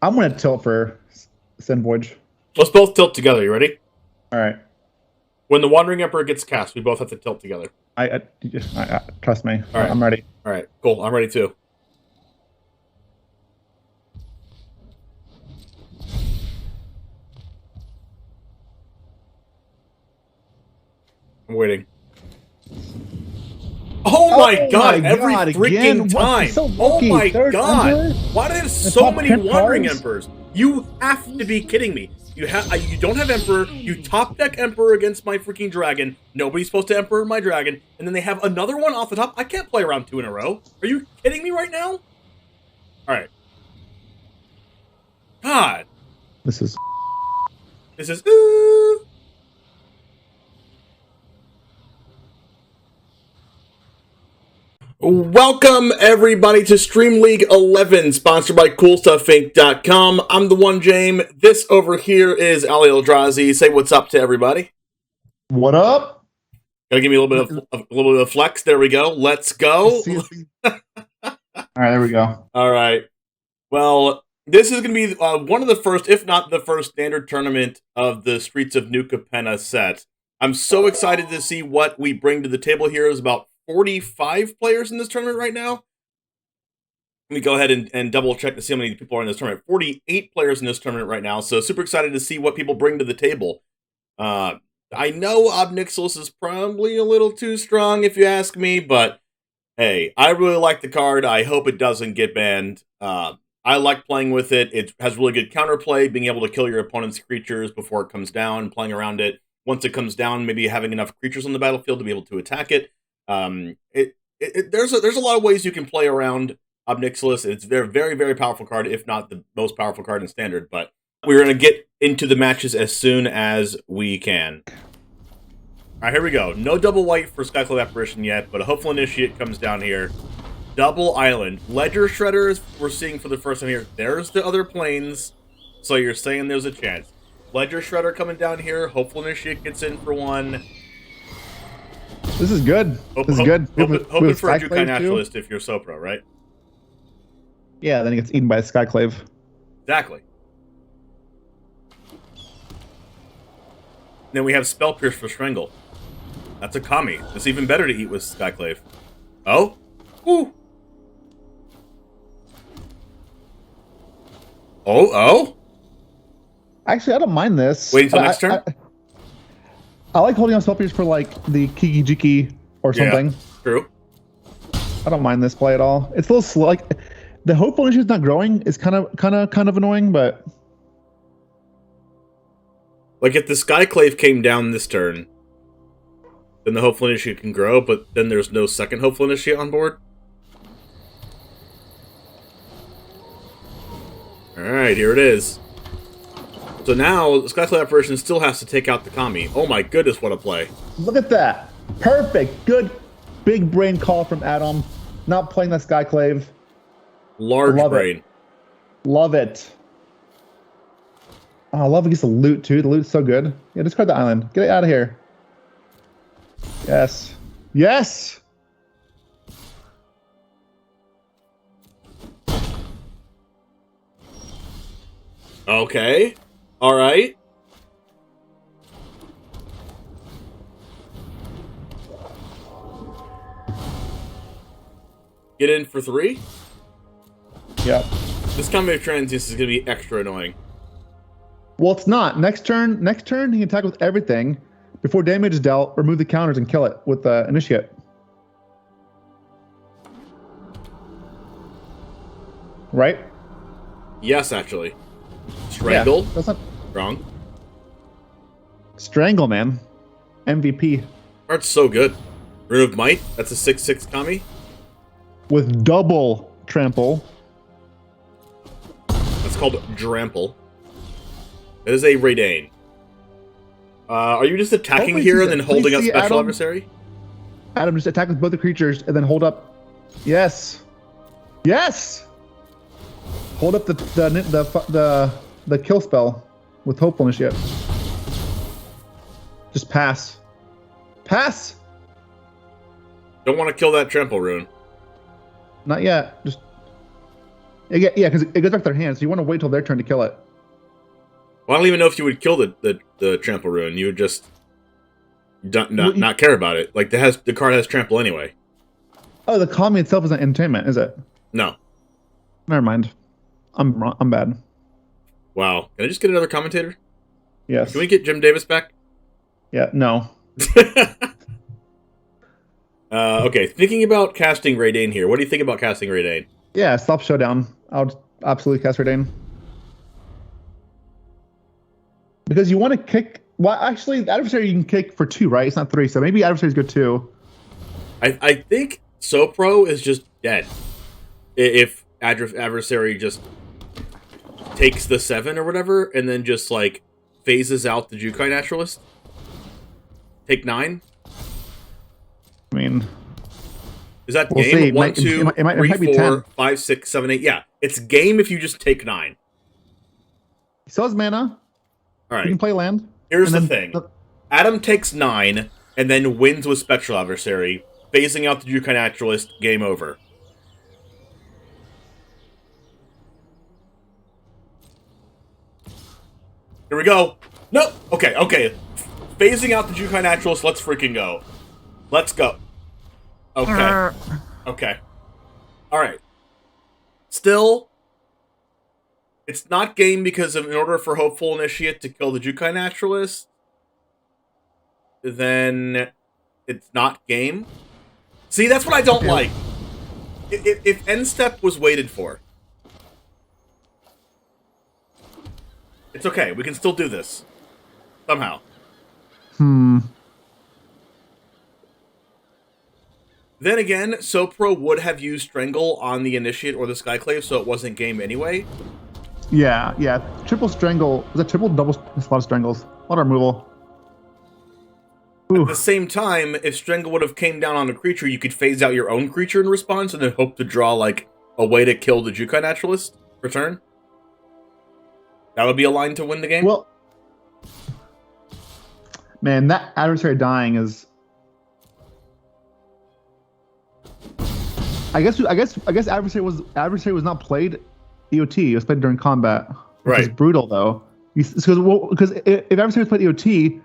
I'm gonna tilt for Send Voyage. Let's both tilt together. You ready? All right. When the Wandering Emperor gets cast, we both have to tilt together. I trust me. All right. I'm ready. All right, cool. I'm ready too. I'm waiting. Oh my god, every freaking time. So oh my Third god. Emperor? Why do they have so many Wandering cards? Emperors? You have to be kidding me. You don't have Emperor, you top deck Emperor against my freaking dragon. Nobody's supposed to Emperor my dragon, and then they have another one off the top. I can't play around 2 in a row. Are you kidding me right now? Alright. God. This is Welcome everybody to Stream League 11, sponsored by CoolStuffInc.com. I'm the one James. This over here is AliEldrazi. Say what's up to everybody. What up? Gotta give me a little bit of flex. There we go. Let's go. All right, there we go. All right. Well, this is going to be one of the first, if not the first, standard tournament of the Streets of New Capenna set. I'm so excited to see what we bring to the table here. There's about 45 players in this tournament right now. Let me go ahead and double check to see how many people are in this tournament. 48 players in this tournament right now, so super excited to see what people bring to the table. I know Ob Nixilis is probably a little too strong if you ask me, but hey, I really like the card. I hope it doesn't get banned. I like playing with it. It has really good counterplay, being able to kill your opponent's creatures before it comes down, playing around it. Once it comes down, maybe having enough creatures on the battlefield to be able to attack it. There's a lot of ways you can play around Ob Nixilis. It's a very, very powerful card, if not the most powerful card in Standard. But we're going to get into the matches as soon as we can. All right, here we go. No double white for Skyclave Apparition yet, but a Hopeful Initiate comes down here. Double Island. Ledger Shredders we're seeing for the first time here. There's the other planes, so you're saying there's a chance. Ledger Shredder coming down here. Hopeful Initiate gets in for one. This is good. This is good. Hoping for a Jukai Naturalist if you're Sopro, right? Yeah, then he gets eaten by a Skyclave. Exactly. Then we have Spell Pierce for Strangle. That's a Kami. It's even better to eat with Skyclave. Oh? Ooh. Oh? Actually, I don't mind this. Wait until next turn? I like holding on Spell Pierce for like the Kiki Jiki or something. Yeah, true. I don't mind this play at all. It's a little slow. Like the Hopeful Initiate is not growing is kind of annoying, but like if the Skyclave came down this turn, then the Hopeful Initiate can grow, but then there's no second Hopeful Initiate on board. Alright, here it is. So now, the Skyclave Apparition still has to take out the Kami. Oh my goodness, what a play. Look at that. Perfect. Good big brain call from Adam. Not playing that Skyclave. Large brain. Love it. Oh, I love it gets the loot too. The loot's so good. Yeah, discard the island. Get it out of here. Yes. Yes! Okay. Alright. Get in for 3? Yep. This combo of transients is going to be extra annoying. Well, it's not. Next turn, he can attack with everything. Before damage is dealt, remove the counters and kill it with the Initiate. Right? Yes, actually. Strangle. Yeah, that's not... Wrong. Strangle, man. MVP. Art's so good. Rune of Might. That's a 6/6 Kami. With double trample. That's called Drample. It is a Raidane. Are you just attacking here and then holding up Special Adversary? Adam, just attack with both the creatures and then hold up. Yes. Yes. Hold up the kill spell with Hopeful Initiate. Just pass. Pass. Don't want to kill that Trample Rune. Not yet. Just Yeah, because it goes back to their hands. So you want to wait till their turn to kill it. Well, I don't even know if you would kill the trample rune. You would just not care about it. Like the card has trample anyway. Oh, the colony itself isn't entertainment, is it? No. Never mind. I'm wrong. I'm bad. Wow. Can I just get another commentator? Yes. Can we get Jim Davis back? Yeah. No. Okay. Thinking about casting Raydane here. What do you think about casting Raydane? Yeah. Stop showdown. I would absolutely cast Raydane. Because you want to kick. Well, actually, adversary you can kick for 2, right? It's not 3, so maybe adversary's good too. I think Sopro is just dead. If adversary just takes the 7 or whatever, and then just like phases out the Jukai Naturalist. Take 9. I mean, is that we'll game? See. 1, 2, it might 3, be 4, 10. 5, 6, 7, 8. Yeah, it's game if you just take 9. He still has mana. All right. You can play land. Here's the thing. Adam takes 9 and then wins with Spectral Adversary, phasing out the Jukai Naturalist. Game over. Here we go. No. Okay. Phasing out the Jukai Naturalist. Let's freaking go. Let's go. Okay. All right. Still, it's not game because in order for Hopeful Initiate to kill the Jukai Naturalist, then it's not game. See, that's what I don't like. If end step was waited for, it's okay. We can still do this somehow. Then again, Sopro would have used Strangle on the Initiate or the Skyclave, so it wasn't game anyway. Yeah. Triple Strangle. Was it triple, double? There's a lot of Strangles. A lot of removal. At the same time, if Strangle would have came down on a creature, you could phase out your own creature in response and then hope to draw, like, a way to kill the Jukai Naturalist for turn. That would be a line to win the game. Well, man, that adversary dying is... I guess adversary was not played EOT. It was played during combat. Which is brutal, though. Because if adversary was played EOT,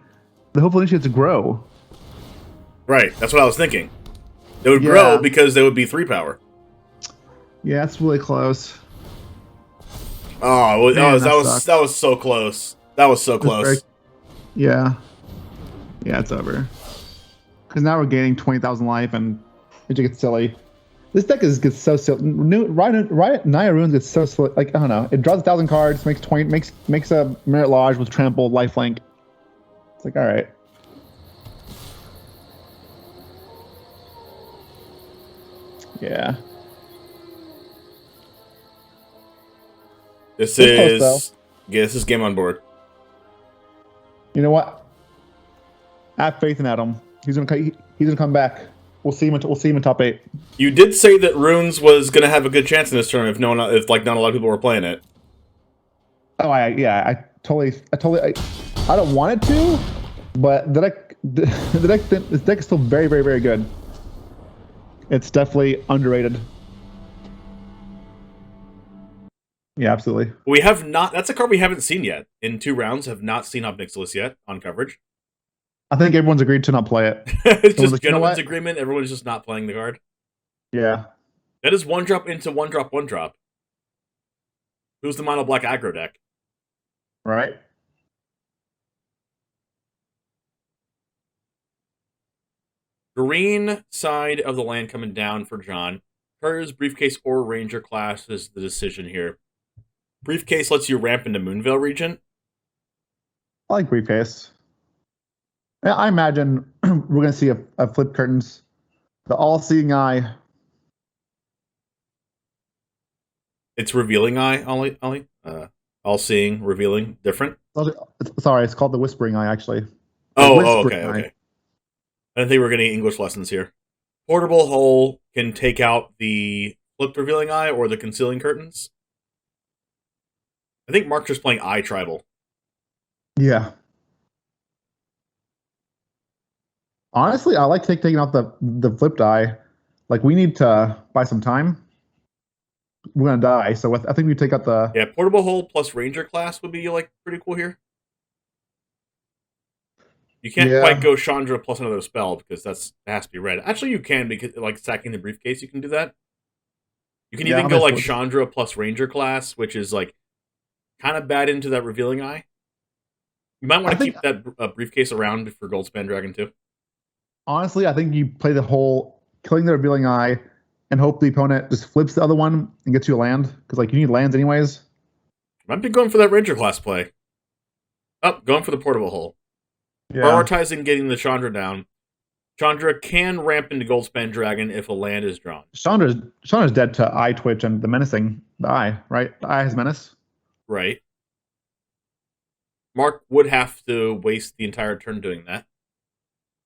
the Hopeful Initiate to grow. Right, that's what I was thinking. They would grow because they would be 3 power. Yeah, that's really close. Oh, man, that was so close. That was so close. Yeah, it's over. Because now we're gaining 20,000 life, and it just gets silly. This deck gets so silly. Naya Runes gets so silly. Like, I don't know. It draws 1,000 cards, makes a Merit Lodge with trample, lifelink. It's like, all right. Yeah. This is game on board. You know what? I have faith in Adam. He's gonna come back. We'll see him in top 8. You did say that Runes was gonna have a good chance in this tournament if not a lot of people were playing it. Oh, I don't want it to, but this deck is still very, very, very good. It's definitely underrated. Yeah, absolutely. We have not. That's a card we haven't seen yet. In 2 rounds, have not seen Ob Nixilis yet on coverage. I think everyone's agreed to not play it. It's just gentleman's agreement. Everyone's just not playing the card. Yeah. That is 1-drop into 1-drop, 1-drop. Who's the mono black aggro deck? Right. Green side of the land coming down for John. Couriers, Briefcase, or Ranger class is the decision here. Briefcase lets you ramp into Moonveil region. I like Briefcase. I imagine we're going to see a flip curtains. The all-seeing eye. It's revealing eye, Ollie. All-seeing, revealing, different? Sorry, it's called the whispering eye, actually. Okay. I didn't think we were getting English lessons here. Portable Hole can take out the flipped revealing eye or the concealing curtains. I think Mark's just playing Eye Tribal. Yeah. Honestly, I like taking out the flipped eye. Like, we need to buy some time. we're gonna die. So I think we take out the portable hole plus ranger class would be like pretty cool here. You can't quite go Chandra plus another spell because that has to be red. Actually, you can because like sacking the briefcase, you can do that. You can even go like Chandra plus ranger class, which is like kind of bad into that revealing eye. You might want to keep that briefcase around for Goldspan Dragon too. Honestly, I think you play the whole killing the revealing eye and hope the opponent just flips the other one and gets you a land because like you need lands anyways. Might be going for that ranger class play. Oh, going for the portable hole. Yeah. Prioritizing getting the Chandra down. Chandra can ramp into Goldspan Dragon if a land is drawn. Chandra's dead to Eye Twitch and the menacing. The Eye, right? The Eye has menace. Right. Mark would have to waste the entire turn doing that.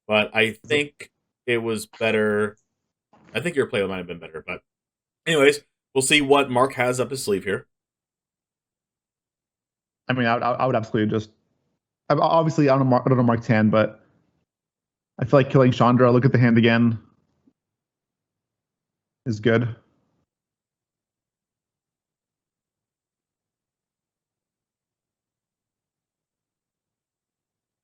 But I think it was better. I think your play might have been better. But anyways, we'll see what Mark has up his sleeve here. I mean, I would absolutely just... Obviously, I don't know Mark's hand, but I feel like killing Chandra, look at the hand again, is good.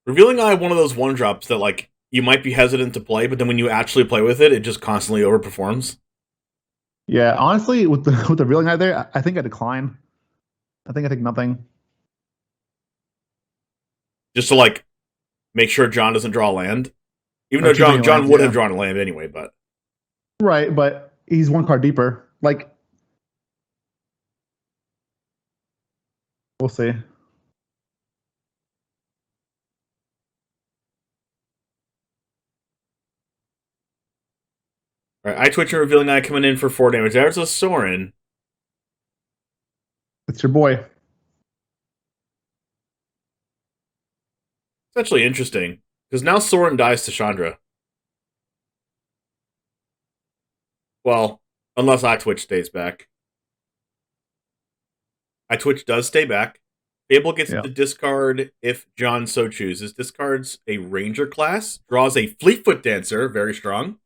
Revealing Eye, one of those one drops that like you might be hesitant to play, but then when you actually play with it, it just constantly overperforms. Yeah, honestly, with the Revealing Eye there, I think I decline. I think I take nothing. Just to like make sure John doesn't draw a land. Even though John would have drawn a land anyway, but right, but he's one card deeper. Like we'll see. Alright, Eye Twitch and Revealing Eye coming in for 4 damage. There's a Sorin. It's your boy. It's actually interesting, because now Sorin dies to Chandra. Well, unless Eye Twitch stays back. Eye Twitch does stay back. Fable gets to discard if John so chooses. Discards a Ranger class. Draws a Fleetfoot Dancer, very strong.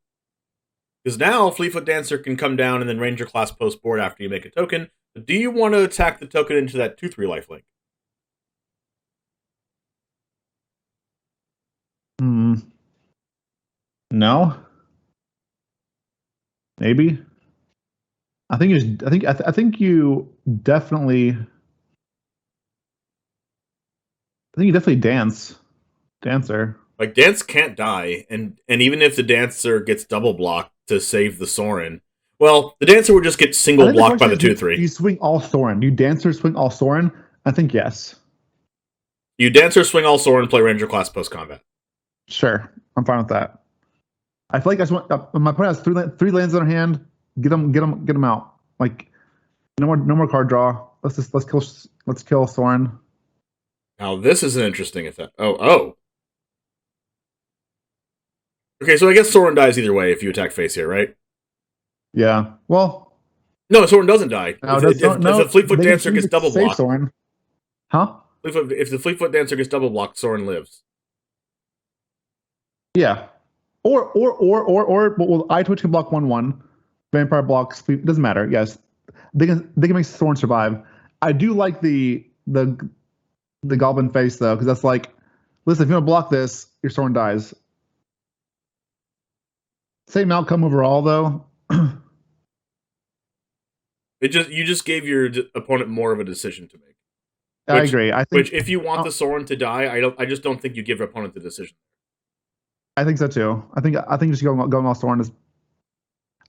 Because now Fleetfoot Dancer can come down and then Ranger class post board after you make a token. But do you want to attack the token into that 2/3 lifelink? No. Maybe. I think you definitely Dancer. Like Dance can't die, and even if the Dancer gets double blocked to save the Sorin, well, the Dancer would just get single blocked by the 2/3. You swing all Sorin. You Dancer swing all Sorin. I think yes. You Dancer swing all Sorin, play Ranger class post combat. Sure, I'm fine with that. I feel like I just want my opponent has three lands in their hand. Get them out. Like no more card draw. Let's kill Sorin. Now this is an interesting effect. Oh. Okay, so I guess Sorin dies either way if you attack face here, right? Yeah. Well, no, Sorin doesn't die. If the Fleetfoot Dancer gets double blocked, Sorin. Huh? If the Fleetfoot Dancer gets double blocked, Sorin lives. Yeah. Or well, Eye Twitch can block 1/1. Vampire blocks. Doesn't matter. Yes, they can make Sorin survive. I do like the Goblin face though, because that's like, listen, if you don't block this, your Sorin dies. Same outcome overall though. You just gave your opponent more of a decision to make. I agree. I think if you want the Sorin to die, I just don't think you give your opponent the decision. I think so too. I think just going all Sorin is.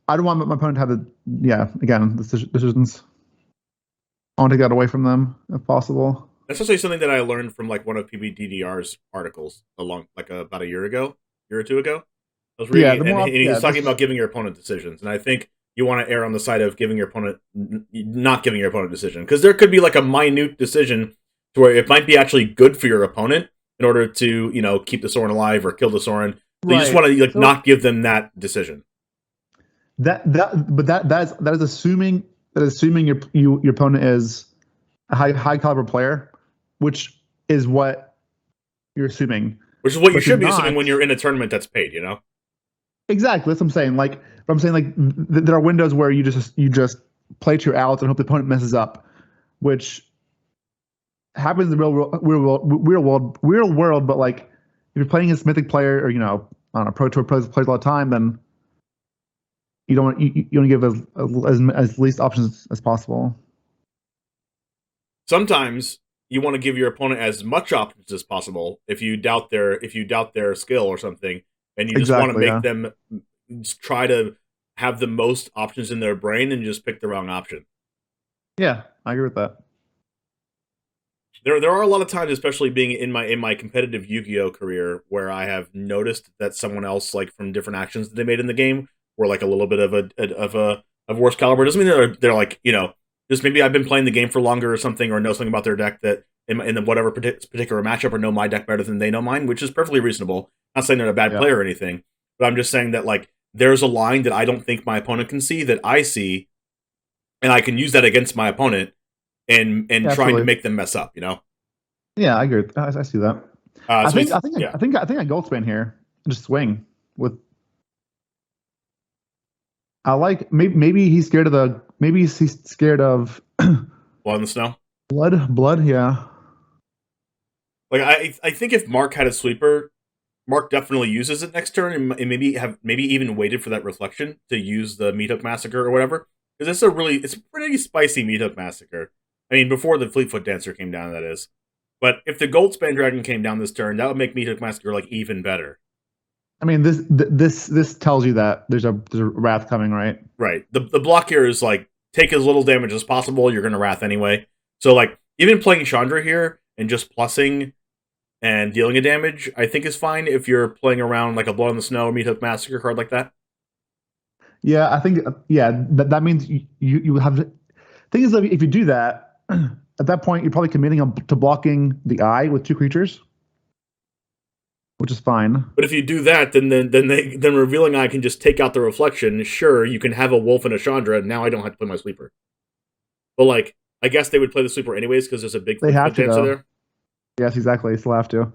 I don't want my opponent to have decisions. I want to get away from them if possible. That's actually something that I learned from like one of PBDDR's articles about a year or two ago. I was reading, and he's talking about giving your opponent decisions, and I think you want to err on the side of not giving your opponent a decision, because there could be like a minute decision to where it might be actually good for your opponent in order to keep the Sorin alive or kill the Sorin. So you just want to not give them that decision. That is assuming your opponent is a high caliber player, which is what you're assuming. Which is what you should be assuming when you're in a tournament that's paid, Exactly. That's what I'm saying. There are windows where you just play to your outs and hope the opponent messes up, which happens in the real world. But like, if you're playing a Mythic player or on a Pro Tour players all the time, then you don't give as least options as possible. Sometimes you want to give your opponent as much options as possible if you doubt their skill or something, and you just want to make them try to have the most options in their brain and just pick the wrong option. Yeah, I agree with that. There are a lot of times, especially being in my competitive Yu-Gi-Oh career, where I have noticed that someone else, like from different actions that they made in the game, were like a little bit of worse caliber. Doesn't mean they're like just maybe I've been playing the game for longer or something, or know something about their deck that in the whatever particular matchup, or know my deck better than they know mine, which is perfectly reasonable. Not saying they're a bad player or anything, but I'm just saying that like there's a line that I don't think my opponent can see that I see, and I can use that against my opponent and trying to make them mess up. Yeah, I agree. I see that. I think I Goldspan here. Just swing with. I like maybe he's scared of he's scared of Blood in the Snow. Blood, yeah. Like I think if Mark had a sweeper, Mark definitely uses it next turn, and maybe even waited for that reflection to use the Meathook Massacre or whatever. Because it's a pretty spicy Meathook Massacre. I mean, before the Fleetfoot Dancer came down, that is. But if the Goldspan Dragon came down this turn, that would make Meathook Massacre like even better. I mean, this tells you that there's a Wrath coming, right? Right. The block here is like take as little damage as possible. You're going to Wrath anyway. So like even playing Chandra here and just plussing and dealing a damage, I think is fine if you're playing around like a Blood in the Snow or Meathook Massacre card like that. Yeah, I think that means you have. Thing is, that if you do that, at that point you're probably committing to blocking the eye with 2 creatures, which is fine. But if you do that, then Revealing Eye can just take out the reflection. Sure, you can have a Wolf and a Chandra, and now I don't have to play my sweeper. But like, I guess they would play the sweeper anyways because there's a big dancer there. Yes, exactly. Still have to.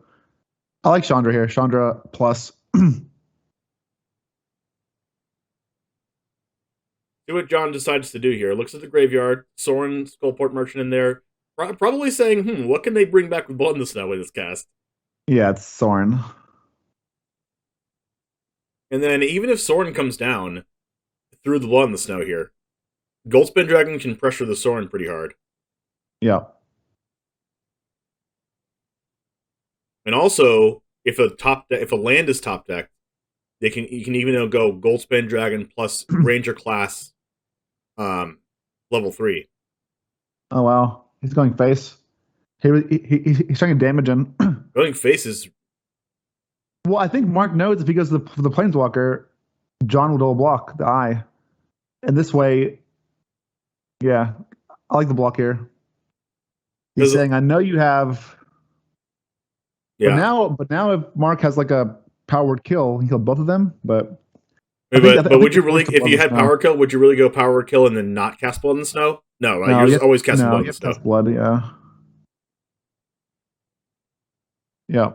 I like Chandra here. Chandra plus. See what John decides to do here. Looks at the graveyard. Sorin, Skullport Merchant in there. Probably saying, what can they bring back with Blood in the Snow with this cast? Yeah, it's Sorin. And then even if Sorin comes down through the Blood in the Snow here, Goldspan Dragon can pressure the Sorin pretty hard. Yeah. And also, if a land is top decked, you can even go Goldspan Dragon plus Ranger class level 3. Oh wow, he's going face. He's trying to damage him. Going face is. Well, I think Mark knows if he goes to the Planeswalker, John will double block the eye, and this way, yeah, I like the block here. He's saying, "I know you have." Yeah. But now if Mark has like a power word kill, he can kill both of them. But would you really, if you had power kill, would you really go power kill and then not cast Blood in the Snow? No, right? You're just always casting Blood in the Snow. Blood, yeah. Yeah.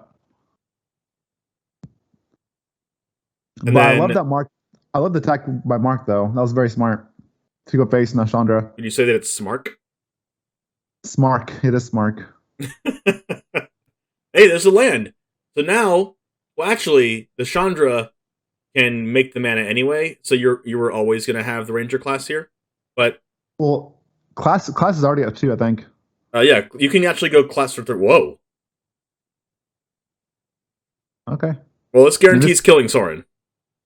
But I love that Mark. I love the attack by Mark, though. That was very smart. To go face na Chandra. Did you say that it's Smark? Smark. It is Smark. Hey, there's a land. So now, well, actually, the Chandra can make the mana anyway. So you were always going to have the Ranger class here, but class is already at 2, I think. Yeah, you can actually go class for 3. Whoa. Okay. Well, this guarantees killing Sorin.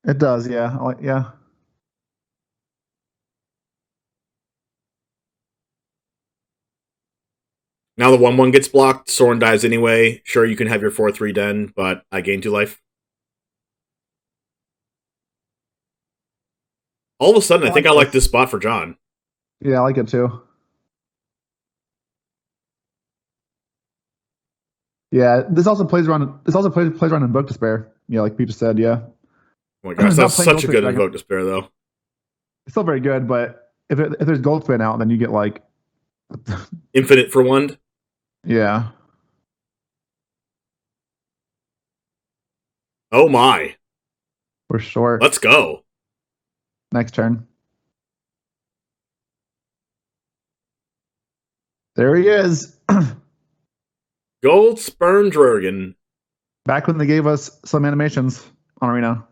It does, yeah. Yeah. Now the 1/1 gets blocked. Sorin dies anyway. Sure, you can have your 4/3 den, but I gain 2 life. All of a sudden, I think I like this spot for John. Yeah, I like it too. Yeah, this also plays around. This also plays around Invoke Despair. Yeah, like Pete just said. Yeah. Oh my gosh, that's such a good Invoke Despair, though. It's still very good, but if there's Goldspan out, then you get like infinite for 1. Yeah. Oh my. We're short. Let's go. Next turn. There he is. Gold Spurn Dragon. Back when they gave us some animations on Arena.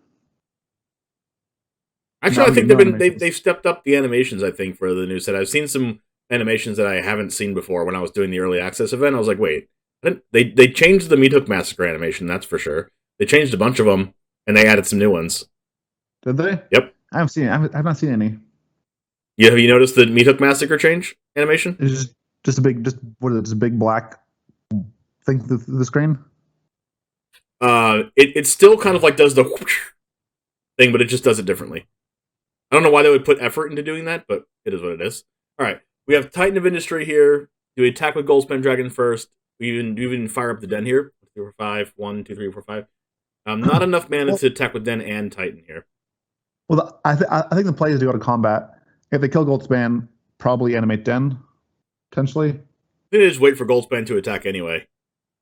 Actually, I think they've stepped up the animations. I think for the new set, I've seen some animations that I haven't seen before. When I was doing the early access event, I was like, wait, they changed the Meat Hook Massacre animation. That's for sure. They changed a bunch of them, and they added some new ones. Did they? Yep. I haven't seen. I've not seen any. Yeah, have you noticed the Meat Hook Massacre change animation? It's just a big, what is it? Just a big black thing through the screen. It still kind of like does the thing, but it just does it differently. I don't know why they would put effort into doing that, but it is what it is. All right, we have Titan of Industry here. Do we attack with Goldspin Dragon first? We even fire up the Den here. 3, 4, 5. 1, 2, 3, 4, 5. Not enough mana to attack with Den and Titan here. Well, I think the play is to go to combat. If they kill Goldspan, probably animate Den, potentially. They just wait for Goldspan to attack anyway,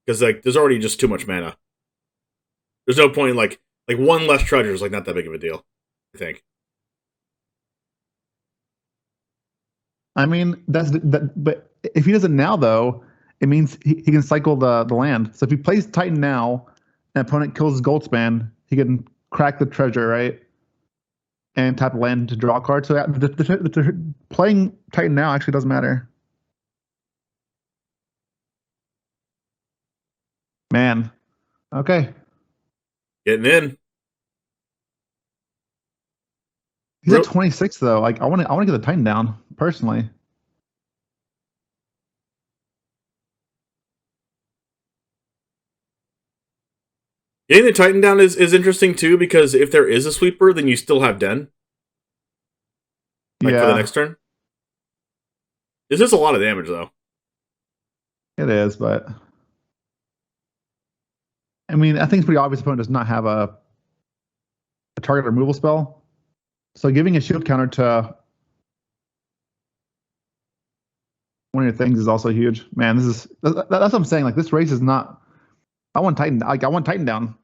because like there's already just too much mana. There's no point in like one less treasure is like not that big of a deal, I think. I mean, but if he does it now, though, it means he can cycle the land. So if he plays Titan now, and opponent kills his Goldspan, he can crack the treasure, right? And tap land to draw a card. So playing Titan now actually doesn't matter. Man. Okay. Getting in. He's at 26 though. Like I want to get the Titan down personally. Getting the Titan down is interesting too, because if there is a sweeper, then you still have Den. Like for the next turn. This is a lot of damage though. It is, but I mean, I think it's pretty obvious opponent does not have a target removal spell. So giving a shield counter to one of your things is also huge. Man, that's what I'm saying. Like this race is not. I want Titan. Like I want Titan down.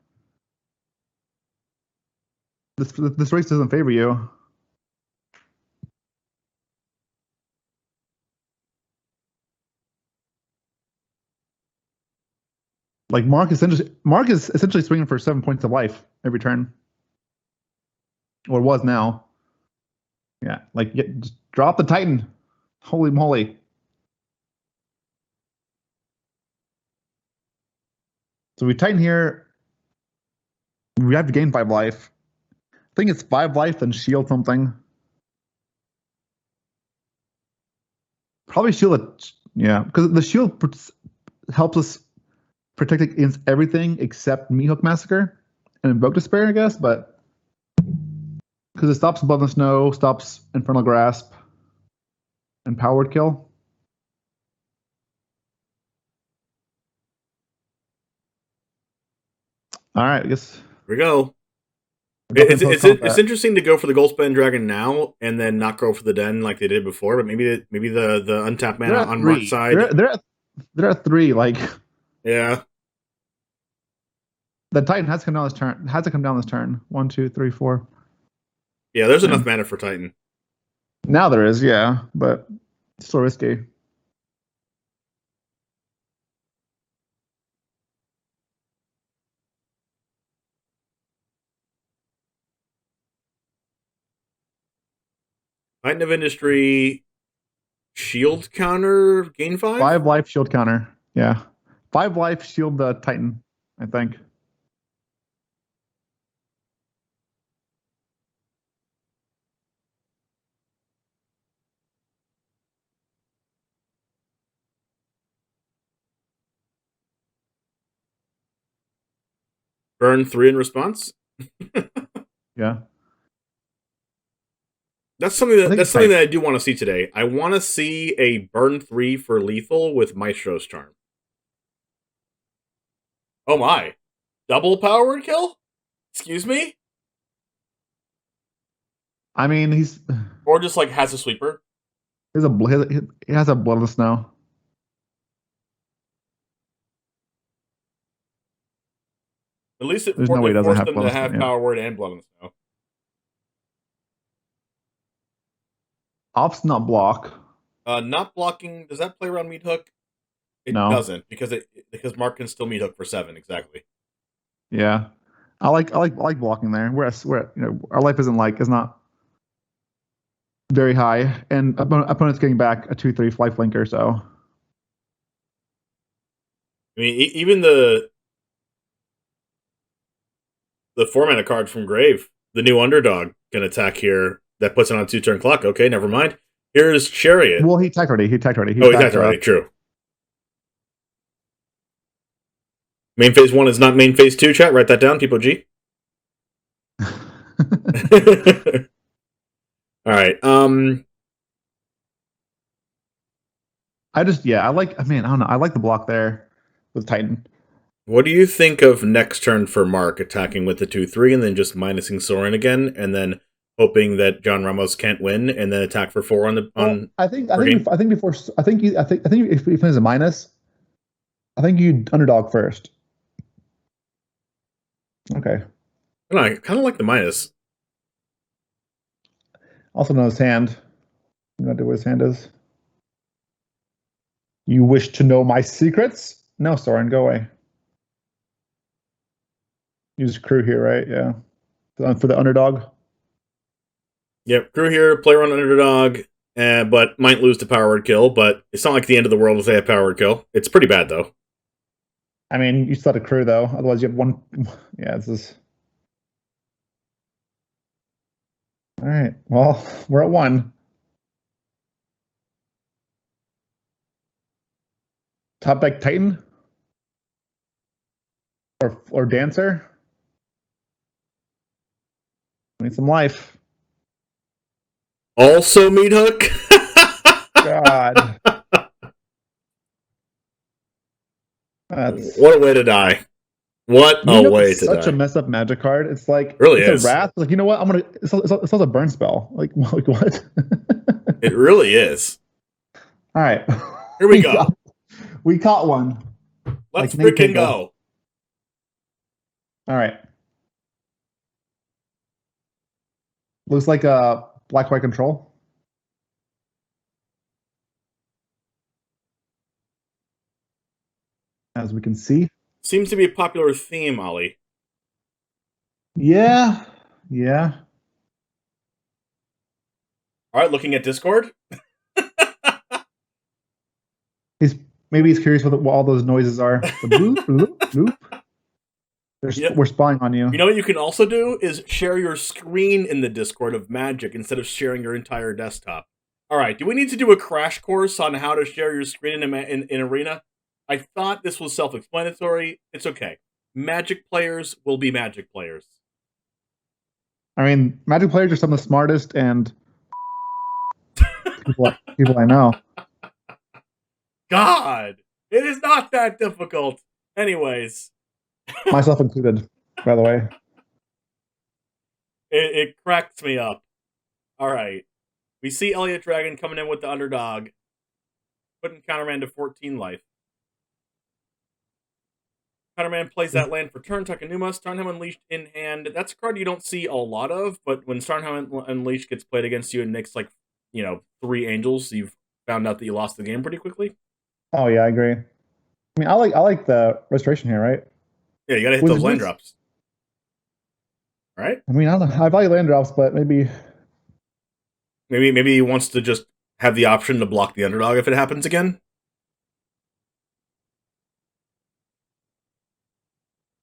This race doesn't favor you. Like Mark is essentially swinging for 7 points of life every turn. Or was now. Yeah, like just drop the Titan. Holy moly. So we Titan here. We have to gain 5 life. I think it's 5 life and shield something. Probably shield it. Yeah, because the shield helps us protect against everything except Meat Hook Massacre and Invoke Despair, I guess, but because it stops Blood in the Snow, stops Infernal Grasp, and Powered Kill. All right, I guess. Here we go. It's interesting to go for the Goldspan Dragon now and then not go for the Den like they did before, but maybe the untapped mana on Mark's side. They're at 3, like. Yeah. The Titan has to come down this turn. Has to come down this turn. 1, 2, 3, 4. Yeah, there's enough mana for Titan. Now there is, yeah, but it's still risky. Titan of Industry, shield counter, gain 5? 5 life, shield counter. Yeah. 5 life, shield the Titan, I think. Burn 3 in response? Yeah. That's something that I do want to see today. I want to see a burn 3 for lethal with Maestro's Charm. Oh my. Double powered kill? Excuse me? I mean, he's... Or just like has a sweeper? He has a Blood in the Snow. At least it forced them to have Power Word and Blood in the Snow. Ops not block. Not blocking. Does that play around meat hook? It No. doesn't because Mark can still meat hook for 7 exactly. Yeah, I like blocking there. Whereas our life is not very high, and opponent's getting back a 2/3 life linker. So I mean, even the 4-mana card from Grave, the new underdog, can attack here. That puts it on a 2-turn clock. Okay, never mind. Here's Chariot. Well, he attacked already. He attacked already. He attacked already. True. Main phase 1 is not main phase 2. Chat. Write that down, people. G. All right. I don't know. I like the block there with Titan. What do you think of next turn for Mark attacking with the 2/3 and then just minusing Sorin again, and then hoping that John Ramos can't win, and then attack for 4 on the on? I think if he plays a minus, I think you underdog first. Okay. I kind of like the minus. Also know his hand. You know what his hand is. You wish to know my secrets? No, Soren, go away. Use crew here, right? Yeah. For the underdog. Yep, crew here, player on underdog, but might lose to power word kill, but it's not like the end of the world if they have power word kill. It's pretty bad, though. I mean, you still have a crew, though. Otherwise, you have one. Yeah, this is. All right. Well, we're at 1. Top deck Titan? Or Dancer? Need some life. Also meat hook? God. What a way to die. What a way to die. Such a messed up magic card. It's like really it's is. A wrath. Like, you know what? It's also a burn spell. Like what? It really is. All right. Here we go. We caught one. Let's freaking go. All right. Looks like a black-white control. As we can see. Seems to be a popular theme, Ollie. Yeah. Yeah. All right, looking at Discord. Maybe he's curious what all those noises are. The bloop, bloop, bloop. We're spying on you. You know what you can also do is share your screen in the Discord of Magic instead of sharing your entire desktop. All right, do we need to do a crash course on how to share your screen in Arena? I thought this was self-explanatory. It's okay. Magic players will be Magic players. I mean, Magic players are some of the smartest and people I know. God, it is not that difficult. Anyways. Myself included, by the way. It cracks me up. All right. We see Elliot Dragon coming in with the underdog, putting Counterman to 14 life. Counterman plays that land for turn, Takanuma, Starnhelm Unleashed in hand. That's a card you don't see a lot of, but when Starnhelm Unleashed gets played against you and nicks 3 angels, you've found out that you lost the game pretty quickly. Oh yeah, I agree. I mean, I like the restoration here, right? Yeah, you gotta hit those land drops. All right? I mean, I don't know. I value land drops, but maybe he wants to just have the option to block the underdog if it happens again.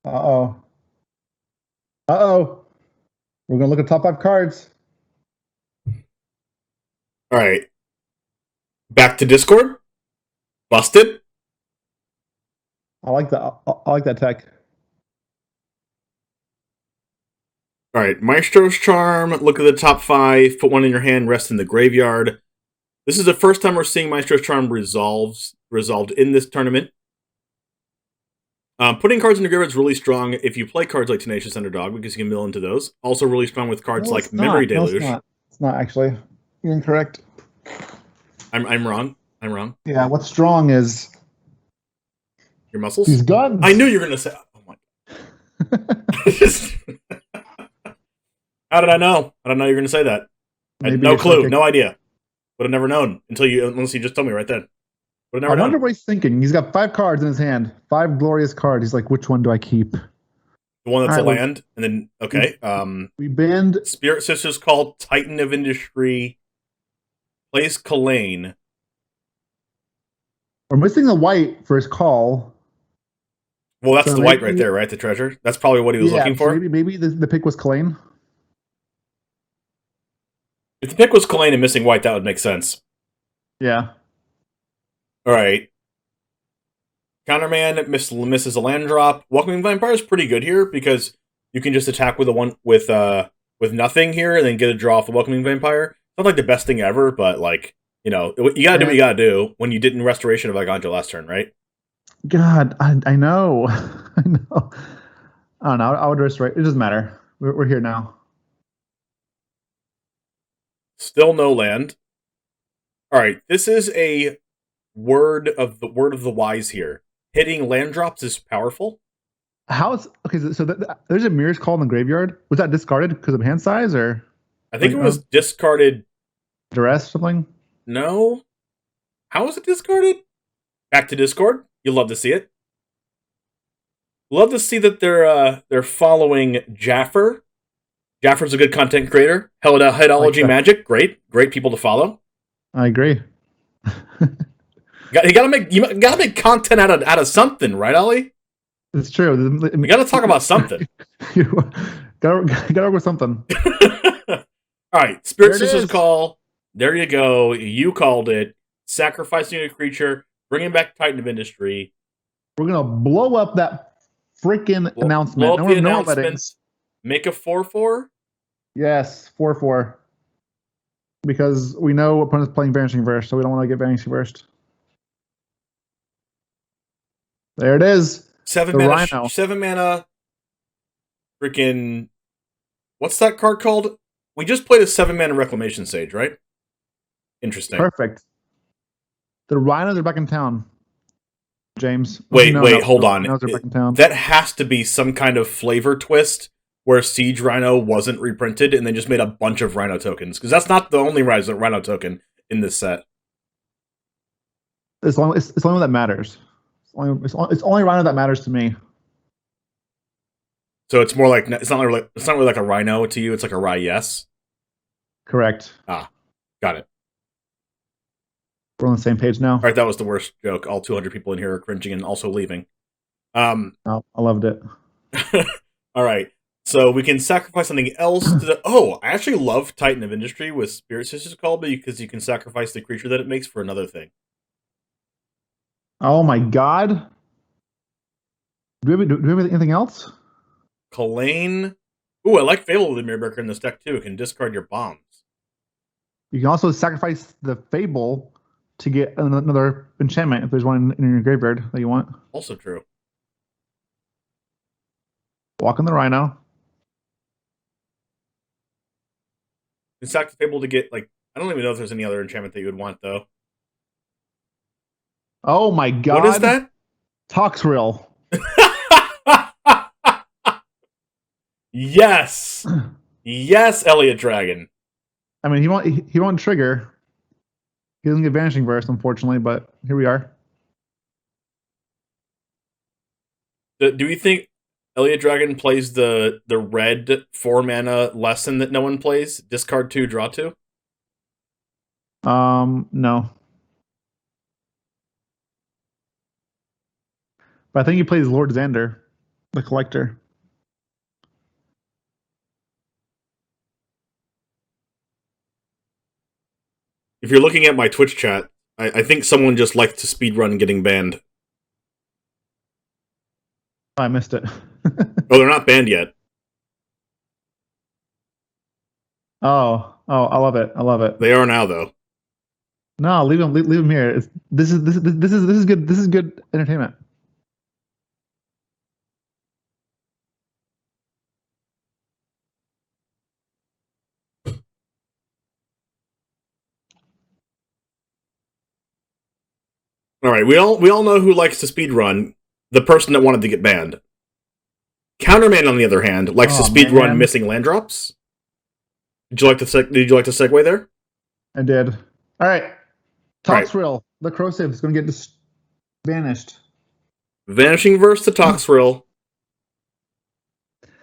Uh-oh. We're gonna look at top 5 cards. All right. Back to Discord. Busted. I like that tech. All right, Maestro's Charm, look at the top 5, put one in your hand, rest in the graveyard. This is the first time we're seeing Maestro's Charm resolved in this tournament. Putting cards in your graveyard is really strong if you play cards like Tenacious Underdog, because you can mill into those. Also really strong with cards like Memory Deluge. No, it's not actually. You're incorrect. I'm wrong. Yeah, what's strong is your muscles? These guns. I knew you were going to say, oh my God. How did I know? I don't know you're going to say that. I had no clue, no idea. Would have never known unless you just told me right then. Would have never I wonder known. what he's thinking. He's got 5 cards in his hand. 5 glorious cards. He's like, which one do I keep? The one that's All a right, land, and then okay. We banned. Spirit Sisters called Titan of Industry. Plays Kalane. We're missing the white for his call. Well, that's So the white right there, right? The treasure. That's probably what he was looking for. Maybe the pick was Kalane. If the pick was Kalane and missing white, that would make sense. Yeah. All right. Counterman misses a land drop. Welcoming Vampire is pretty good here because you can just attack with with nothing here and then get a draw off the Welcoming Vampire. It's not like the best thing ever, but like, you know, you gotta do what you gotta do when you did in Restoration of Arganja last turn, right? God, I know. I know. I don't know. I would restore. It doesn't matter. We're here now. Still no land. All right, this is a word of the wise here. Hitting land drops is powerful. How is okay? So there's a Mirror's Call in the graveyard. Was that discarded because of hand size, or I think it was discarded. Duress something? No. How was it discarded? Back to Discord. You'll love to see it. Love to see that they're following Jaffer. Jaffer's a good content creator. Headology Magic, great people to follow. I agree. You gotta make content out of something, right, Ollie? It's true. We gotta talk about something. gotta work with something. All right, Spirit Sisters call. There you go. You called it. Sacrificing a creature, bringing back Titan of Industry. We're gonna blow up that freaking announcement. Blow up the announcements. Make a 4/4. Yes, 4/4. Because we know opponent's playing Vanishing Verse, so we don't want to get Vanishing Verse. There it is. 7 mana. 7 mana. Freaking. What's that card called? We just played a 7 mana Reclamation Sage, right? Interesting. Perfect. The Rhinos are back in town. James. Wait, hold on. That has to be some kind of flavor twist where Siege Rhino wasn't reprinted and they just made a bunch of Rhino tokens. Because that's not the only Rhino token in this set. It's the only one that matters. It's only Rhino that matters to me. So it's more like it's not really like a Rhino to you. It's like a Rye yes. Correct. Ah, got it. We're on the same page now. All right, that was the worst joke. All 200 people in here are cringing and also leaving. Oh, I loved it. All right, so we can sacrifice something else to the. Oh, I actually love Titan of Industry with Spirit Sisters Call because you can sacrifice the creature that it makes for another thing. Oh my God! Do we have anything else? Kalane. Ooh, I like Fable with the Mirrorbreaker in this deck too. It can discard your bombs. You can also sacrifice the Fable to get another enchantment if there's one in your graveyard that you want. Also true. Walk in the Rhino. You can sack the Fable to get, like, I don't even know if there's any other enchantment that you would want, though. Oh my God. What is that? Toxrill. Yes! Yes, Elliot Dragon. I mean, he won't trigger. He doesn't get Vanishing Verse, unfortunately, but here we are. Do we think Elliot Dragon plays the red 4-mana lesson that no one plays? Discard 2, draw 2? No. But I think he plays Lord Xander, the Collector. If you're looking at my Twitch chat, I think someone just liked to speedrun getting banned. Oh, I missed it. Oh, they're not banned yet. Oh, I love it. I love it. They are now, though. No, leave him here. This is good. This is good entertainment. All right, we all know who likes to speedrun. The person that wanted to get banned. Counterman, on the other hand, likes to speedrun missing land drops. Did you like to segue there? I did. All right. All right. Toxrill, the Crokeyz is going to get vanished. Vanishing verse to Toxrill.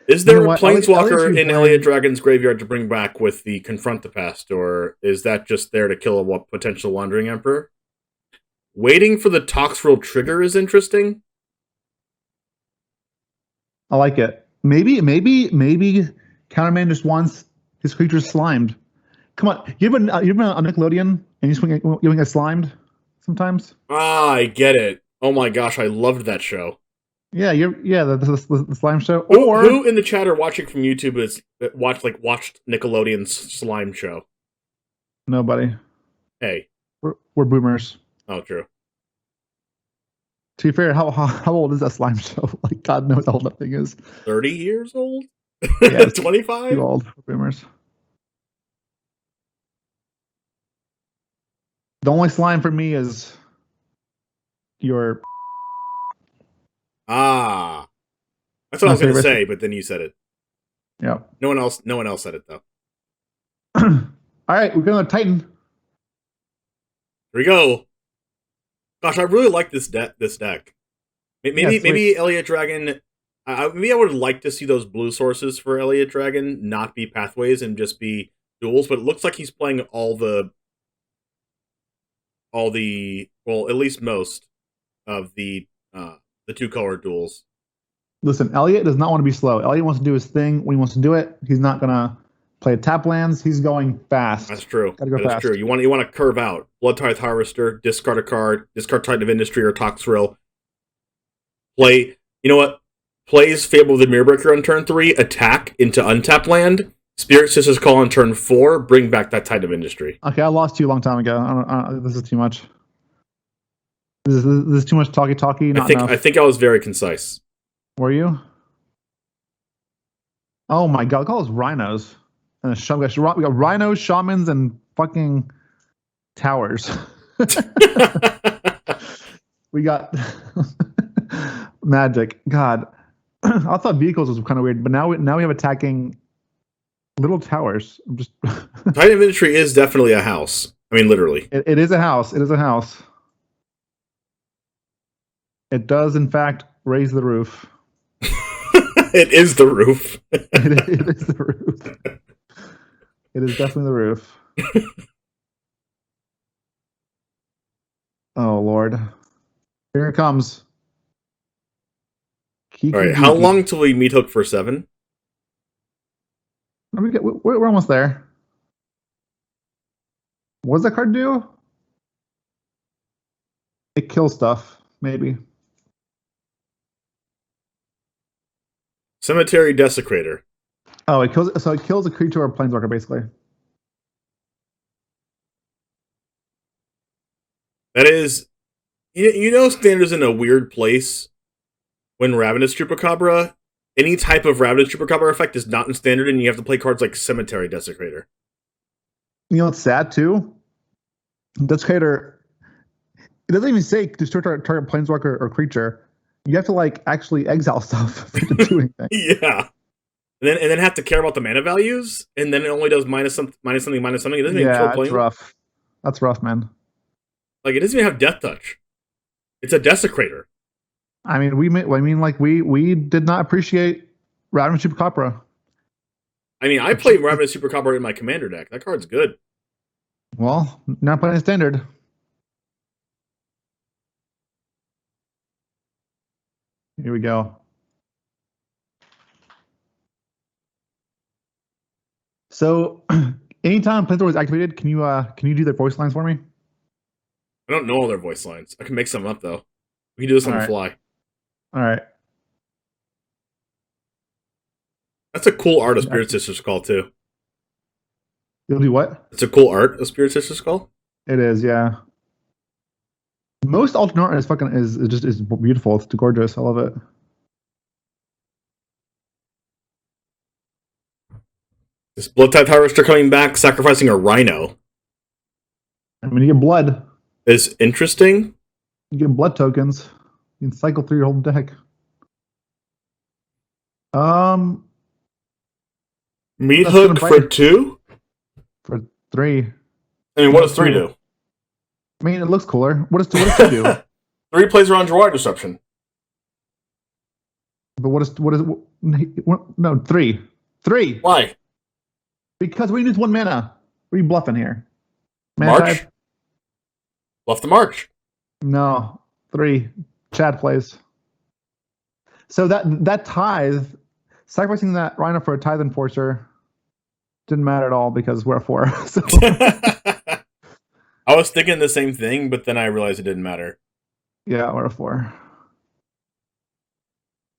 Is You know there a what? Planeswalker in Elliot playing. Dragon's graveyard to bring back with the Confront the Past, or is that just there to kill a potential Wandering Emperor? Waiting for the Toxrill trigger is interesting. I like it. Maybe Counterman just wants his creatures slimed. Come on, you've been on Nickelodeon and you get slimed sometimes. Ah, I get it. Oh my gosh, I loved that show. Yeah, the slime show. Who in the chat or watching from YouTube is watched Nickelodeon's slime show? Nobody. Hey, we're boomers. Oh, true. To be fair, how old is that slime show? Like, God knows how old that thing is. 30 years old? Yeah, 25? Too old for boomers. The only slime for me is your. Ah, that's what I was going to say, but then you said it. Yeah. No one else said it though. All right, we're going to Titan. Here we go. Gosh, I really like this deck. Maybe Elliot Dragon. Maybe I would like to see those blue sources for Elliot Dragon not be pathways and just be duels. But it looks like he's playing all the well, at least most of the 2-color duels. Listen, Elliot does not want to be slow. Elliot wants to do his thing when he wants to do it. He's not gonna play tap lands. He's going fast. That's true. Gotta go fast. That's true. You want to curve out. Blood Tithe Harvester, discard a card, discard Titan of Industry or Toxrill. Play. You know what? Plays Fable of the Mirrorbreaker on turn 3. Attack into untap land. Spirit Sister's Call on turn 4. Bring back that Titan of Industry. Okay, I lost you a long time ago. This is too much. This is too much talky. I think I was very concise. Were you? Oh my God! Look at all those rhinos and we got rhinos, shamans, and fucking towers. We got magic. God, I thought vehicles was kind of weird, but now we have attacking little towers. I'm just Titan of Industry is definitely a house. I mean, literally. It is a house. It is a house. It does, in fact, raise the roof. It is the roof. It is the roof. It is definitely the roof. Oh, Lord. Here it comes. All right, how long till we meet Hook for 7? We're almost there. What does that card do? It kills stuff, maybe. Cemetery Desecrator. Oh, it kills a creature or planeswalker, basically. That is, you know, Standard's in a weird place when Ravenous Chupacabra. Any type of Ravenous Chupacabra effect is not in Standard, and you have to play cards like Cemetery Desecrator. You know what's sad too? Desecrator. It doesn't even say destroy target planeswalker or creature. You have to actually exile stuff to do anything. Yeah. And then have to care about the mana values, and then it only does minus something. It doesn't even kill that's rough. That's rough, man. It doesn't even have Death Touch. It's a Desecrator. I mean, we did not appreciate Ravenous Chupacabra. I mean, I play Ravenous Chupacabra in my Commander deck. That card's good. Well, not playing Standard. Here we go. So, anytime Planeswalker is activated, can you do their voice lines for me? I don't know all their voice lines. I can make some up though. We can do this on the fly. All right. That's a cool art of Spirit Sister's Call too. You'll do what? It's a cool art of Spirit Sister's Call. It is, yeah. Most alternate art is beautiful. It's gorgeous. I love it. This Blood Tithe Harvester coming back, sacrificing a Rhino. I mean, you get blood. Is interesting. You get blood tokens. You can cycle through your whole deck. Meat Hook for 2? For 3. I mean, what does 3 do? I mean, it looks cooler. What does 2 do? 3 plays around Draw Disruption. But no, 3. 3. Why? Because we use 1 mana. What are you bluffing here? Mana March? type? Bluff the March. No. 3. Chad plays. So that tithe, sacrificing that Rhino for a tithe enforcer didn't matter at all because we're a 4. So. I was thinking the same thing, but then I realized it didn't matter. Yeah, we're a 4.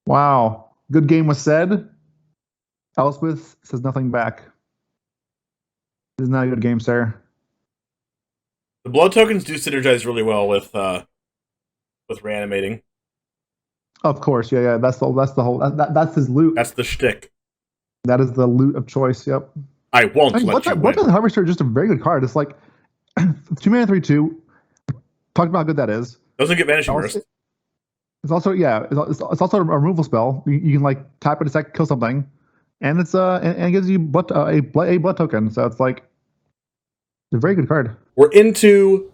Wow. Good game was said. Elspeth says nothing back. This is not a good game, sir. The blood tokens do synergize really well with reanimating. Of course, yeah. That's the whole. That's his loot. That's the shtick. That is the loot of choice. Yep. I won't let you win. Blood Harvester is just a very good card. It's like 2 mana, 3/2. Talked about how good that is. Doesn't get Vanishing Burst. It's also It's also a removal spell. You can like tap it a sec, kill something, and it's and it gives you a blood token. So it's like it's a very good card. We're into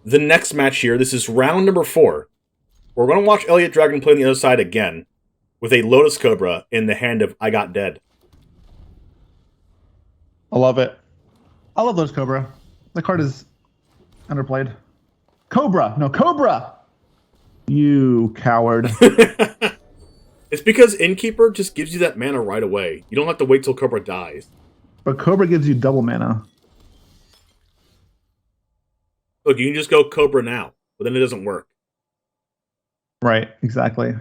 the next match here. This is round number 4. We're going to watch Elliot Dragon play on the other side again with a Lotus Cobra in the hand of I Got Dead. I love it. I love Lotus Cobra. The card is underplayed. Cobra! You coward. It's because Innkeeper just gives you that mana right away. You don't have to wait till Cobra dies. But Cobra gives you double mana. Look, you can just go Cobra now, but then it doesn't work. Right, exactly.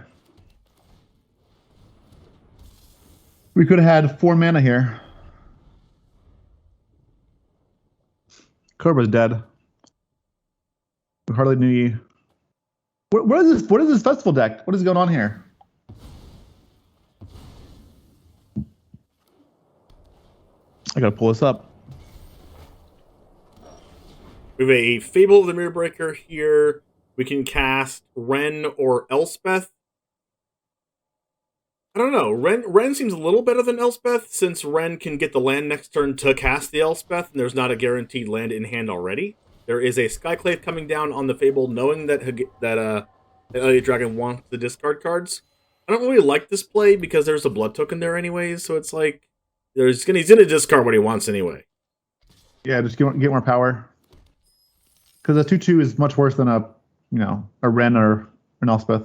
We could have had 4 mana here. Cobra's dead. We hardly knew you. What is this? What is this festival deck? What is going on here? I gotta pull this up. We have a Fable of the Mirror Breaker here. We can cast Ren or Elspeth. I don't know. Ren seems a little better than Elspeth, since Ren can get the land next turn to cast the Elspeth, and there's not a guaranteed land in hand already. There is a Skyclave coming down on the Fable, knowing that Elliot Dragon wants the discard cards. I don't really like this play because there's a blood token there anyways, so it's like he's gonna discard what he wants anyway. Yeah, just get more power. Because a 2/2 is much worse than a Ren or an Elspeth.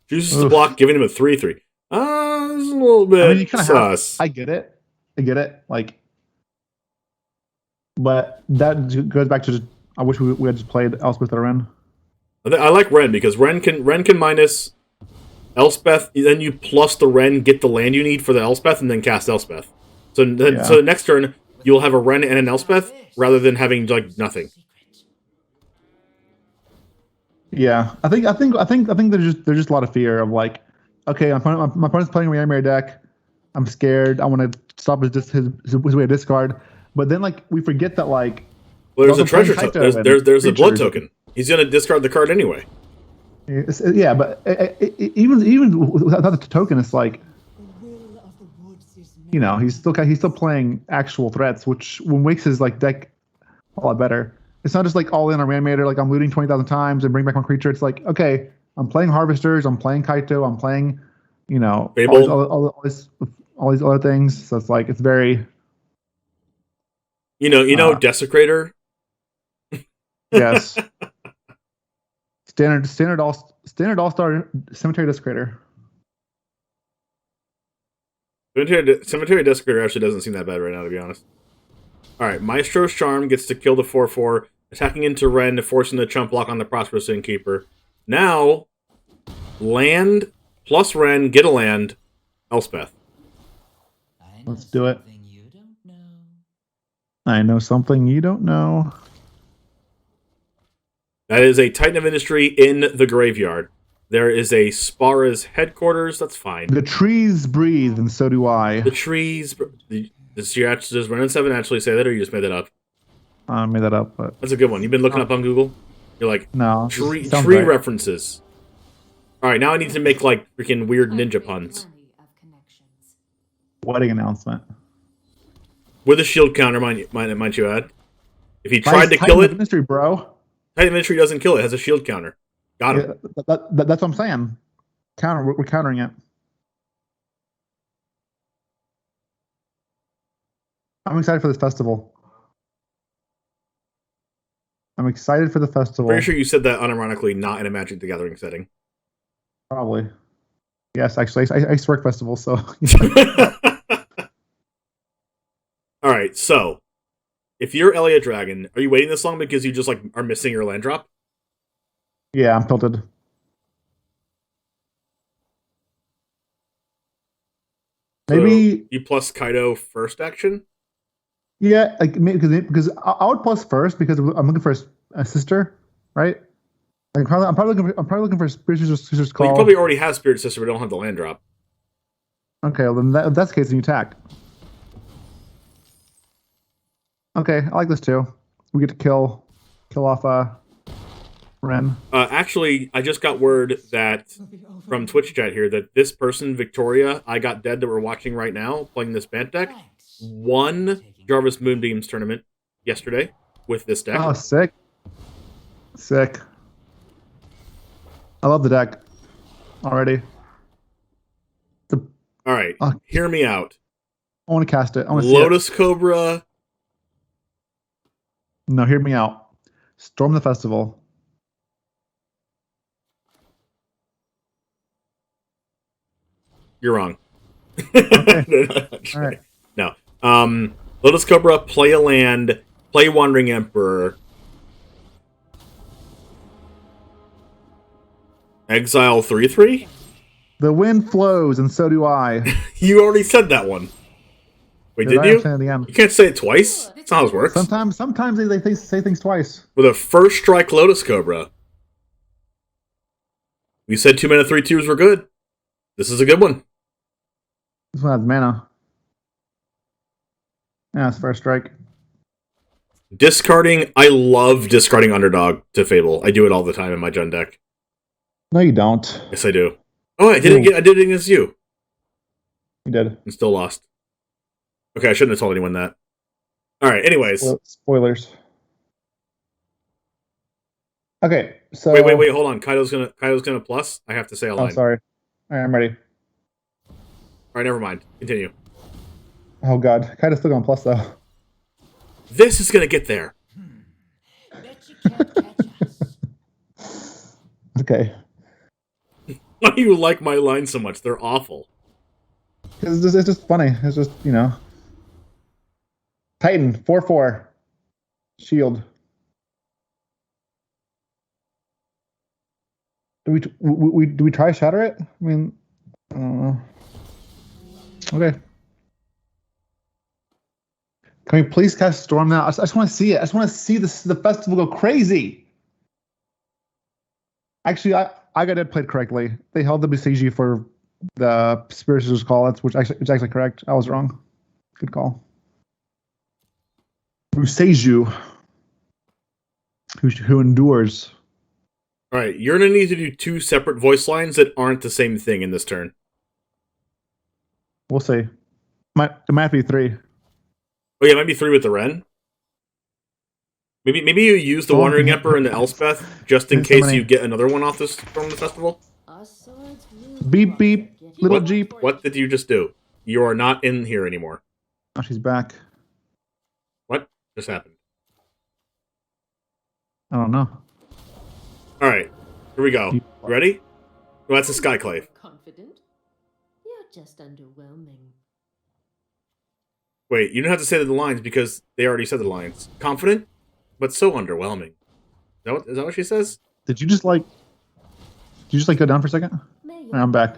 Chooses to block, giving him a 3/3. It's a little bit sus. I get it. Like, but that goes back to just, I wish we had just played Elspeth or Ren. I like Ren because Ren can minus Elspeth, then you plus the Ren, get the land you need for the Elspeth, and then cast Elspeth. So the next turn you'll have a Ren and an Elspeth rather than having like nothing. Yeah, I think there's just a lot of fear of like, okay, my opponent's playing a Reanimator deck. I'm scared. I want to stop his way of discard. But then like we forget that like, well, there's a treasure token. There's a blood token. He's gonna discard the card anyway. Yeah, but even without the token, it's like, he's still playing actual threats, which makes his like deck a lot better. It's not just like all in on Reanimator, like I'm looting 20,000 times and bring back my creature. It's like, okay, I'm playing Harvesters, I'm playing Kaito, I'm playing, all these other things. So it's like it's very, Desecrator. Yes. Standard all-star Cemetery Desecrator. Cemetery Desecrator actually doesn't seem that bad right now, to be honest. Alright, Maestro's Charm gets to kill the 4/4, attacking into Ren, forcing the chump block on the Prosperous Innkeeper. Now, land plus Ren, get a land, Elspeth. Let's do it. I know something you don't know. That is a Titan of Industry in the graveyard. There is a Spara's headquarters. That's fine. The trees breathe, and so do I. The trees... Does Ren and 7 actually say that, or you just made that up? I made that up, but... That's a good one. You've been looking up on Google? You're like, no, tree right. references. Alright, now I need to make, like, freaking weird ninja puns. Wedding announcement. With a shield counter, might you add? If he tried to kill it, Ministry, bro. Titan Ministry doesn't kill it. It has a shield counter. Got him. Yeah, that's what I'm saying. We're countering it. I'm excited for this festival. I'm excited for the festival. Pretty sure you said that unironically, not in a Magic the Gathering setting. Probably. Yes, actually, I used to work festivals, so. All right, so if you're Elliot Dragon, are you waiting this long because you just like are missing your land drop? Yeah, I'm tilted. Maybe so you plus Kaido first action. Yeah, like because I would plus first because I'm looking for a sister, right? Like I'm probably looking for Spirit Sister's Call. Well, you probably already have Spirit Sister, but don't have the land drop. Okay, well then if that's the case, then you attack. Okay, I like this too. We get to kill off Ren. Actually, I just got word that from Twitch chat here that this person, Victoria, I Got Dead, that we're watching right now, playing this Bant deck, won Jarvis Moonbeam's tournament yesterday with this deck. Oh, sick. Sick. I love the deck already. All right, hear me out. I want to cast it. I want to see Lotus Cobra. No, hear me out. Storm the festival. You're wrong. Okay. All right. No. Lotus Cobra, play a land, play Wandering Emperor. Exile 3/3? The wind flows, and so do I. You already said that one. Wait, did you? You can't say it twice. That's not how it works. Sometimes they say things twice. With a first strike Lotus Cobra. We said 2 mana 3/2s were good. This is a good one. This one has mana. Yeah, it's first strike. Discarding. I love discarding Underdog to Fable. I do it all the time in my Jund deck. No, you don't. Yes, I do. Oh, I did it against you. You did. And still lost. Okay, I shouldn't have told anyone that. All right, anyways. Well, spoilers. Okay, so wait, hold on. Kaido's gonna plus. I have to say a line. Oh, sorry. All right, I'm ready. All right, never mind. Continue. Oh god, Kaido's still going plus though. This is gonna get there. Bet you can't catch us. Okay. Why do you like my lines so much? They're awful. It's just funny. It's just, you know. Titan, 4/4. Shield. Do we try shatter it? I mean, I don't know. Okay. Can we please cast Storm now? I just want to see it. I just want to see the festival go crazy. Actually, I got it played correctly. They held the BCG for the Spirit Sister's Call. Which actually correct. I was wrong. Good call. Buseju, who endures. All right, you're gonna need to do 2 separate voice lines that aren't the same thing in this turn. We'll see. It might be 3. Oh yeah, it might be 3 with the Ren. Maybe you use the Wandering Emperor and the Elspeth just in case you get another one off this from the festival. Beep beep, little Jeep. What did you just do? You are not in here anymore. Oh, she's back. What just happened? I don't know. All right, here we go. You ready? Well, that's a Skyclave. Confident? You're just underwhelming. Wait, you don't have to say the lines because they already said the lines. Confident, but so underwhelming. Is that what she says? Did you just like go down for a second? I'm back.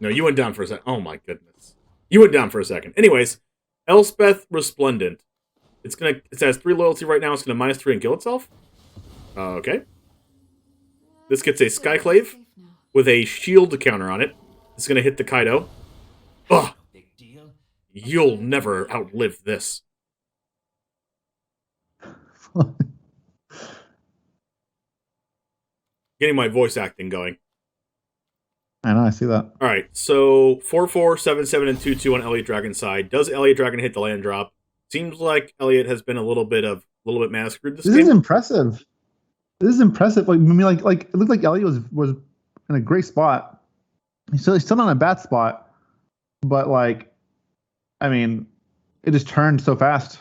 No, you went down for a second. Oh my goodness. You went down for a second. Anyways, Elspeth Resplendent. It has 3 loyalty right now. It's gonna -3 and kill itself. Okay. This gets a Skyclave with a shield counter on it. It's gonna hit the Kaido. Ugh. You'll never outlive this. Getting my voice acting going. I know, I see that. All right, so 4/4, 7/7, and 2/2 on Elliot Dragon's side. Does Elliot Dragon hit the land drop? Seems like Elliot has been a little bit of little bit mana screwed this This game. is impressive. This is impressive. Like, I mean, like it looked like Elliot was in a great spot. He's still not in a bad spot, but like, I mean, it just turned so fast.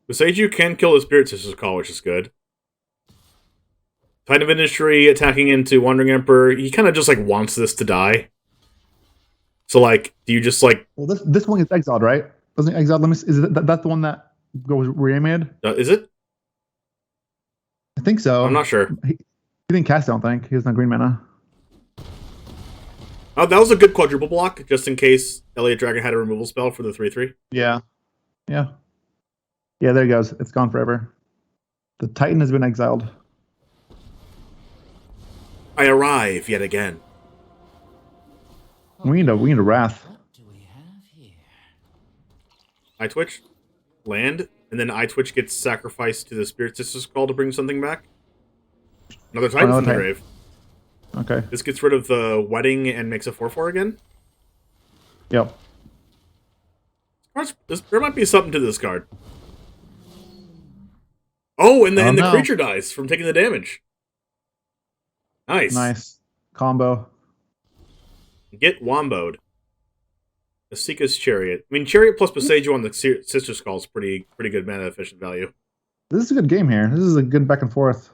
Boseiju can kill the Spirit Sister's Call, which is good. Titan of Industry attacking into Wandering Emperor. He kind of just like wants this to die. So like, do you just like? Well, this one gets exiled, right? Doesn't it exiled? Is that the one that goes reanimated? Is it? I think so. I'm not sure. He didn't cast. I don't think he has no green mana. Oh, that was a good quadruple block, just in case Elliot Dragon had a removal spell for the 3/3. Yeah. There it goes. It's gone forever. The Titan has been exiled. I arrive yet again. We need a Wrath. What do we have here? I Twitch, land, and then I Twitch gets sacrificed to the Spirit Sister's Call to bring something back. Another Titan from the grave. Okay. This gets rid of the Wedding and makes a 4/4 again. Yep. There might be something to this card. Oh, and then the creature dies from taking the damage. Nice combo. Get womboed. Asika's Chariot. I mean, Chariot plus Boseiju on the Sister's Call is pretty good mana efficient value. This is a good game here. This is a good back and forth.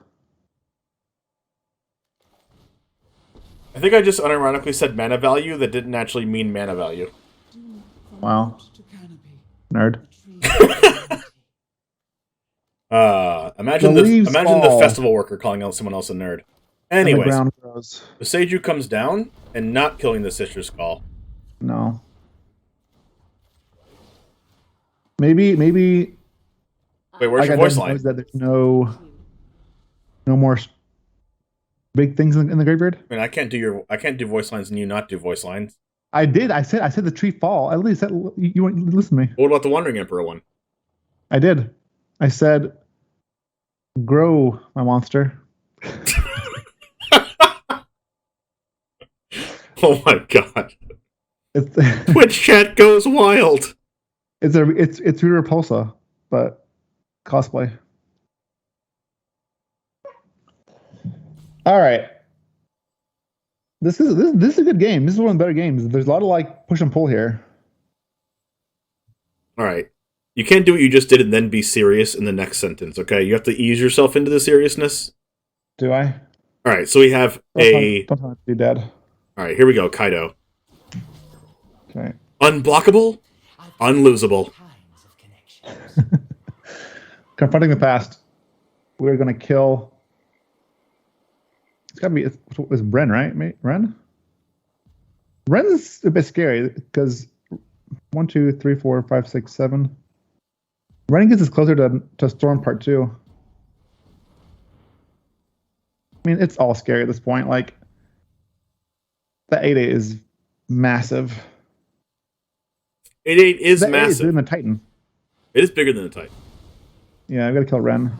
I think I just unironically said mana value that didn't actually mean mana value. Wow. Nerd. Imagine the festival worker calling out someone else a nerd. Anyways, Boseiju comes down and not killing the Sister's Call. No. Maybe. Wait, where's your voice line? That there's no more big things in the graveyard. I mean, I can't do voice lines and you not do voice lines. I did. I said the tree fall. At least you wouldn't listen to me. What about the Wandering Emperor one? I did. I said, "Grow, my monster." Oh my god! It's Twitch chat goes wild. It's Repulsa, but cosplay. All right. This is a good game. This is one of the better games. There's a lot of like push and pull here. All right. You can't do what you just did and then be serious in the next sentence, okay? You have to ease yourself into the seriousness. Do I? All right, so we have Don't tell me to be dead. All right, here we go, Kaido. Okay. Unblockable, unlosable. Confronting the past. We're going to kill... It's got to be... It's Bren, right? Ren? Ren's a bit scary because 1, 2, 3, 4, 5, 6, 7. Ren gets us closer to Storm Part 2. I mean, it's all scary at this point. Like, the 8/8 is massive. 8/8 is that massive. Is bigger than the Titan. It is bigger than the Titan. Yeah, I've got to kill Ren.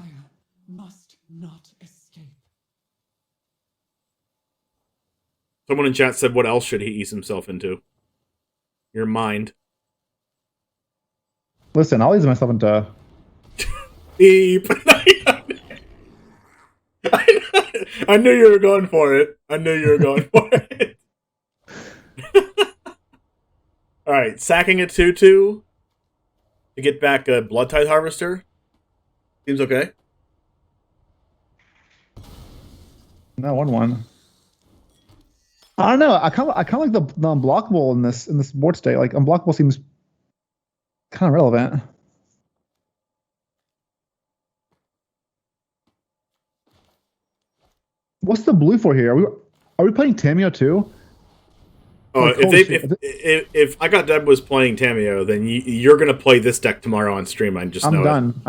Must not escape. Someone in chat said, what else should he ease himself into? Your mind. Listen, I'll ease myself into... Beep. I knew you were going for it. Alright, sacking a 2/2 to get back a Blood Tithe Harvester. Seems okay. No, 1/1. I don't know. I kind of like the unblockable in this board state. Like unblockable seems kind of relevant. What's the blue for here? Are we playing Tameo too? Oh, like, if I Got Deb was playing Tameo, then you're gonna play this deck tomorrow on stream. I'm done.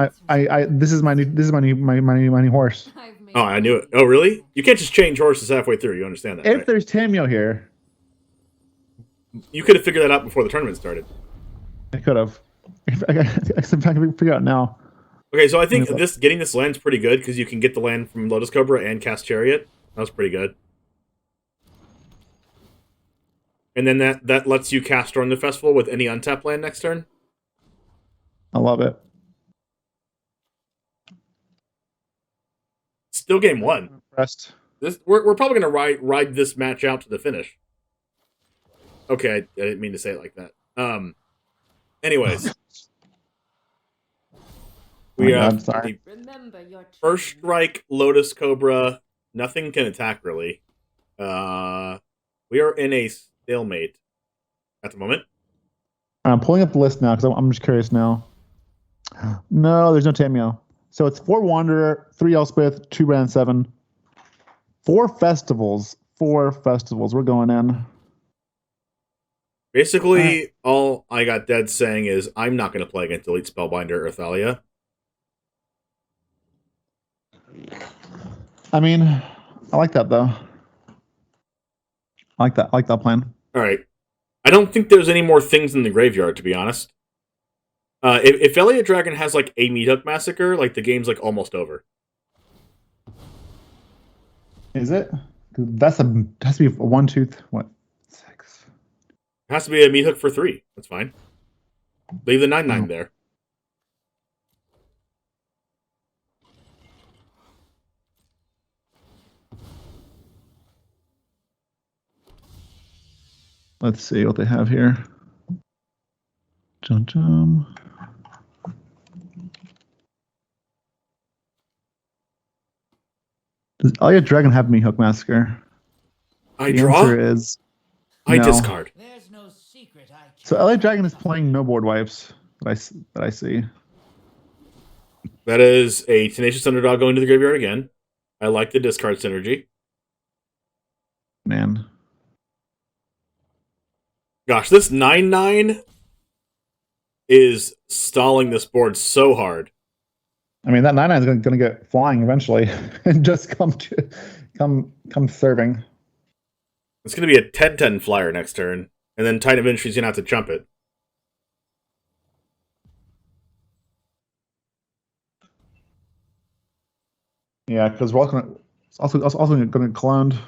This is my new horse. Oh, I knew it. Oh, really? You can't just change horses halfway through. You understand that? If right? There's Tameo here, you could have figured that out before the tournament started. I could have. I can figure out now. Okay, so I think getting this land's pretty good because you can get the land from Lotus Cobra and cast Chariot. That was pretty good. And then that lets you cast Storm the Festival with any untapped land next turn. I love it. Still game one. Impressed. We're probably gonna ride this match out to the finish. Okay, I didn't mean to say it like that. Anyways, we have sorry. Remember your First Strike, Lotus Cobra. Nothing can attack really. We are in a stalemate at the moment. I'm pulling up the list now because I'm just curious now. No, there's no Tamio. So it's 4 Wanderer, 3 Elspeth, 2 Brand 7, 4 Festivals. 4 Festivals. We're going in. Basically, all I got dead saying is I'm not going to play against Elite Spellbinder or Thalia. I mean, I like that though. I like that plan. All right. I don't think there's any more things in the graveyard, to be honest. If Elliot Dragon has like a Meathook Massacre, like the game's like almost over. Is it? Has to be a 1, 2, what? 6. It has to be a Meathook for 3. That's fine. Leave the 9/9 there. Let's see what they have here. Does Elliot Dragon have Meathook Massacre? I The draw? answer is I no. discard. There's no secret I can't. So Elliot Dragon is playing no board wipes that I see. That is a Tenacious Underdog going to the graveyard again. I like the discard synergy. Man. Gosh, this 9/9 is stalling this board so hard. I mean, that 9/9 is going to get flying eventually and just come serving. It's going to be a 10/10 flyer next turn, and then Titan of Industry's going to have to jump it. Yeah, because we're also going to get cloned.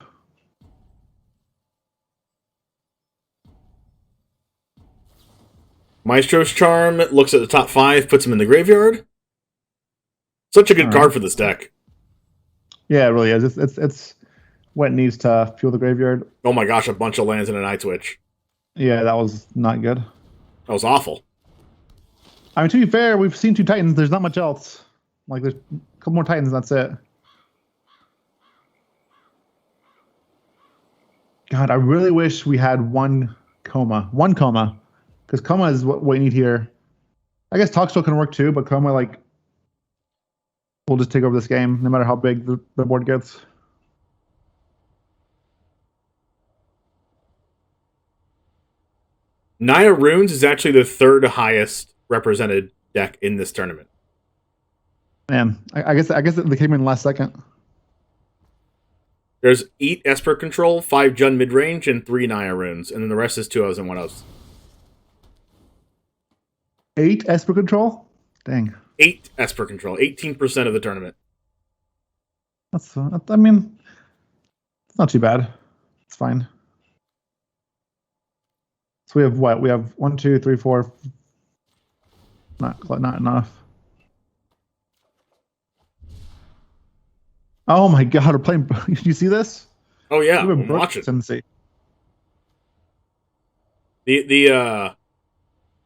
Maestro's Charm looks at the top 5, puts him in the graveyard. Such a good card for this deck. Yeah, it really is. It's what it needs to fuel the graveyard. Oh my gosh, a bunch of lands and an Night Switch. Yeah, that was not good. That was awful. I mean, to be fair, we've seen 2 Titans. There's not much else. Like, there's a couple more Titans, and that's it. God, I really wish we had one Coma. Because Coma is what we need here. I guess Talk still can work too, but Coma, like, will just take over this game, no matter how big the board gets. Naya Runes is actually the 3rd highest represented deck in this tournament. Man, I guess they came in last second. There's 8 Esper Control, 5 Jund Midrange, and 3 Naya Runes, and then the rest is 2-0s and 1-0s. 8 Esper Control? Dang. 8 Esper Control, 18% of the tournament. I mean, it's not too bad. It's fine. So we have what? We have 1, 2, 3, 4. Not enough. Oh my God! We're playing. Did you see this? Oh yeah, I'm watching. Tendency. The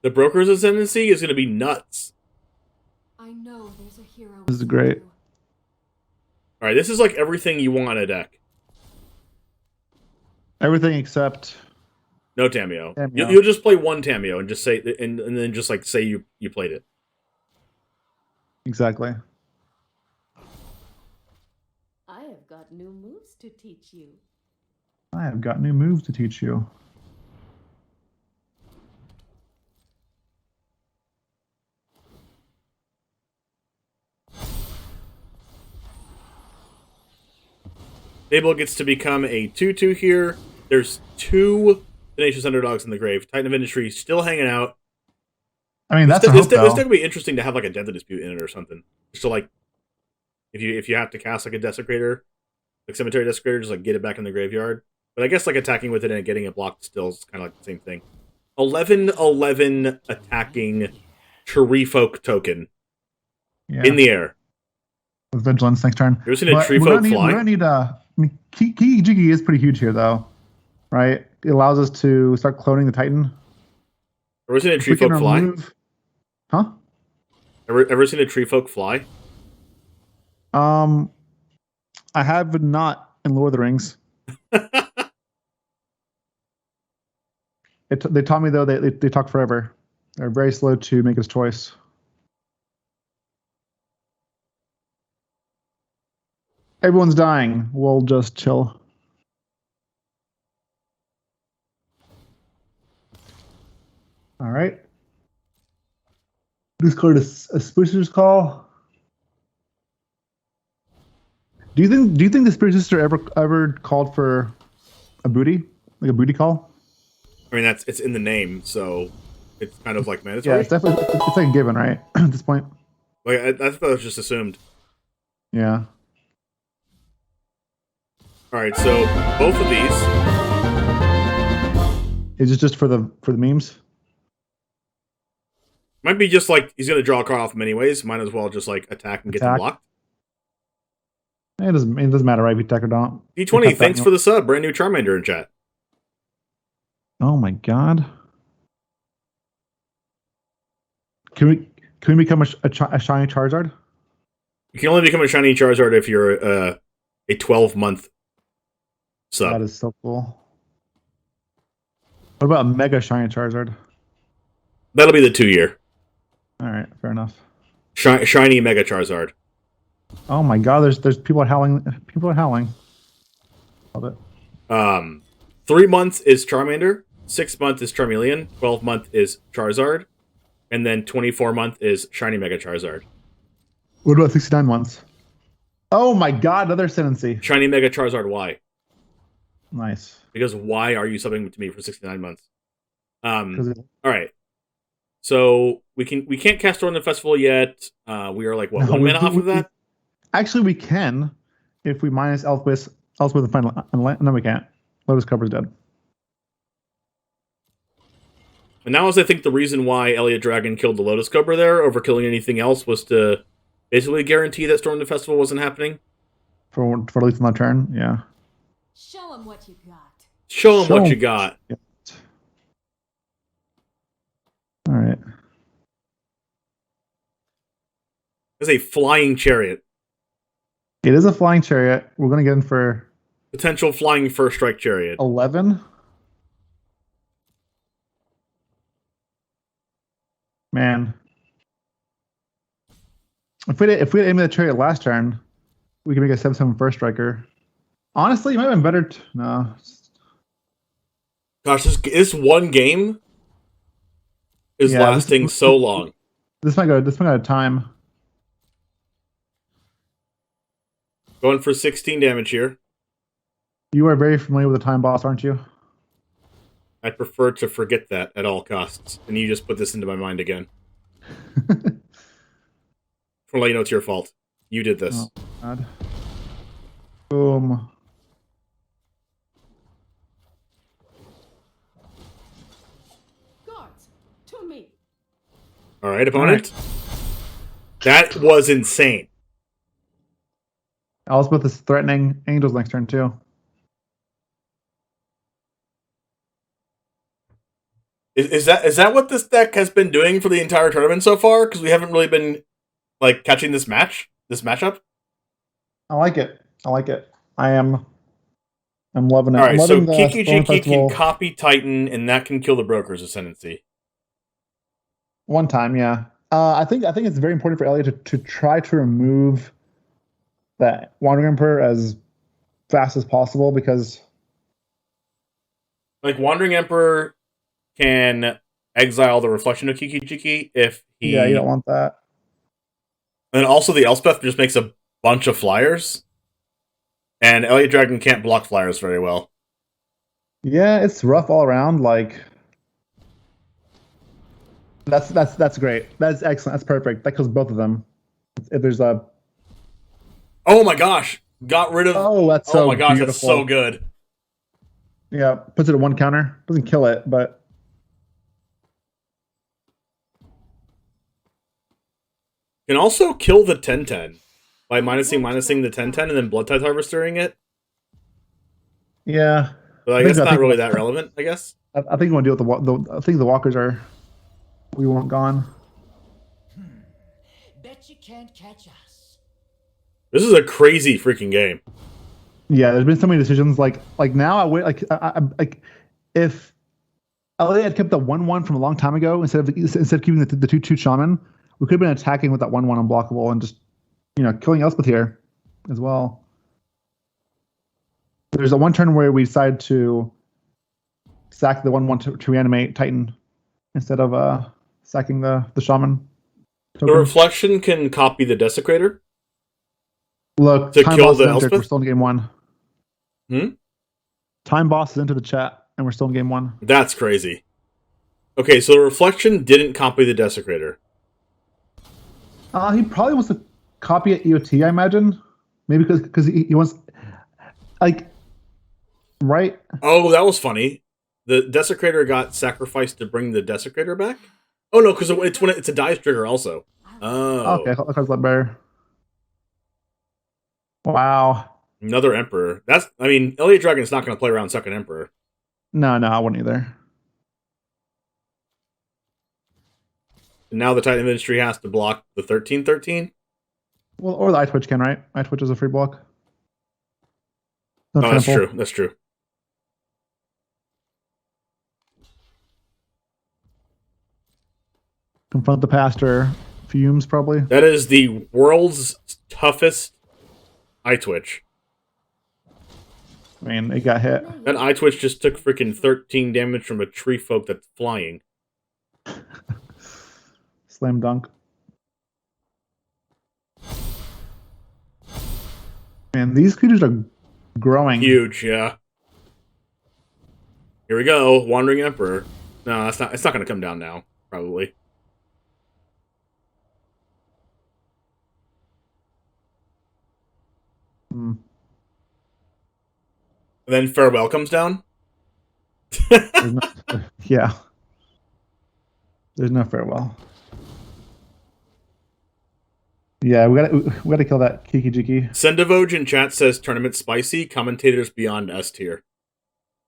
Broker's Ascendancy is going to be nuts. I know there's a hero. This is great. All right, this is like everything you want in a deck. Everything except no Tamio. Tamio. You'll just play one Tamio and just say and then just like say you played it. Exactly. I have got new moves to teach you. I have got new moves to teach you. Table gets to become a 2/2 here. There's 2 Tenacious Underdogs in the grave. Titan of Industry still hanging out. I mean, that's this deck would be interesting to have like a Deadly Dispute in it or something. Just to like, if you have to cast like a Desecrator, like Cemetery Desecrator, just like get it back in the graveyard. But I guess like attacking with it and getting it blocked still is kind of like the same thing. 11/11 attacking Tree Folk token in the air. with Vigilance next turn. You ever seen a tree we're folk gonna need, fly? We're gonna need I mean, Kiki is pretty huge here, though, right? It allows us to start cloning the Titan. Ever seen a tree folk fly? Huh? Ever seen a tree folk fly? I have not in Lord of the Rings. They taught me, though, they talk forever. They're very slow to make his choice. Everyone's dying. We'll just chill. All right. This card is a Sprucer's Call. Do you think the Spirit Sister ever called for a booty, like a booty call? I mean, it's in the name, so it's kind of like mandatory. Yeah, it's definitely it's like a given, right? At this point. Like I thought it was just assumed. Yeah. All right, so both of these. Is it just for the memes? Might be just like he's gonna draw a card off him anyways. Might as well just like attack and get them blocked. It doesn't matter, right? If you attack or not. D20, thanks for the sub. Brand new Charmander in chat. Oh my god. Can we become a shiny Charizard? You can only become a shiny Charizard if you're a 12-month sub. That is so cool. What about a mega shiny Charizard? That'll be the 2-year. All right, fair enough. Shiny Mega Charizard. Oh my god, there's people are howling. People are howling. Love it. 3 months is Charmander, 6 months is Charmeleon, 12-month is Charizard, and then 24-month is Shiny Mega Charizard. What about 69 months? Oh my god, another ascendancy. Shiny Mega Charizard Y. Nice. Because why are you subbing to me for 69 months? All right. So we can't cast Storm the Festival yet. We are like what, 1 minute off of that? Actually, we can if we minus Elspeth the final. No, we can't. Lotus Cover's dead. And that was, I think, the reason why Elliot Dragon killed the Lotus Cobra there over killing anything else was to basically guarantee that Storm the Festival wasn't happening. For at least on that turn, yeah. Show him what you got. Show him what you got. All right. It's a flying chariot. It is a flying chariot. We're going to get in for... Potential flying first strike chariot. 11? Man. If we had aimed at the chariot last turn, we could make a 7/7 first striker. Honestly, it might have been better... No. Gosh, this one game is lasting so long. This might go out of time. Going for 16 damage here. You are very familiar with the time boss, aren't you? I prefer to forget that at all costs. And you just put this into my mind again. To let you know it's your fault. You did this. Oh, God. Boom. Guards, to me. All right, opponent. All right. That was insane. Elspeth is threatening Angels next turn, too. Is that what this deck has been doing for the entire tournament so far? Because we haven't really been like catching this matchup. I like it. I'm loving it. All right, so Kiki Jiki can copy Titan, and that can kill the Broker's Ascendancy. One time, yeah. I think it's very important for Elliot to try to remove that Wandering Emperor as fast as possible, because like Wandering Emperor can exile the reflection of Kiki Jiki if he... Yeah, you don't want that. And also the Elspeth just makes a bunch of flyers. And Elliot Dragon can't block flyers very well. Yeah, it's rough all around. Like, that's great. That's excellent. That's perfect. That kills both of them. If there's a... Oh my gosh! Got rid of... Oh, that's so Oh my gosh, beautiful. that's so good. Yeah, puts it at 1 counter. Doesn't kill it, but... Can also kill the 10/10. By minusing the 10/10 and then Blood Tide Harvestering it? Yeah. But I guess not really that relevant, I guess. I think we want to deal with I think the walkers are... We want gone. Bet you can't catch us. This is a crazy freaking game. Yeah, there's been so many decisions. Like now, if LA had kept the 1/1 from a long time ago instead of keeping the 2/2 shaman, we could have been attacking with that 1/1 unblockable and just killing Elspeth here as well. There's a one turn where we decide to sack the 1/1 to reanimate Titan instead of sacking the shaman. The reflection can copy the Desecrator. Look, to time kill boss the is entered. Elspeth? We're still in game 1. Time boss is into the chat, and we're still in game 1. That's crazy. Okay, so the reflection didn't copy the Desecrator. He probably wants to copy at EOT, I imagine. Maybe because he wants, right? Oh, that was funny. The Desecrator got sacrificed to bring the Desecrator back? Oh, no, because it's a dice trigger also. Oh. Okay, that card's a lot better. Wow. Another Emperor. Elliot Dragon's not going to play around second Emperor. No, I wouldn't either. And now the Titan Ministry has to block the 13/13? Well, or the iTwitch can, right? iTwitch is a free block. No that's trample. true. That's true. Confront the pastor. Fumes, probably. That is the world's toughest iTwitch. I mean, it got hit. That iTwitch just took freaking 13 damage from a tree folk that's flying. Slam dunk. Man, these creatures are growing. Huge, yeah. Here we go, Wandering Emperor. No, it's not going to come down now, probably. Hmm. And then Farewell comes down? Yeah. There's no farewell. Yeah, we gotta kill that Kiki Jiki. Sendivoge in chat says tournament spicy, commentators beyond S tier.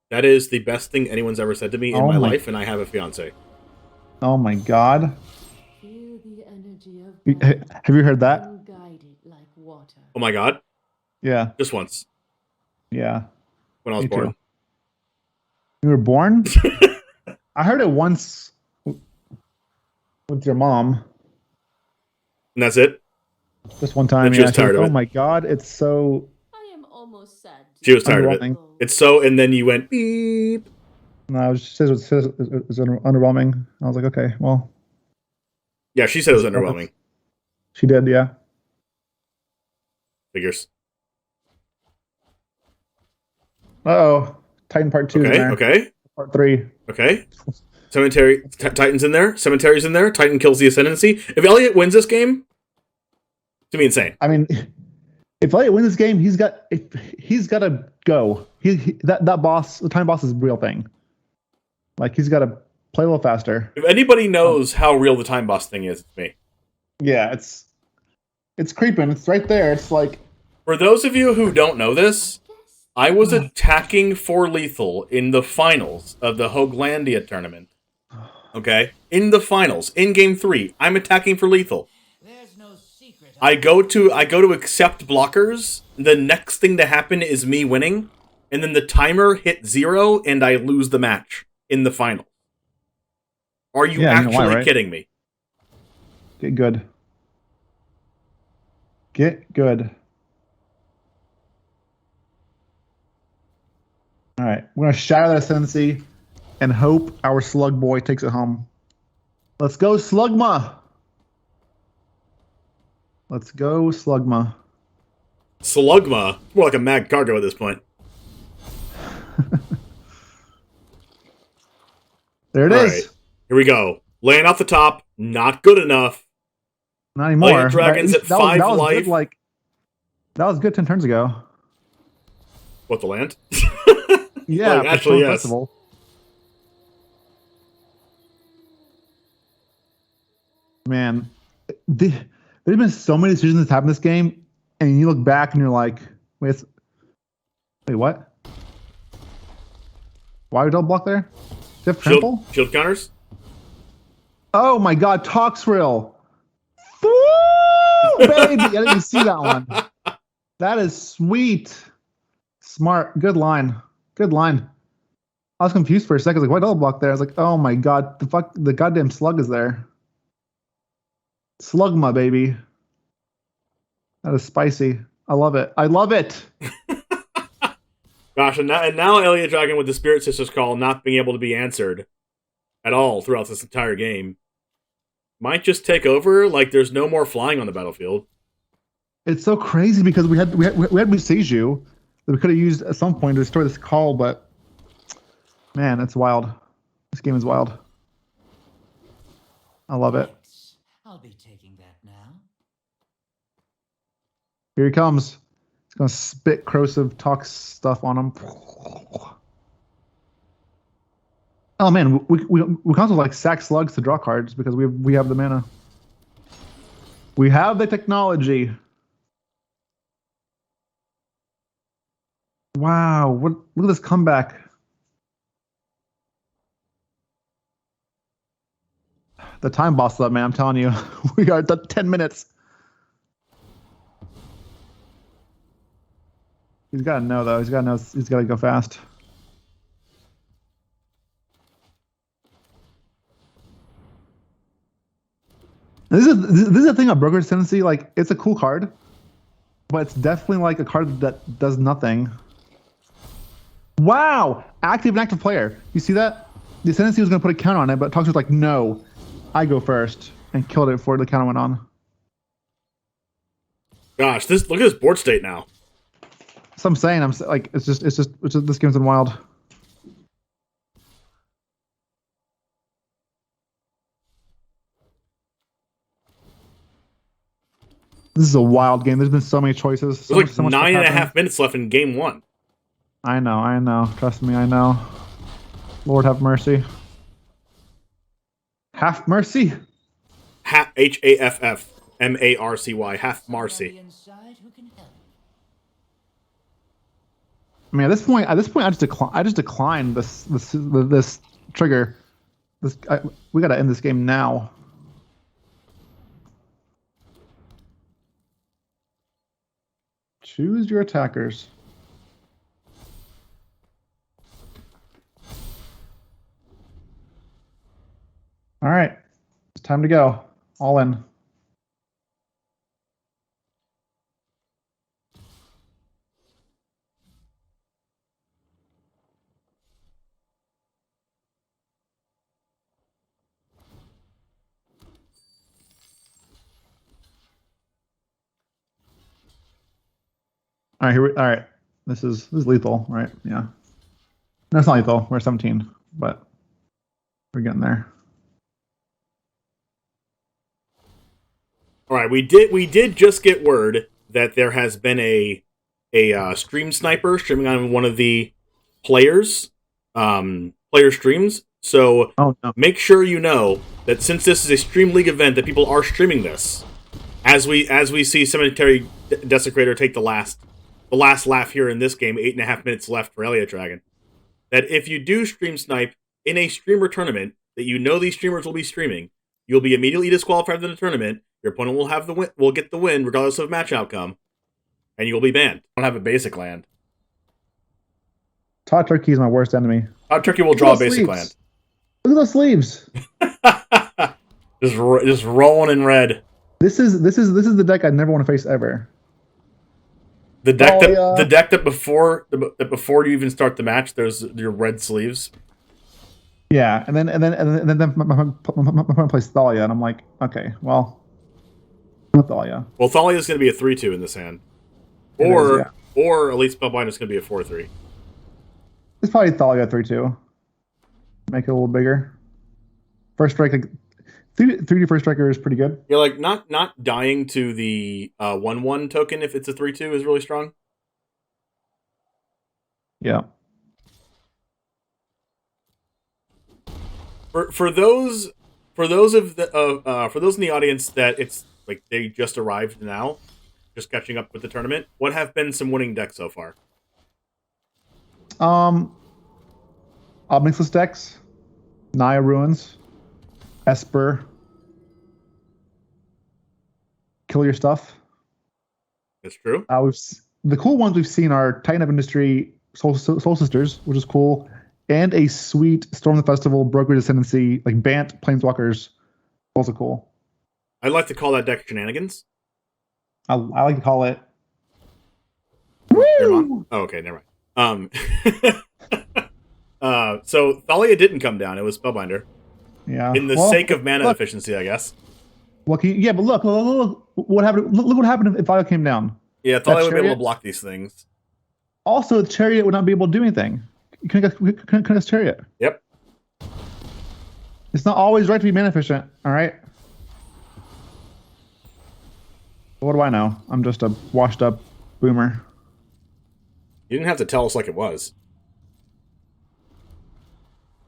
That is the best thing anyone's ever said to me in my life, and I have a fiance. Oh my god. Feel the energy of Have you heard that? guided like water. Oh my god. Yeah. Just once. Yeah. When I was Me born. too. You were born? I heard it once with your mom. And that's it? Just one time. And she was tired of it. Oh my god, it's so... I am almost sad. She was tired of it. It's so, and then you went beep. No, she said it was underwhelming. I was like, okay, well... Yeah, she said it was underwhelming. She did, yeah. Figures. Uh-oh. Titan Part 2 is in there. Okay. Part 3. Okay. Cemetery. Titan's in there. Cemetery's in there. Titan kills the Ascendancy. If Elliot wins this game, it's going to be insane. I mean, if Elliot wins this game, he's got to go. That boss, the time boss, is a real thing. Like, he's got to play a little faster. If anybody knows how real the time boss thing is, it's me. Yeah, it's creeping. It's right there. It's like... For those of you who don't know this, I was attacking for lethal in the finals of the Hooglandia tournament. Okay? In the finals, in game 3, I'm attacking for lethal. There's no secret. I go to accept blockers. The next thing to happen is me winning, and then the timer hit 0 and I lose the match in the final. Are you actually kidding me? Get good. Get good. All right, we're gonna shatter that ascendancy and hope our slug boy takes it home. Let's go, Slugma. Let's go, Slugma. Slugma? More like a mag cargo at this point. There it All is. right, here we go. Laying off the top, not good enough. Not anymore. Light Dragons at 5 life. Good, that was good 10 turns ago. What, the land? Yeah, like, actually, yes. Festival. Man, there's been so many decisions that happened in this game. and you look back and you're like, wait, what? Why would double block there? Jeff Trample? Shield counters? Oh my god, Toxrill! Woo, baby! I didn't even see that one. That is sweet. Smart. Good line. Good line. I was confused for a second. I was like, why double block there? I was like, oh my god, the goddamn slug is there. Slugma, baby. That is spicy. I love it. I love it. Gosh, and now Elliot Dragon with the Spirit Sisters call not being able to be answered at all throughout this entire game might just take over. Like there's no more flying on the battlefield. It's so crazy because we had Museju that we could have used at some point to destroy this call, but man, it's wild. This game is wild. I love it. Thanks. I'll be taking that now. Here he comes. He's gonna spit corrosive tox stuff on him. Oh man, we can also like sack slugs to draw cards because we have the mana. We have the technology. Wow, look at this comeback. The time boss up, man, I'm telling you. We are at 10 minutes. He's got to know, though. He's got to go fast. This is the thing about Broker's Tendency. Like, it's a cool card, but it's definitely like a card that does nothing. Wow! Active and active player. You see that? The Ascendancy was going to put a count on it, but Tox was like, no, I go first, and killed it before the counter went on. Gosh, look at this board state now. So I'm saying, like, it's just this game's been wild. This is a wild game. There's been so many choices. There's like 9.5 minutes left in game 1. I know. Trust me, I know. Lord have mercy. Half mercy. HAFFMARCY. Half Marcy. Inside who can help. I mean, at this point, I just decline this trigger. We gotta end this game now. Choose your attackers. All right, it's time to go. All in. All right, all right. This is lethal, right? Yeah. No, it's not lethal. We're 17, but we're getting there. All right, we did just get word that there has been a stream sniper streaming on one of the players' streams. So Make sure you know that since this is a Stream League event, that people are streaming this. As we see Cemetery Desecrator take the last laugh here in this game, 8.5 minutes left for Elliot Dragon. That if you do stream snipe in a streamer tournament that you know these streamers will be streaming, you'll be immediately disqualified from the tournament. Your opponent will get the win regardless of match outcome, and you'll be banned. Don't have a basic land. Todd Turkey is my worst enemy. Todd Turkey will draw a basic land. Look at those sleeves. just rolling in red. This is the deck I never want to face ever. The deck that before you even start the match, there's your red sleeves. Yeah, and then my opponent plays Thalia, and I'm like, okay, well, Thalia. Well, Thalia is going to be a 3/2 in this hand, or Elite Spellbinder is going to be a 4/3. It's probably Thalia 3/2. Make it a little bigger. First strike, 3D first striker is pretty good. You're like not dying to the 1/1 token if it's a 3/2 is really strong. Yeah. For those in the audience that it's like they just arrived now, just catching up with the tournament. What have been some winning decks so far? Ob Nixilis decks, Naya Runes, Esper, Kill Your Stuff. That's true. The cool ones we've seen are Titan of Industry, Soul Sisters, which is cool, and a sweet Storm the Festival, Broker Ascendancy, like Bant, Planeswalkers, also cool. I'd like to call that deck Shenanigans. I like to call it. Woo! Oh, okay, never mind. So Thalia didn't come down; it was Spellbinder. Yeah. In the sake of mana efficiency, I guess. But look what happened. Look what happened if Thalia came down. Yeah, Thalia would be able to block these things. Also, the Chariot would not be able to do anything. You couldn't cast Chariot. Yep. It's not always right to be mana efficient. All right. What do I know? I'm just a washed up boomer. You didn't have to tell us like it was.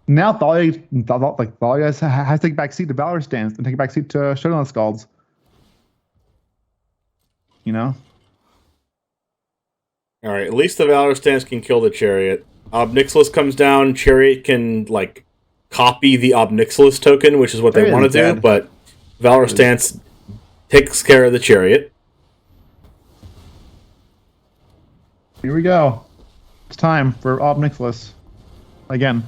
Now Thalia has to take back seat to Valor Stance and take a back seat to Showdown of Scalds. You know? Alright, at least the Valor Stance can kill the Chariot. Ob Nixilis comes down, Chariot can, like, copy the Ob Nixilis token, which is what they want to do, but Valor Stance takes care of the Chariot. Here we go. It's time for Ob Nixilis. Again.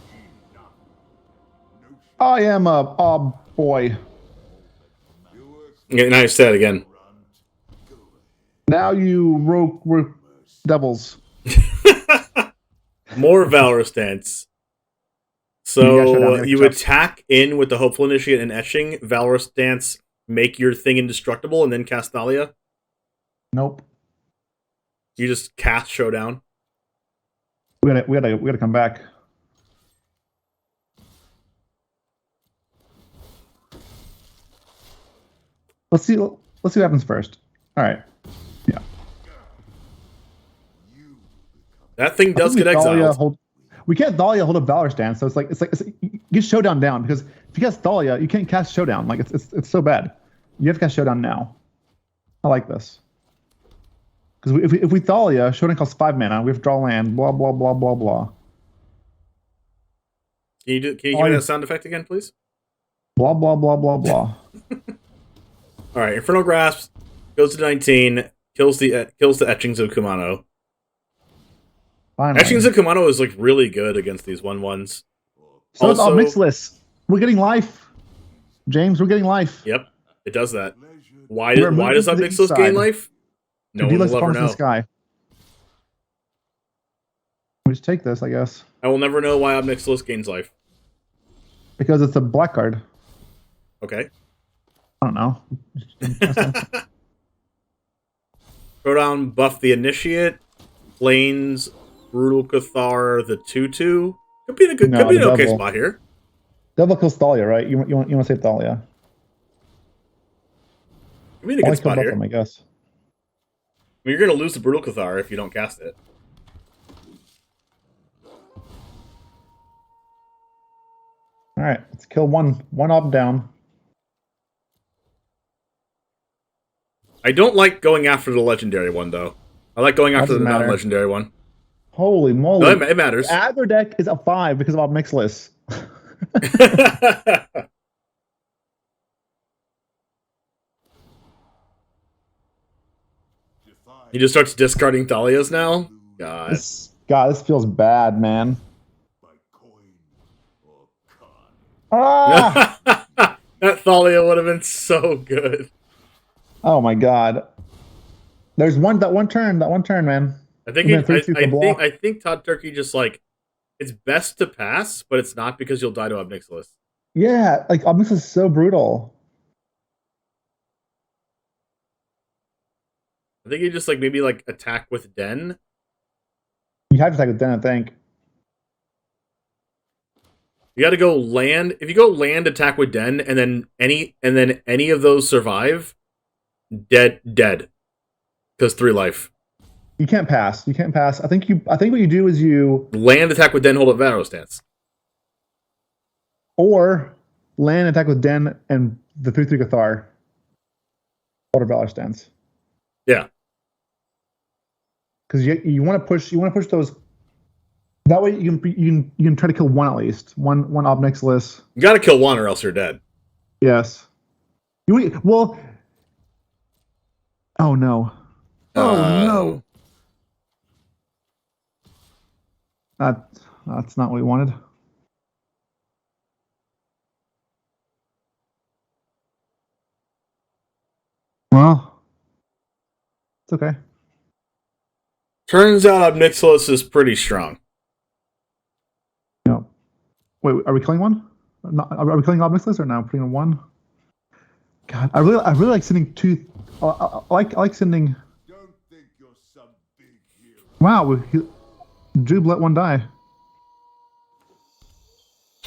I am a Ob boy. Yeah, now you said it again. Now you rogue devils. More Valor Stance. So you attack in with the Hopeful Initiate and Etching, Valor Stance, make your thing indestructible, and then cast Thalia? Nope. You just cast Showdown? We gotta come back. Let's see what happens first. All right. Yeah. That thing does get exiled. We can't Thalia hold a Valor Stance, so it's like get Showdown down, because if you cast Thalia, you can't cast Showdown. Like it's so bad. You have to cast Showdown now. I like this. Because if we Thalia, Showdown costs 5 mana. We have to draw land. Blah blah blah blah blah. Can you give me that sound effect again, please? Blah blah blah blah blah. All right, Infernal Grasp goes to 19, kills the Etchings of Kumano. Finally. Etchings of Kumano is like really good against these 1/1s. So it's Ob Nixilis. We're getting life, James. We're getting life. Yep, it does that. Why does Ob Nixilis gain life? No one will ever know. Sky. We just take this, I guess. I will never know why Ob Nixilis gains life. Because it's a black card. Okay. I don't know. Throw down, buff the Initiate, Plains, Brutal Cathar, the 2/2. Could be an okay spot here. Devil kills Thalia, right? You want to save Thalia. Could be a good spot here. I guess. I mean, you're going to lose the Brutal Cathar if you don't cast it. All right, let's kill one Ob down. I don't like going after the legendary one, though. I like going after the non-legendary one. Holy moly. No, it matters. The Adler deck is a 5 because of Ob Nixilis. He just starts discarding Thalias now? God. This feels bad, man. Ah! That Thalia would have been so good. Oh my god. There's that one turn, man. I think Todd Turkey just like, it's best to pass, but it's not because you'll die to Ob Nixilis. Yeah, like Ob Nixilis is so brutal. I think you just like maybe like attack with Den. You have to attack with Den, I think. You got to go land. If you go land, attack with Den, and then any of those survive, dead. Because 3 life. You can't pass. I think what you do is you land, attack with Den, hold up Valor Stance. Or land, attack with Den and the 3/3 Cathar. Hold up Valor Stance. Yeah. because you want to push those. That way you can try to kill one at least. One Ob Nixilis. You got to kill one or else you're dead. Yes. Well. Oh no. Oh no. That's not what we wanted. Well, it's okay. Turns out Ob Nixilis is pretty strong. No. Wait, are we killing one? Are we killing Ob Nixilis or now putting in one? God, I really like sending two. I like sending. Don't think you're some big hero. Wow, Jube let one die.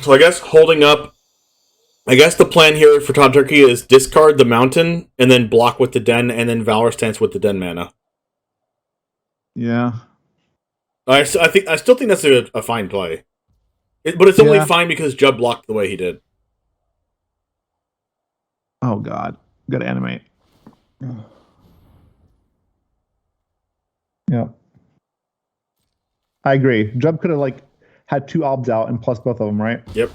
So I guess holding up. I guess the plan here for Todd Turkey is discard the mountain and then block with the den and then Valor Stance with the den mana. Yeah. I still think that's a fine play. But it's only fine because Jub blocked the way he did. Oh god. Gotta animate. Yeah. I agree. Jub could have had two obs out and plus both of them, right? Yep.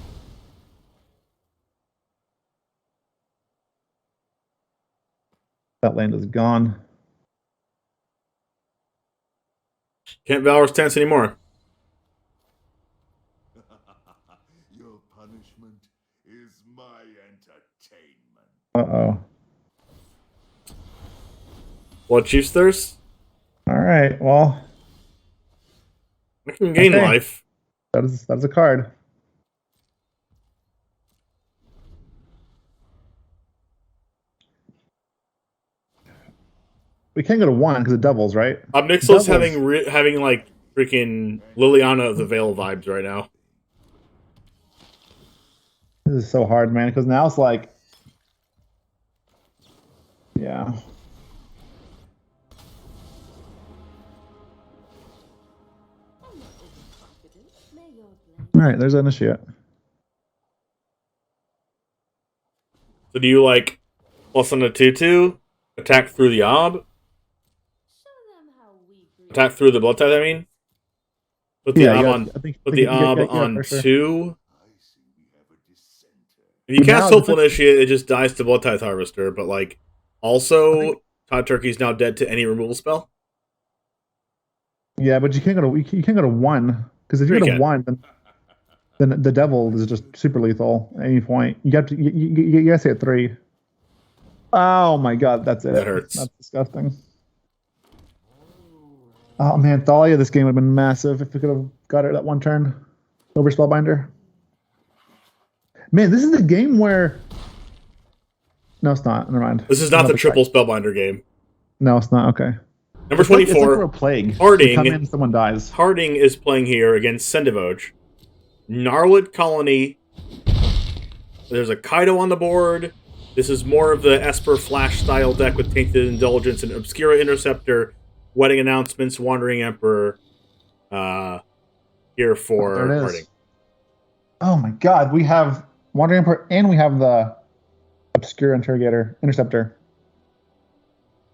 That land is gone. Can't Valor Stance anymore. Your punishment is my entertainment. Uh-oh. What, Chief's Thirst? Alright, well. I can gain life. That's a card. We can't go to one because of doubles, right? Ob Nixilis having like freaking Liliana of the Veil vibes right now. This is so hard, man, because now it's like... Yeah. Alright, there's an initiate. So do you like plus on a 2/2, attack through the Ob? Attack through the Blood Tithe, I mean? Put the Ob on sure. 2. If you cast Hopeful Initiate, it just dies to Blood Tithe Harvester, but like also Todd Turkey's now dead to any removal spell. Yeah, but you can't go to one. Because if you go to one, then the devil is just super lethal at any point. You got to you gotta stay at 3. Oh my god, that's it. That hurts. That's disgusting. Oh man, Thalia, this game would have been massive if we could have got it that one turn over Spellbinder. Man, this is the game where... No, it's not. Never mind. This is not the triple Spellbinder game. No, it's not. Okay. Number 24. It's like a plague. Harding. Come in, someone dies. Harding is playing here against Sendivoj. Gnarlid Colony. There's a Kaido on the board. This is more of the Esper Flash style deck with Tainted Indulgence and Obscura Interceptor, Wedding Announcements, Wandering Emperor. Here for Harding. Oh my god, we have Wandering Emperor and we have the Obscure Interceptor.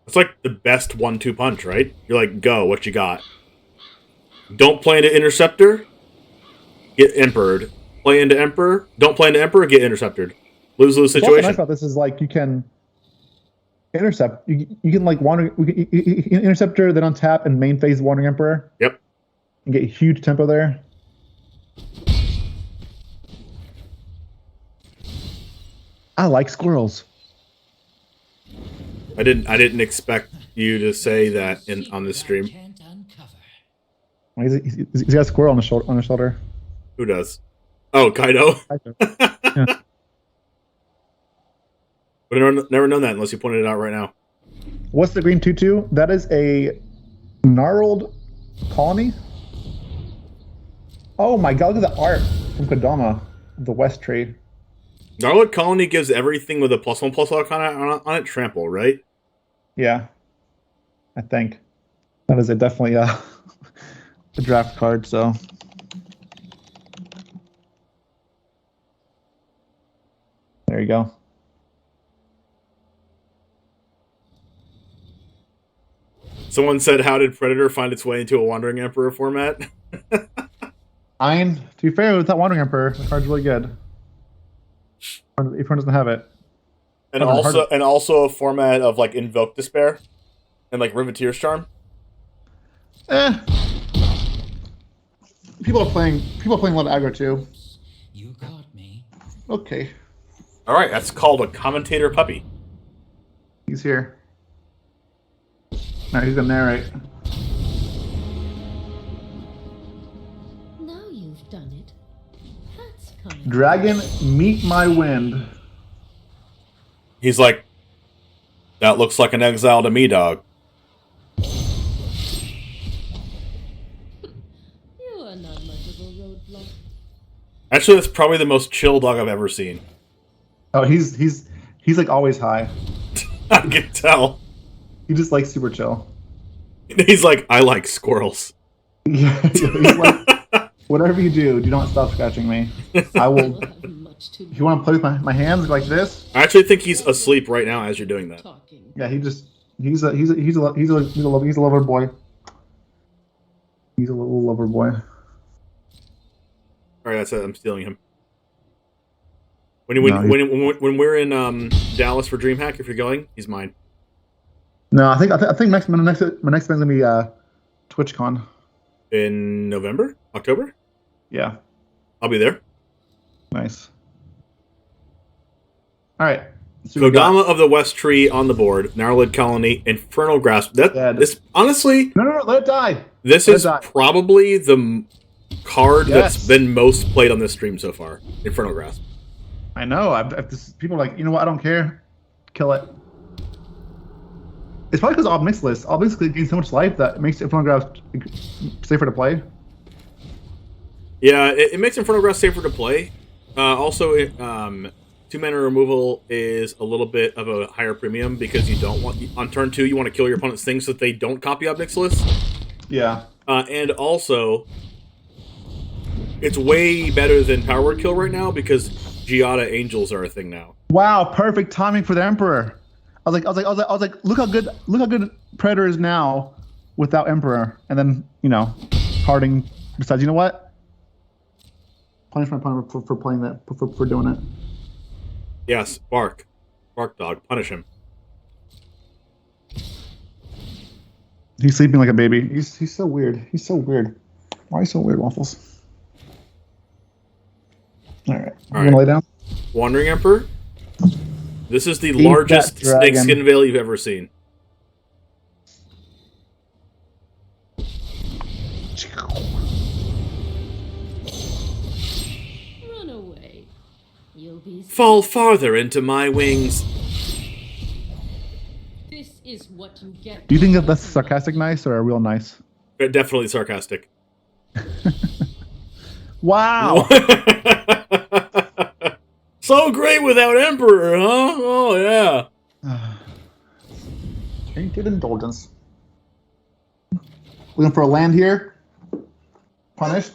It's like the best 1-2 punch, right? You're like, go, what you got? Don't play into Interceptor, get Emperored. Play into Emperor, don't play into Emperor, get Intercepted. Lose-lose situation. What's nice about this is like you can intercept. You can like Interceptor, then untap and main phase Wandering Emperor. Yep. And get huge tempo there. I like squirrels. I didn't expect you to say that on this stream. He's got a squirrel on his shoulder. Who does? Oh, Kaido. Yeah. But I've never known that unless you pointed it out right now. What's the green 2/2? That is a gnarled colony. Oh my god, look at the art from Kodama, the West tree. Gnarlid Colony gives everything with a +1/+1 on it trample, right? Yeah, I think that is definitely a draft card. So there you go. Someone said, "How did Predator find its way into a Wandering Emperor format?" To be fair, with that Wandering Emperor, the card's really good. If one doesn't have it. And also a format of like Invoke Despair and like Riveteer's Charm. People are playing a lot of aggro too. You caught me. Okay. All right, that's called a commentator puppy. He's here. Now he's gonna narrate. Now you've done it. That's coming. Dragon, meet my wind. He's like, that looks like an exile to me, dog. You are not much of a roadblock. Actually, that's probably the most chill dog I've ever seen. Oh, he's like always high. I can tell. He just likes super chill. He's like, I like squirrels. Yeah, he's like, whatever you do not stop scratching me. I will. If you want to play with my hands like this? I actually think he's asleep right now as you're doing that. Yeah, he's a lover boy. He's a little lover boy. All right, that's it. I'm stealing him. When we're in Dallas for DreamHack, if you're going, he's mine. No, I think my next event's gonna be TwitchCon in November, October. Yeah, I'll be there. Nice. All right. So Kodama of the West Tree on the board. Gnarlid Colony, Infernal Grasp. This honestly, no, let it die. This is probably the card that's been most played on this stream so far. Infernal Grasp. I know. People are like, you know what? I don't care. Kill it. It's probably because Ob Nixilis. Ob Nixilis gains so much life that it makes Infernal Grasp safer to play. Yeah, it makes Infernal Grasp safer to play. Also, 2-mana removal is a little bit of a higher premium because you don't want on turn 2 you want to kill your opponent's things so that they don't copy Ob Nixilis. Yeah. And also, it's way better than Power Word Kill right now because Giada Angels are a thing now. Wow, perfect timing for the Emperor. I was like, look how good Predator is now without Emperor, and then Harding decides, you know what? Punish my opponent for playing that for doing it. Yes, bark dog, punish him. He's sleeping like a baby. He's so weird. He's so weird. Why are you so weird, Waffles? All right, you gonna lay down? Wandering Emperor. This is the largest snakeskin veil you've ever seen. Run away. You'll be Fall farther into my wings. This is what you get. Do you think that that's sarcastic nice or a real nice? Definitely sarcastic. Wow. So great without Emperor, huh? Oh, yeah. Tainted Indulgence. Looking for a land here. Punished.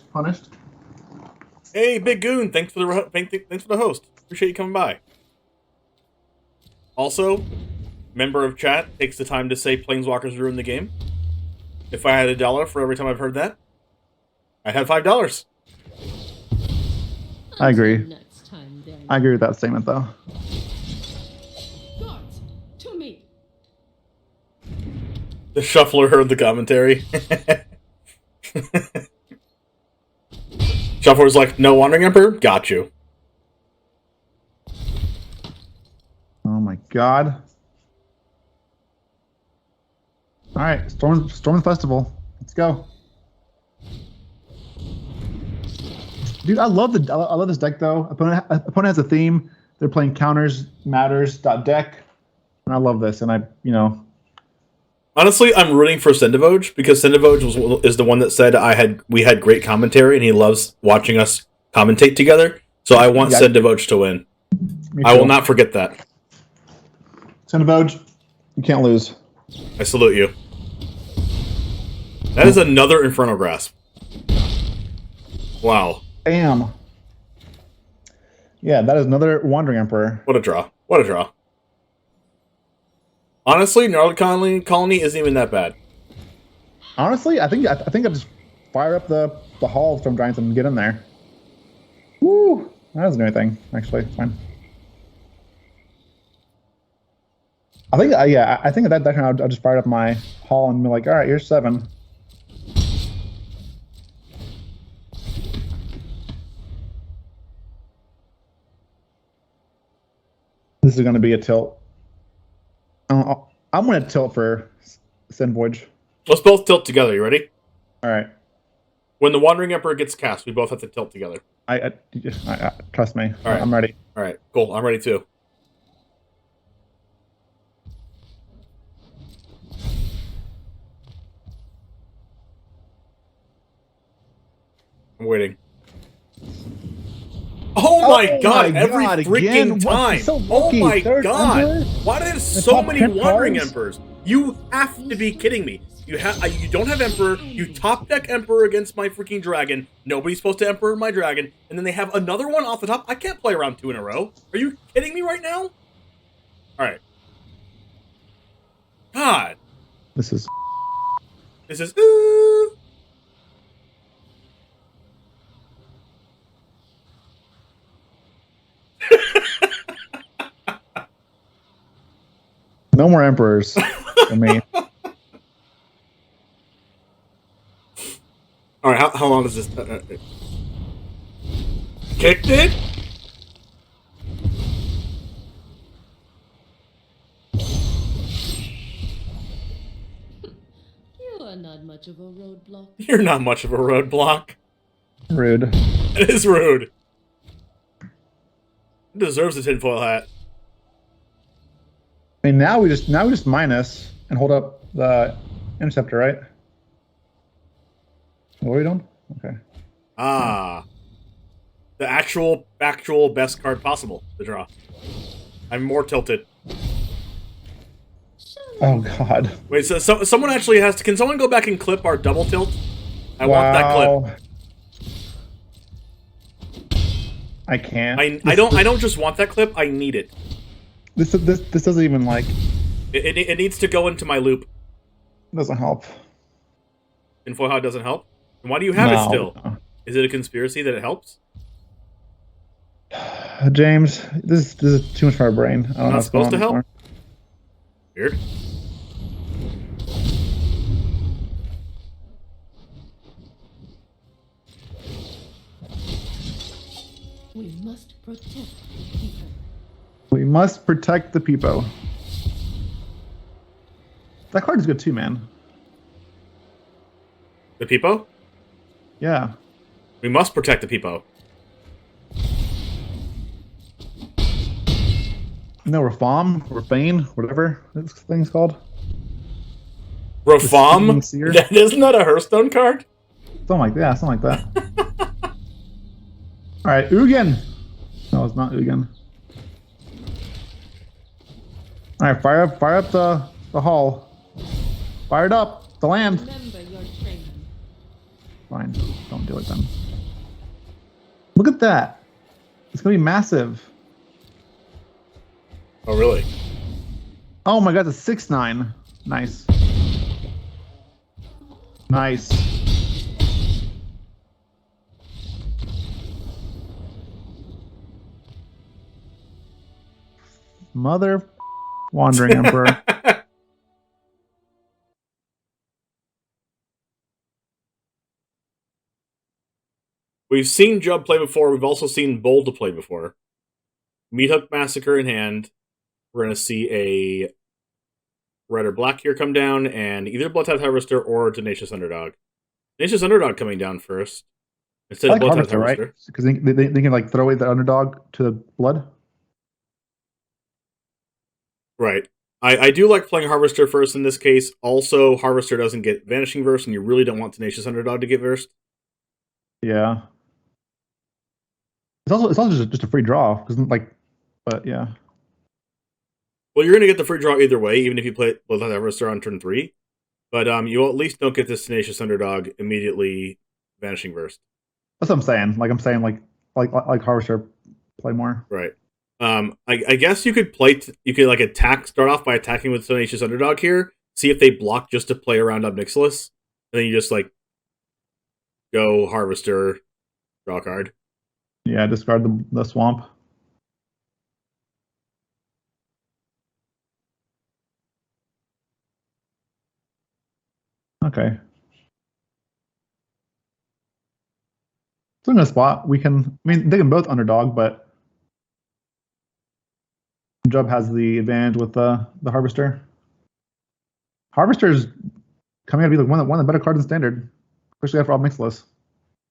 Hey, Big Goon, thanks for the host. Appreciate you coming by. Also, member of chat takes the time to say Planeswalkers ruin the game. If I had $1 for every time I've heard that, I'd have $5. I agree. I agree with that statement, though. Guards, to me. The shuffler heard the commentary. Shuffler's like, no Wandering Emperor? Got you. Oh my god. Alright, Storm Festival. Let's go. Dude, I love this deck though. Opponent has a theme. They're playing counters, matters, deck. And I love this. And honestly, I'm rooting for Sendivoge because Sendivoge is the one that said we had great commentary and he loves watching us commentate together. So I want Sendivoge to win. I will not forget that. Sendivoge, you can't lose. I salute you. That is another Infernal Grasp. Wow. Bam. Yeah, that is another Wandering Emperor. What a draw. Honestly, Gnarlid Colony isn't even that bad. Honestly, I think I just fire up the Hall Storm Giants and get in there. Woo! That doesn't do anything. Actually, it's fine. I think I think at that time I'll just fire up my Hall and be like, all right, here's 7. This is going to be a tilt. I'm going to tilt for Sin Voyage. Let's both tilt together. You ready? All right. When the Wandering Emperor gets cast, we both have to tilt together. I trust me. All right. I'm ready. All right, cool. I'm ready too. I'm waiting. Oh my god, every freaking again? time. So oh my Third god. Emperor? Why do they have so many 10 Wandering cards? Emperors? You have to be kidding me. You don't have Emperor, you top deck Emperor against my freaking dragon. Nobody's supposed to Emperor my dragon, and then they have another one off the top. I can't play around 2 in a row. Are you kidding me right now? Alright. God. This is ooh. no more Emperors for me. All right, how long is this? Kicked it? You are not much of a roadblock. You're not much of a roadblock. Rude. It is rude. It deserves a tinfoil hat. I mean, now we just minus and hold up the interceptor, right? What are we doing? Okay. Ah. The actual best card possible to draw. I'm more tilted. Oh God. Wait, so someone actually has to... Can someone go back and clip our double tilt? I want that clip. I can't. I don't just want that clip, I need it. This doesn't even like... It needs to go into my loop. Doesn't help. Tinfoil hat doesn't help? And why do you have it still? No. Is it a conspiracy that it helps? James, this is too much for our brain. I don't know Not what's going supposed to help? on Weird. We must protect the people. We must protect the peepo. That card is good too, man. The Peepo? Yeah. We must protect the Peepo. No, Rafame, whatever this thing's called. Rafame? Isn't that a Hearthstone card? Something like that. All right, Ugin. No, it's not Ugin. All right, fire up the hull. Fire it up. The land. Remember your training. Fine, don't do it then. Look at that. It's gonna be massive. Oh, really? Oh my god, the 6/9. Nice. Nice. Mother Wandering Emperor. We've seen Jub play before. We've also seen Bold to play before. Meathook Massacre in hand. We're going to see a red or black here come down, and either Bloodtithe Harvester or Tenacious Underdog. Tenacious Underdog coming down first. Instead of Bloodtithe Harvester. Right? Because they can like throw away the underdog to the blood. Right. I do like playing Harvester first in this case. Also, Harvester doesn't get Vanishing Verse, and you really don't want Tenacious Underdog to get versed. Yeah. It's also just a free draw, but yeah. Well, you're going to get the free draw either way, even if you play Bloodtithe Harvester on turn 3. But you at least don't get this Tenacious Underdog immediately Vanishing Verse. That's what I'm saying. Like Harvester play more. Right. I guess you could start off by attacking with Tenacious Underdog here, see if they block just to play around Ob Nixilis, then you just like go Harvester, draw a card. Yeah, discard the swamp. Okay. So in a spot, we can. I mean, they can both underdog, but Jub has the advantage with the Harvester. Harvester's coming out to be like one of the better cards in Standard, especially after Ob Nixilis.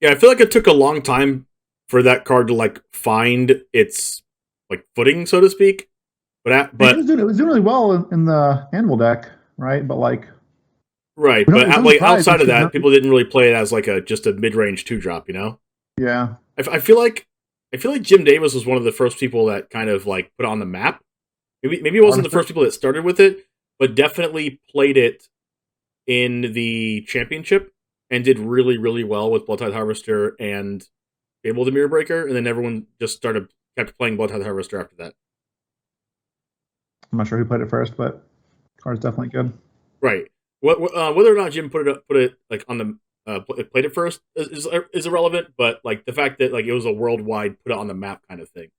Yeah, I feel like it took a long time for that card to like find its like footing, so to speak. But it was doing really well in the Anvil deck, right? But like, right, but like outside of that, people didn't really play it as like just a mid range 2-drop, you know? Yeah. I feel like Jim Davis was one of the first people that kind of like put it on the map. Maybe it wasn't the first people that started with it, but definitely played it in the championship and did really, really well with Bloodtide Harvester and Fable the Mirror Breaker, and then everyone just kept playing Bloodtide Harvester after that. I'm not sure who played it first, but the card's definitely good. Right. Whether or not Jim put it like on the played it first is irrelevant, but like the fact that like it was a worldwide put it on the map kind of thing,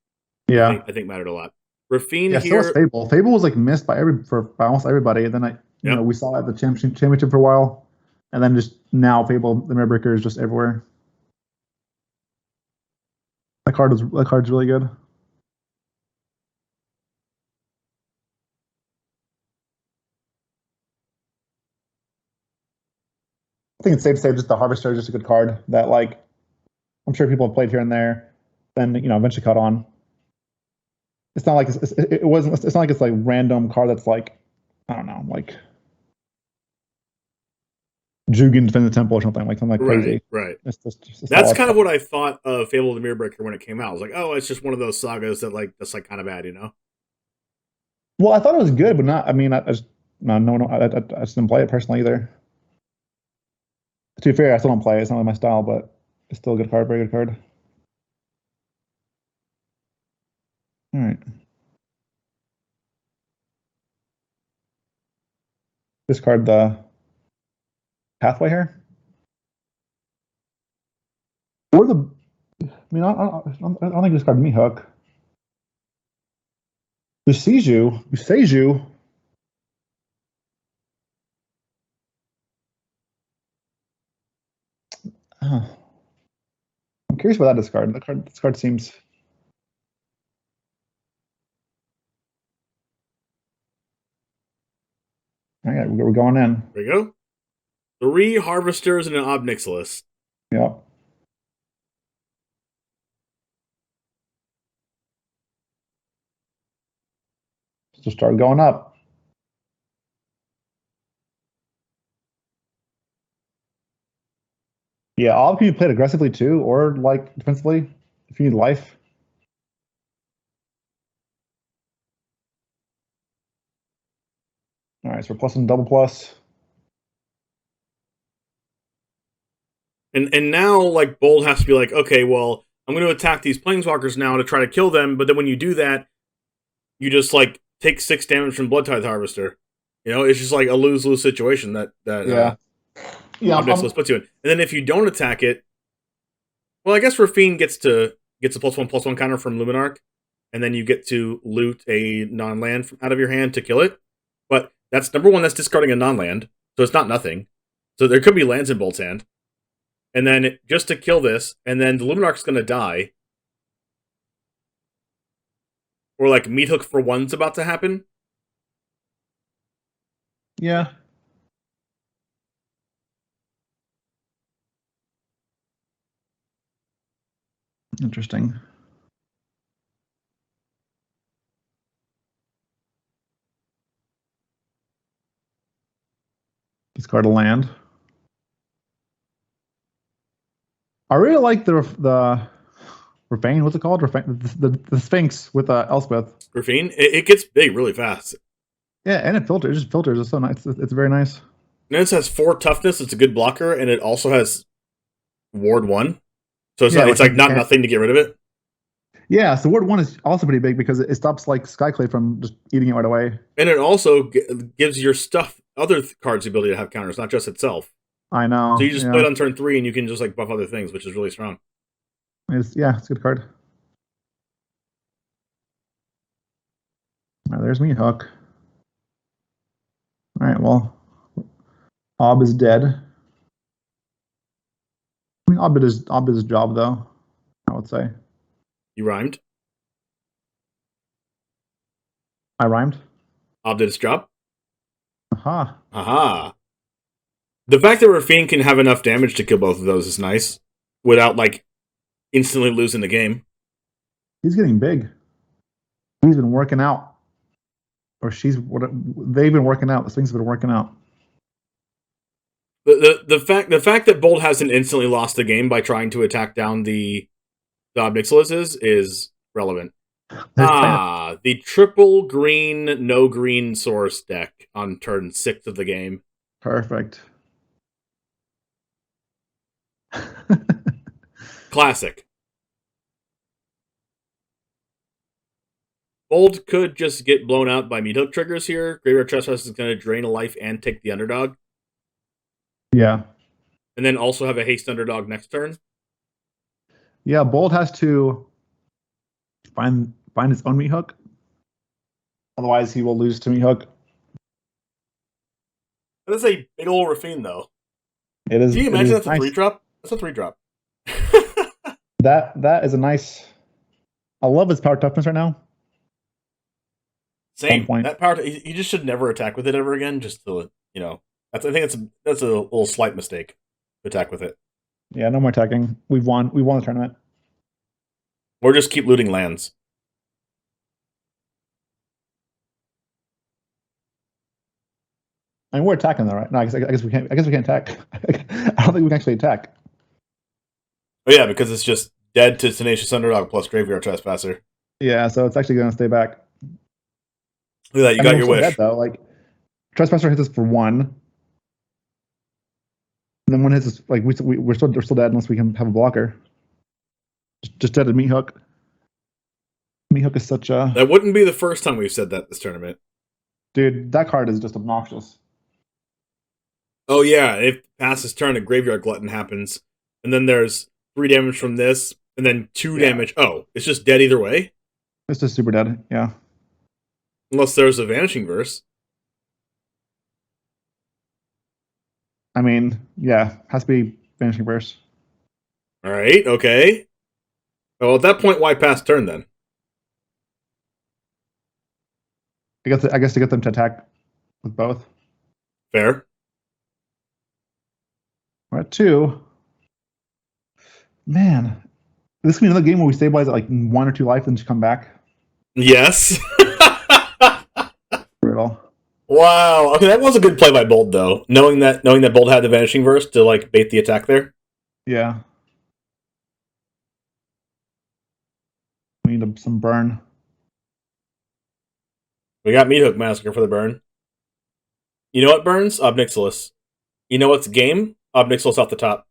yeah, I think mattered a lot. Rafine yeah, here. So was Fable was like missed by almost everybody, and then you know we saw it at the championship for a while, and then just now Fable the Mirror Breaker is just everywhere. That card's really good. I think it's safe to say just the Harvester is just a good card that like I'm sure people have played here and there, then you know eventually caught on. It's not like it's not like it's like random card that's like I don't know like Jugan Defend the Temple or something like crazy. Right. It's that's kind of what I thought of Fable the Mirror Breaker when it came out. I was like, oh, it's just one of those sagas that's like kind of bad, you know? Well, I thought it was good, but not. I mean, I just I just didn't play it personally either. To be fair, I still don't play it. It's not really my style, but it's still a good card. Very good card. All right. Discard the pathway here. Or the. I mean, I don't think discard me hook. Useju. Oh. I'm curious about that discard. This card seems. All right, we're going in. There we go. 3 Harvesters and an Ob Nixilis. Yeah. So start going up. Yeah, Ob can be played aggressively too, or like defensively if you need life. All right, so we're plus and double plus. And now like Bold has to be like, okay, well, I'm going to attack these planeswalkers now to try to kill them, but then when you do that, you just like take 6 damage from Bloodtide Harvester. You know, it's just like a lose-lose situation that Nixilis puts you in. And then if you don't attack it, well, I guess Rafine gets a +1/+1 counter from Luminarch, and then you get to loot a non-land out of your hand to kill it. But that's number one, that's discarding a non-land, so it's not nothing. So there could be lands in Bolt's hand. And then just to kill this, and then the Luminarch's going to die. Or like Meat Hook for 1's about to happen. Yeah. Interesting. Discard a land. I really like the Rafine. What's it called? The Sphinx with Elspeth. Rafine. It gets big really fast. Yeah, and it just filters. It's so nice. It's very nice. And it has 4 toughness. It's a good blocker, and it also has Ward 1. So it's like not nothing to get rid of it. Yeah, so Ward 1 is also pretty big because it stops like Skyclave from just eating it right away. And it also gives your stuff, other cards, the ability to have counters, not just itself. I know. So you just yeah. play it on turn 3 and you can just like buff other things, which is really strong. It's a good card. There's me hook. All right, well, Ob is dead. I mean, Ob did his job though. I would say. You rhymed. I rhymed. Ob did its job. Aha. Aha. The fact that Rafine can have enough damage to kill both of those is nice, without like instantly losing the game. He's getting big. He's been working out, or they've been working out. This thing's been working out. The fact that Bold hasn't instantly lost the game by trying to attack down the Ob Nixilis is relevant. The triple green, no green source deck on turn 6 of the game. Perfect. Classic. Bold could just get blown out by meat hook triggers here. Graveyard Trespass is going to drain a life and take the underdog. Yeah. And then also have a haste underdog next turn. Yeah, Bold has to find his own meat hook. Otherwise, he will lose to meat hook. That is a big old Rafine, though. It is. Can you imagine that's nice. a 3-drop? That's a 3-drop. That is a nice. I love his power toughness right now. Same. That power. He just should never attack with it ever again. Just to I think that's a little slight mistake to attack with it. Yeah, no more attacking. We won the tournament. Or just keep looting lands. I mean, we're attacking though, right? No, I guess we can't. I guess we can't attack. I don't think we can actually attack. Oh yeah, because it's just dead to Tenacious Underdog plus Graveyard Trespasser. Yeah, so it's actually going to stay back. Look at that, you got your wish. Dead, though. Like, Trespasser hits us for 1. And then one hits us, like, we're still dead unless we can have a blocker. Just dead to meat hook. Meat hook is such a... That wouldn't be the first time we've said that this tournament. Dude, that card is just obnoxious. Oh yeah, if passes turn, a Graveyard Glutton happens. And then there's 3 damage from this, and then 2 damage. Oh, it's just dead either way? It's just super dead, yeah. Unless there's a Vanishing Verse. I mean, yeah, has to be Vanishing Verse. Alright, okay. Well, at that point, why pass turn then? I guess to get them to attack with both. Fair. We're at 2. Man, this could be another game where we stabilize at like 1 or 2 life and just come back. Yes. Brutal. Wow. Okay, that was a good play by Bold though. Knowing that Bold had the Vanishing Verse to like bait the attack there. Yeah. We need some burn. We got Meat Hook Massacre for the burn. You know what burns? Ob Nixilis. You know what's game? Ob Nixilis off the top.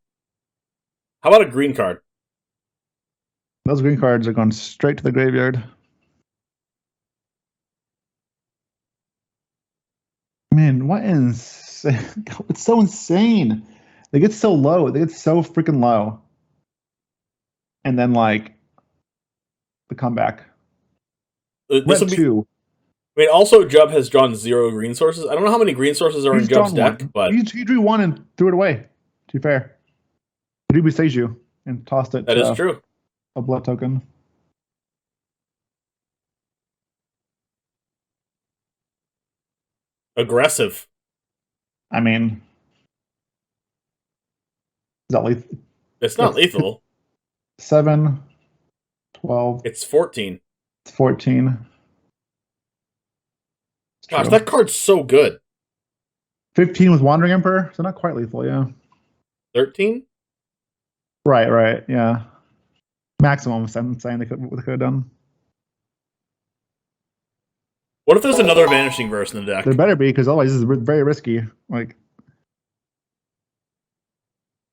How about a green card? Those green cards are going straight to the graveyard. Man, what insane. It's so insane. They get so low. They get so freaking low. And then, like, the comeback. This will be 2. I mean, also, Jub has drawn 0 green sources. I don't know how many green sources are in Jub's deck, but... He drew 1 and threw it away, to be fair. He drew Beseju and tossed it That is true. A blood token. Aggressive. I mean... Is that lethal? It's not lethal. 7, 12... It's 14. It's 14. Gosh, True. that card's so good. 15 with Wandering Emperor, so not quite lethal, yeah. 13? Right, yeah. Maximum, I'm saying they could have done. What if there's another Vanishing Verse in the deck? There better be, because otherwise this is very risky. Like,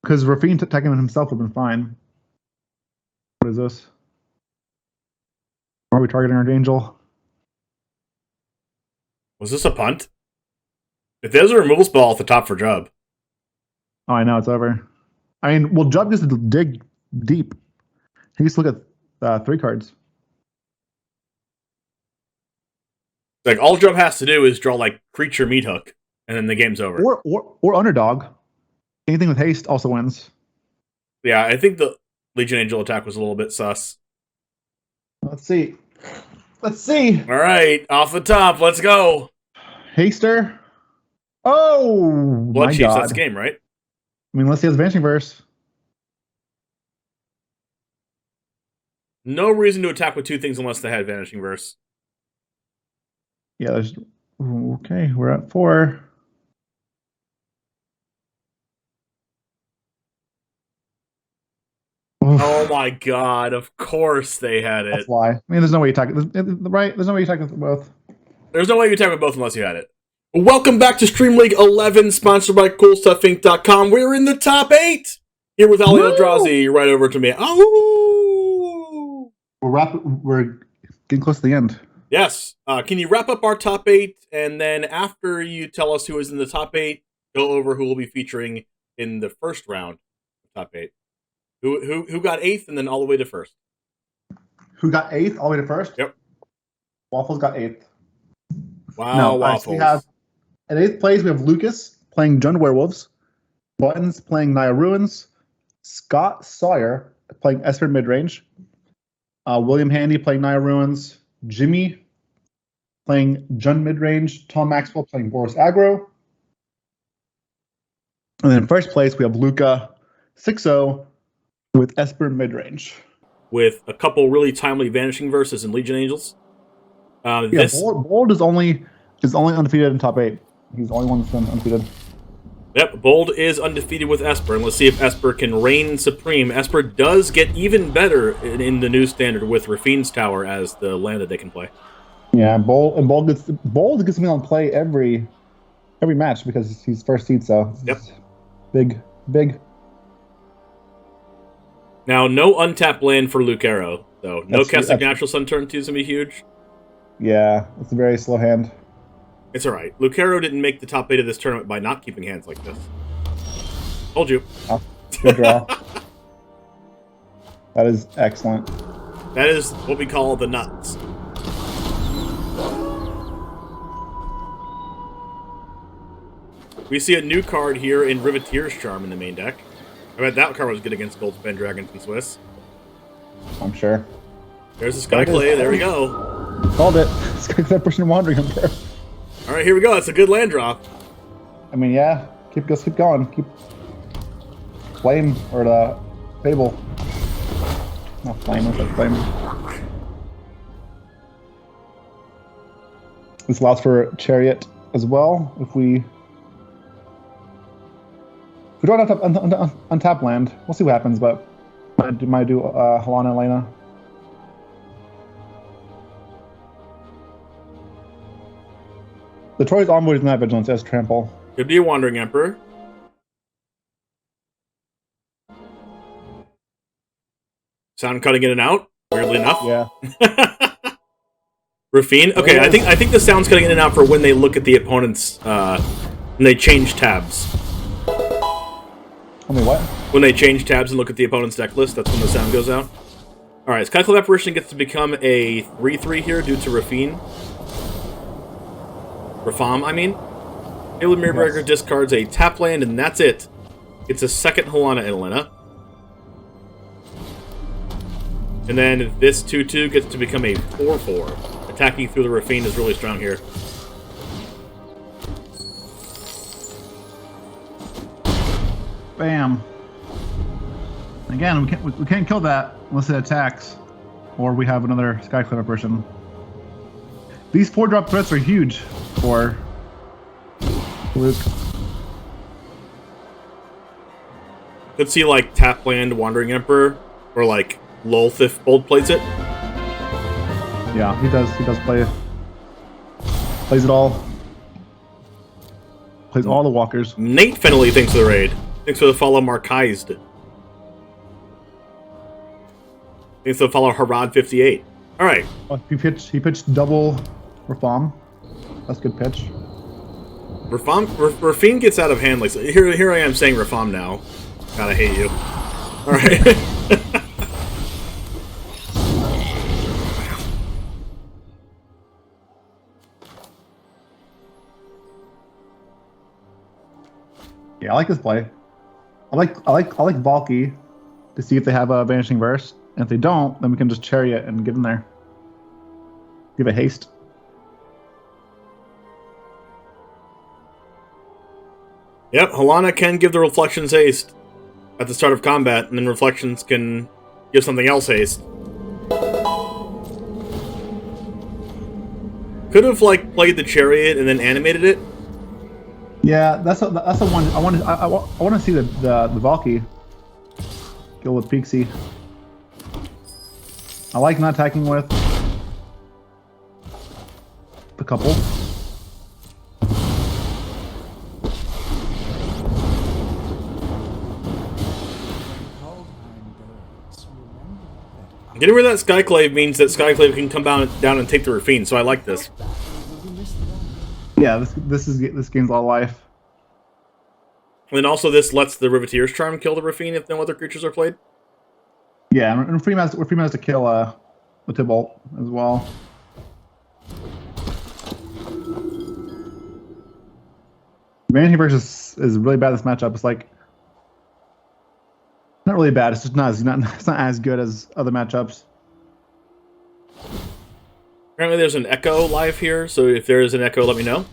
because Rafine attacking himself would have been fine. What is this? Are we targeting Archangel? Was this a punt? If there's a removal spell off the top for Jub. Oh, I know it's over. I mean, well, Judd gets to dig deep. He gets to look at 3 cards. Like, all Drub has to do is draw, like, Creature Meat Hook, and then the game's over. Or Underdog. Anything with haste also wins. Yeah, I think the Legion Angel attack was a little bit sus. Let's see. Let's see. All right, off the top, let's go. Haster. Oh, Blood my Chiefs, God. that's the game, right? I mean, unless he has Vanishing Verse. No reason to attack with 2 things unless they had Vanishing Verse. Yeah, there's... Okay, we're at 4. Oh my God! Of course they had it. That's why. I mean, there's no way you attack it. Right? There's no way you attack with both. There's no way you attack with both unless you had it. Welcome back to Stream League 11, sponsored by CoolStuffInc.com. We're in the top 8 here with AliEldrazi. Right over to me. Oh, We're getting close to the end. yes. Can you wrap up our top 8, and then after you tell us who is in the top 8, go over who will be featuring in the first round of top 8. Who got 8th and then all the way to 1st? Who got 8th all the way to 1st? Yep. Waffles got 8th. Wow, No, Waffles. So we have, at 8th place, we have Lucas playing Jund Werewolves, Buttons playing Naya Runes, Scott Sawyer playing Esper Midrange, William Handy playing Naya Runes, Jimmy playing Jund Midrange, Tom Maxwell playing Boros Aggro. And then in first place, we have Luca 6-0 with Esper Midrange. With a couple really timely Vanishing Verses and Legion Angels. Yeah, Bold is only undefeated in top 8. He's the only one that's been undefeated. Yep, Bold is undefeated with Esper, and let's see if Esper can reign supreme. Esper does get even better in the new standard with Rafine's Tower as the land that they can play. Yeah, Bold gets me on play every match because he's first seed, so yep. Big. Now, no untapped land for Lucero, though. No Keswick Natural Sun turn 2 is going to be huge. Yeah, it's a very slow hand. It's alright. Lucero didn't make the top 8 of this tournament by not keeping hands like this. Told you. Oh, good draw. That is excellent. That is what we call the nuts. We see a new card here in Riveteer's Charm in the main deck. I bet that card was good against Goldspan Dragons and Swiss. I'm sure. There's the Skyclay. There we go. Called it. Skyclay Person Wandering Emperor. All right, here we go. That's a good land drop. I mean, yeah. Let's keep going. Keep Flame or the Fable. Not Flame. What's that Flame? This allows for Chariot as well. If we don't have to untap land, we'll see what happens, but might do Helena Elena. The Troy's Envoy is not Vigilance as Trample. Could be a Wandering Emperor. Sound cutting in and out, weirdly enough. Yeah. Rafine? Okay, I think the sound's cutting in and out for when they look at the opponent's when they change tabs. I mean, what? When they change tabs and look at the opponent's deck list, that's when the sound goes out. Alright, Skyclave Apparition gets to become a 3/3 here due to Rafine. Rafam, I mean. Halo Mirrorbreaker discards a tap land, and that's it. It's a second Helena Elena. And then this 2/2 gets to become a 4/4. Attacking through the Rafine is really strong here. Bam. Again, we can't kill that unless it attacks, or we have another Skyclave Apparition. These 4-drop threats are huge for Luke. Could see like tap land Wandering Emperor, or like Lolth if Bold plays it. Yeah, he does plays it all. Plays all the walkers. Nate Fennelly thanks for the raid. Thanks for the follow, Markized. Thanks for the follow, Harad58. Alright. Oh, he pitched double Rafam. That's a good pitch. Rafine gets out of hand. Like here I am saying Rafam now. God, I hate you. All right. Yeah, I like this play. I like Valky to see if they have a Vanishing Verse. And if they don't, then we can just Chariot and get in there. Give it haste. Yep, Halana can give the Reflections haste at the start of combat, and then Reflections can give something else haste. Could have like played the Chariot and then animated it. Yeah, that's the one I want to see the Valky go with Pixie. I like not attacking with a couple. Getting rid of that Skyclave means that Skyclave can come down and take the Rafine, so I like this. Yeah, this gains a lot of life. And then also this lets the Riveteer's Charm kill the Rafine if no other creatures are played. Yeah, and Freeman has to kill the Tibalt as well. Vanity versus is really bad this matchup. It's like not really bad. It's just not as good as other matchups. Apparently there's an Echo live here, so if there is an Echo, let me know.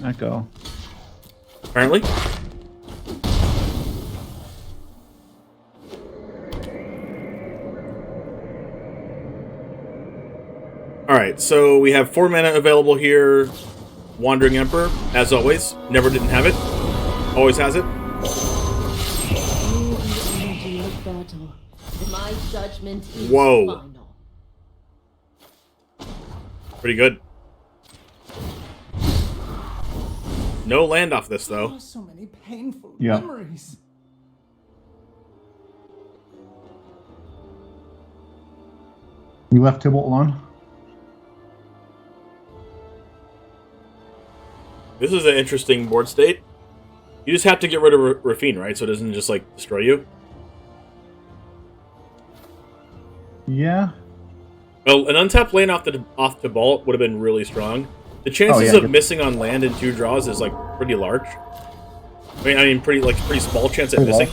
Echo. Apparently. Alright, so we have 4 mana available here. Wandering Emperor, as always. Never didn't have it. Always has it. You are the energy of battle. My judgment is Whoa. final. Pretty good. No land off this, though. Oh, so many painful Yeah. memories. You left Tibalt alone? This is an interesting board state. You just have to get rid of Rafine, right? So it doesn't just, like, destroy you. Yeah. Well, an untapped land off the vault would have been really strong. The chances of missing on land in 2 draws is, like, pretty large. I mean, pretty small chance at missing.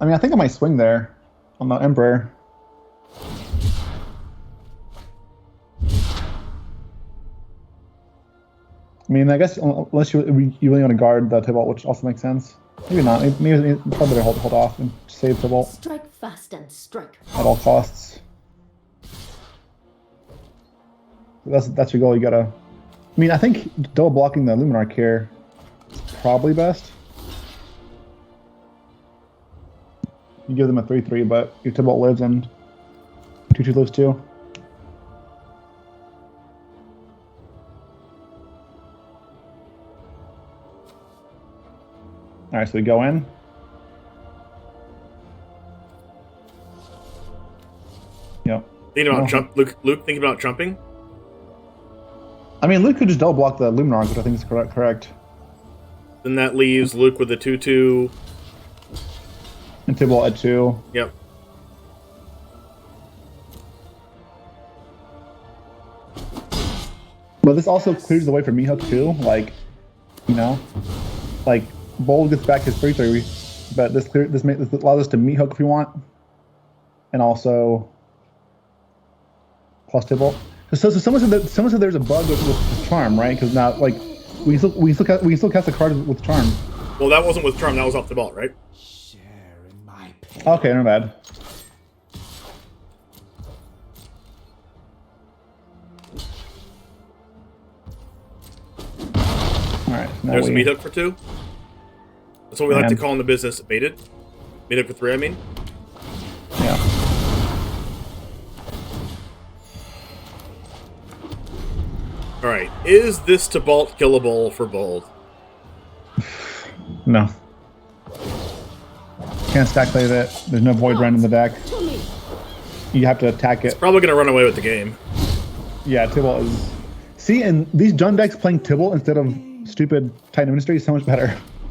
I mean, I think I might swing there on the Emperor. I mean, I guess unless you really want to guard the Tibalt, which also makes sense. Maybe not. Maybe it's probably better hold off and save Tibalt Strike fast and strike. at all costs. That's your goal. You gotta. I mean, I think double blocking the Luminarch here is probably best. You give them a 3/3, but your Tibalt lives and 2/2 lives too. All right, so we go in. Yep. Thinking about Luke thinking about jumping. I mean, Luke could just double block the Luminarch, which I think is correct. Then that leaves Luke with a 2/2. And Tibalt at 2. Yep. But this also clears the way for Meathook too. Like, you know, like Bold gets back his 3/3, but this allows us to Meathook if we want, and also plus Tibalt. So someone said there's a bug with Charm, right? Because now, like, we can still cast the card with Charm. Well, that wasn't with Charm. That was off the vault, right? Share in my pain. Okay, not bad. Alright, There's a Meathook for 2. That's what we like to call in the business baited. Meathook for 3, I mean. Yeah. Alright, is this Tibalt killable for Bold? No. Can't stack play it. There's no void run in the deck. To me. You have to attack it. Probably gonna run away with the game. Yeah, Tibble is. See, and these Jund decks playing Tibble instead of stupid Titan Ministry is so much better.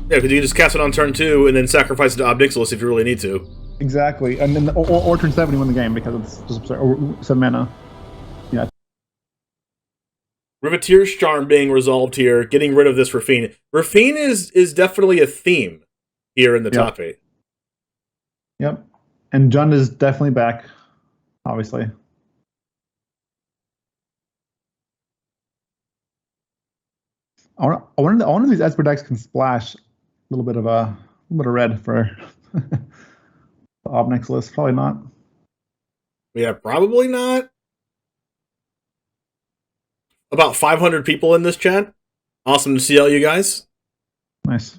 Yeah, because you can just cast it on turn 2 and then sacrifice it to Ob Nixilis if you really need to. Exactly, and then or turn 7 you win the game because it's just absurd. Or 7 mana. Yeah. Riveteer's Charm being resolved here, getting rid of this Rafine. Rafine is definitely a theme here in the top 8. Yep, and Jund is definitely back, obviously. One of these Esper decks can splash a little bit of red for Ob Nixilis. Probably not. Yeah, probably not. About 500 people in this chat. Awesome to see all you guys. Nice.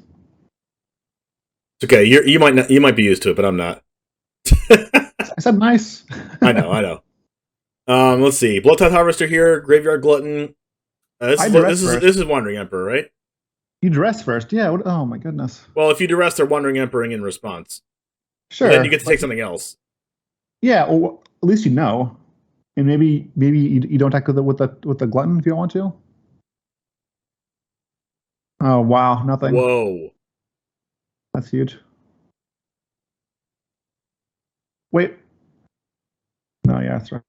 It's okay. You might be used to it, but I'm not. I said nice. I know. Let's see. Bloodtithe Harvester here. Graveyard Glutton. This is Wandering Emperor, right? You dress first, yeah. Oh my goodness. Well, if you duress, they're Wandering Emperor in response. Sure. And then you get to take something else. Yeah, well, at least you know, and maybe you don't attack with the glutton if you don't want to. Oh wow, nothing. Whoa, that's huge. Wait. No, yeah, that's right.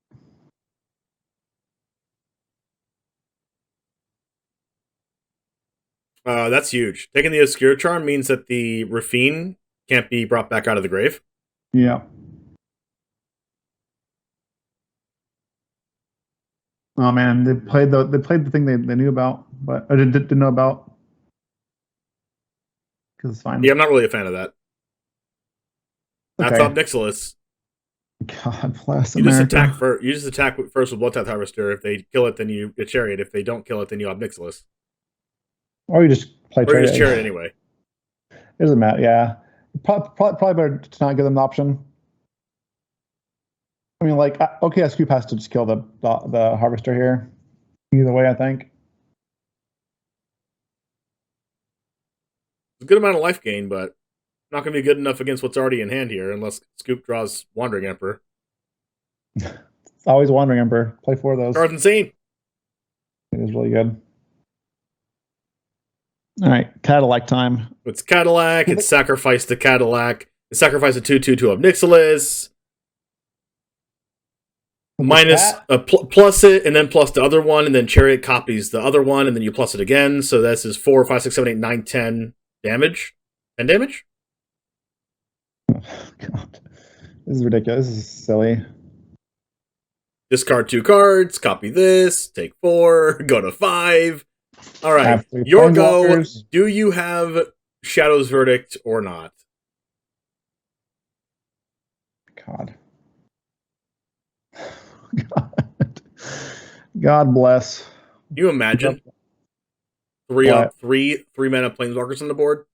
That's huge. Taking the Obscure Charm means that the Rafine can't be brought back out of the grave. Yeah. Oh man, they played the thing they knew about, but or didn't know about. Because it's fine. Yeah, I'm not really a fan of that. That's Okay. Ob Nixilis. God bless You America. just attack first. You just attack first with Bloodtithe Harvester. If they kill it, then you get Chariot. If they don't kill it, then you Ob Nixilis. Or you just play Or you Chariot. just Chariot anyway. It doesn't matter. Yeah, probably better to not give them the option. I mean, like, okay, Scoop has to just kill the Harvester here. Either way, I think. It's a good amount of life gain, but not going to be good enough against what's already in hand here, unless Scoop draws Wandering Emperor. It's always Wandering Emperor. Play 4 of those. Card's insane. It is really good. All right, Cadillac time. It's Cadillac. It's sacrifice the Cadillac. It's sacrifice a 2/2 to Ob Nixilis. Minus plus it, and then plus the other one, and then Chariot copies the other one, and then you plus it again. So this is 4, 5, 6, 7, 8, 9, 10 damage. 10 damage? Oh, God. This is ridiculous. This is silly. Discard 2 cards, copy this, take 4, go to 5. All right, Absolutely. your go. Planeswalkers. Do you have Shadow's Verdict or not? God. God bless. Can you imagine three mana Planeswalkers on the board?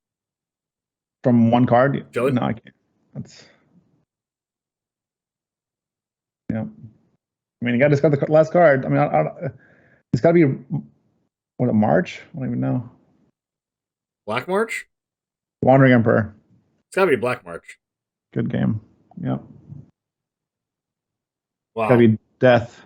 From one card? Jelly? No, I can't. That's. Yeah. I mean, you got to discard the last card. I mean, it's got to be. What, March? I don't even know. Black March? Wandering Emperor. It's got to be Black March. Good game. Yep. Wow. Got to be Death.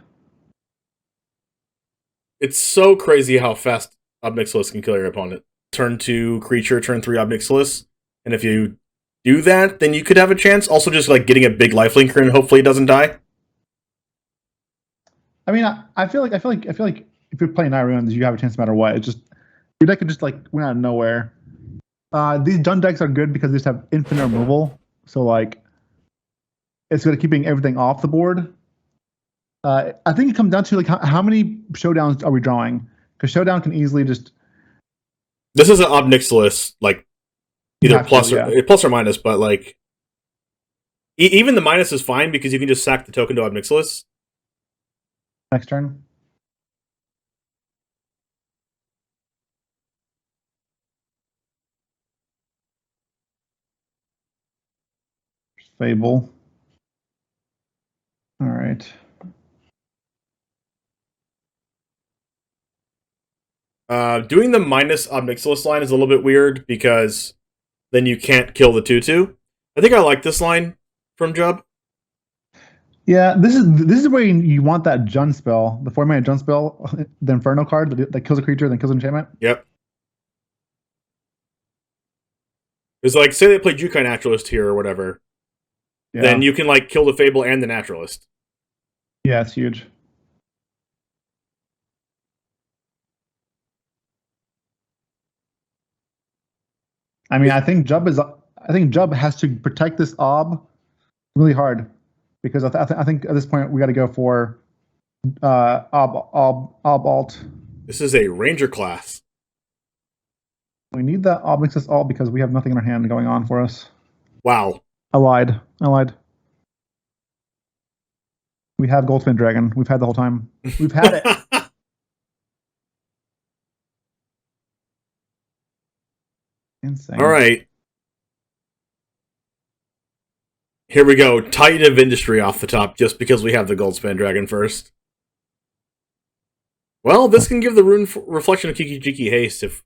It's so crazy how fast Ob Nixilis can kill your opponent. Turn 2 creature, turn 3 Ob Nixilis. And if you do that, then you could have a chance. Also, just like getting a big lifelinker and hopefully it doesn't die. I mean, I feel like if you're playing Naya Runes, you have a chance no matter what. It's just your deck could just like went out of nowhere. These Jund decks are good because they just have infinite removal. So like, it's good at keeping everything off the board. I think it comes down to like how many showdowns are we drawing? Because showdown can easily just. This is an Ob Nixilis, like either plus or minus, but like even the minus is fine because you can just sack the token to Ob Nixilis. Next turn. Fable. All right. Doing the minus Ob Nixilis line is a little bit weird because then you can't kill the 2/2. I think I like this line from Jub. Yeah, this is where you want that Jun spell, the 4-mana Jun spell, the Inferno card that kills a creature, then kills an enchantment. Yep. It's like, say they play Jukai Naturalist here or whatever, Yeah. then you can like kill the Fable and the Naturalist. Yeah, it's huge. I mean, I think Jub has to protect this Ob really hard because I think at this point we got to go for Ob alt. This is a Ranger class. We need that Ob Nixilis alt because we have nothing in our hand going on for us. Wow. I lied. We have Goldspan Dragon. We've had the whole time. We've had it. Insane. All right. Here we go. Titan of Industry off the top, just because we have the Goldspan Dragon first. Well, this can give the Rune Reflection of Kiki Jiki haste if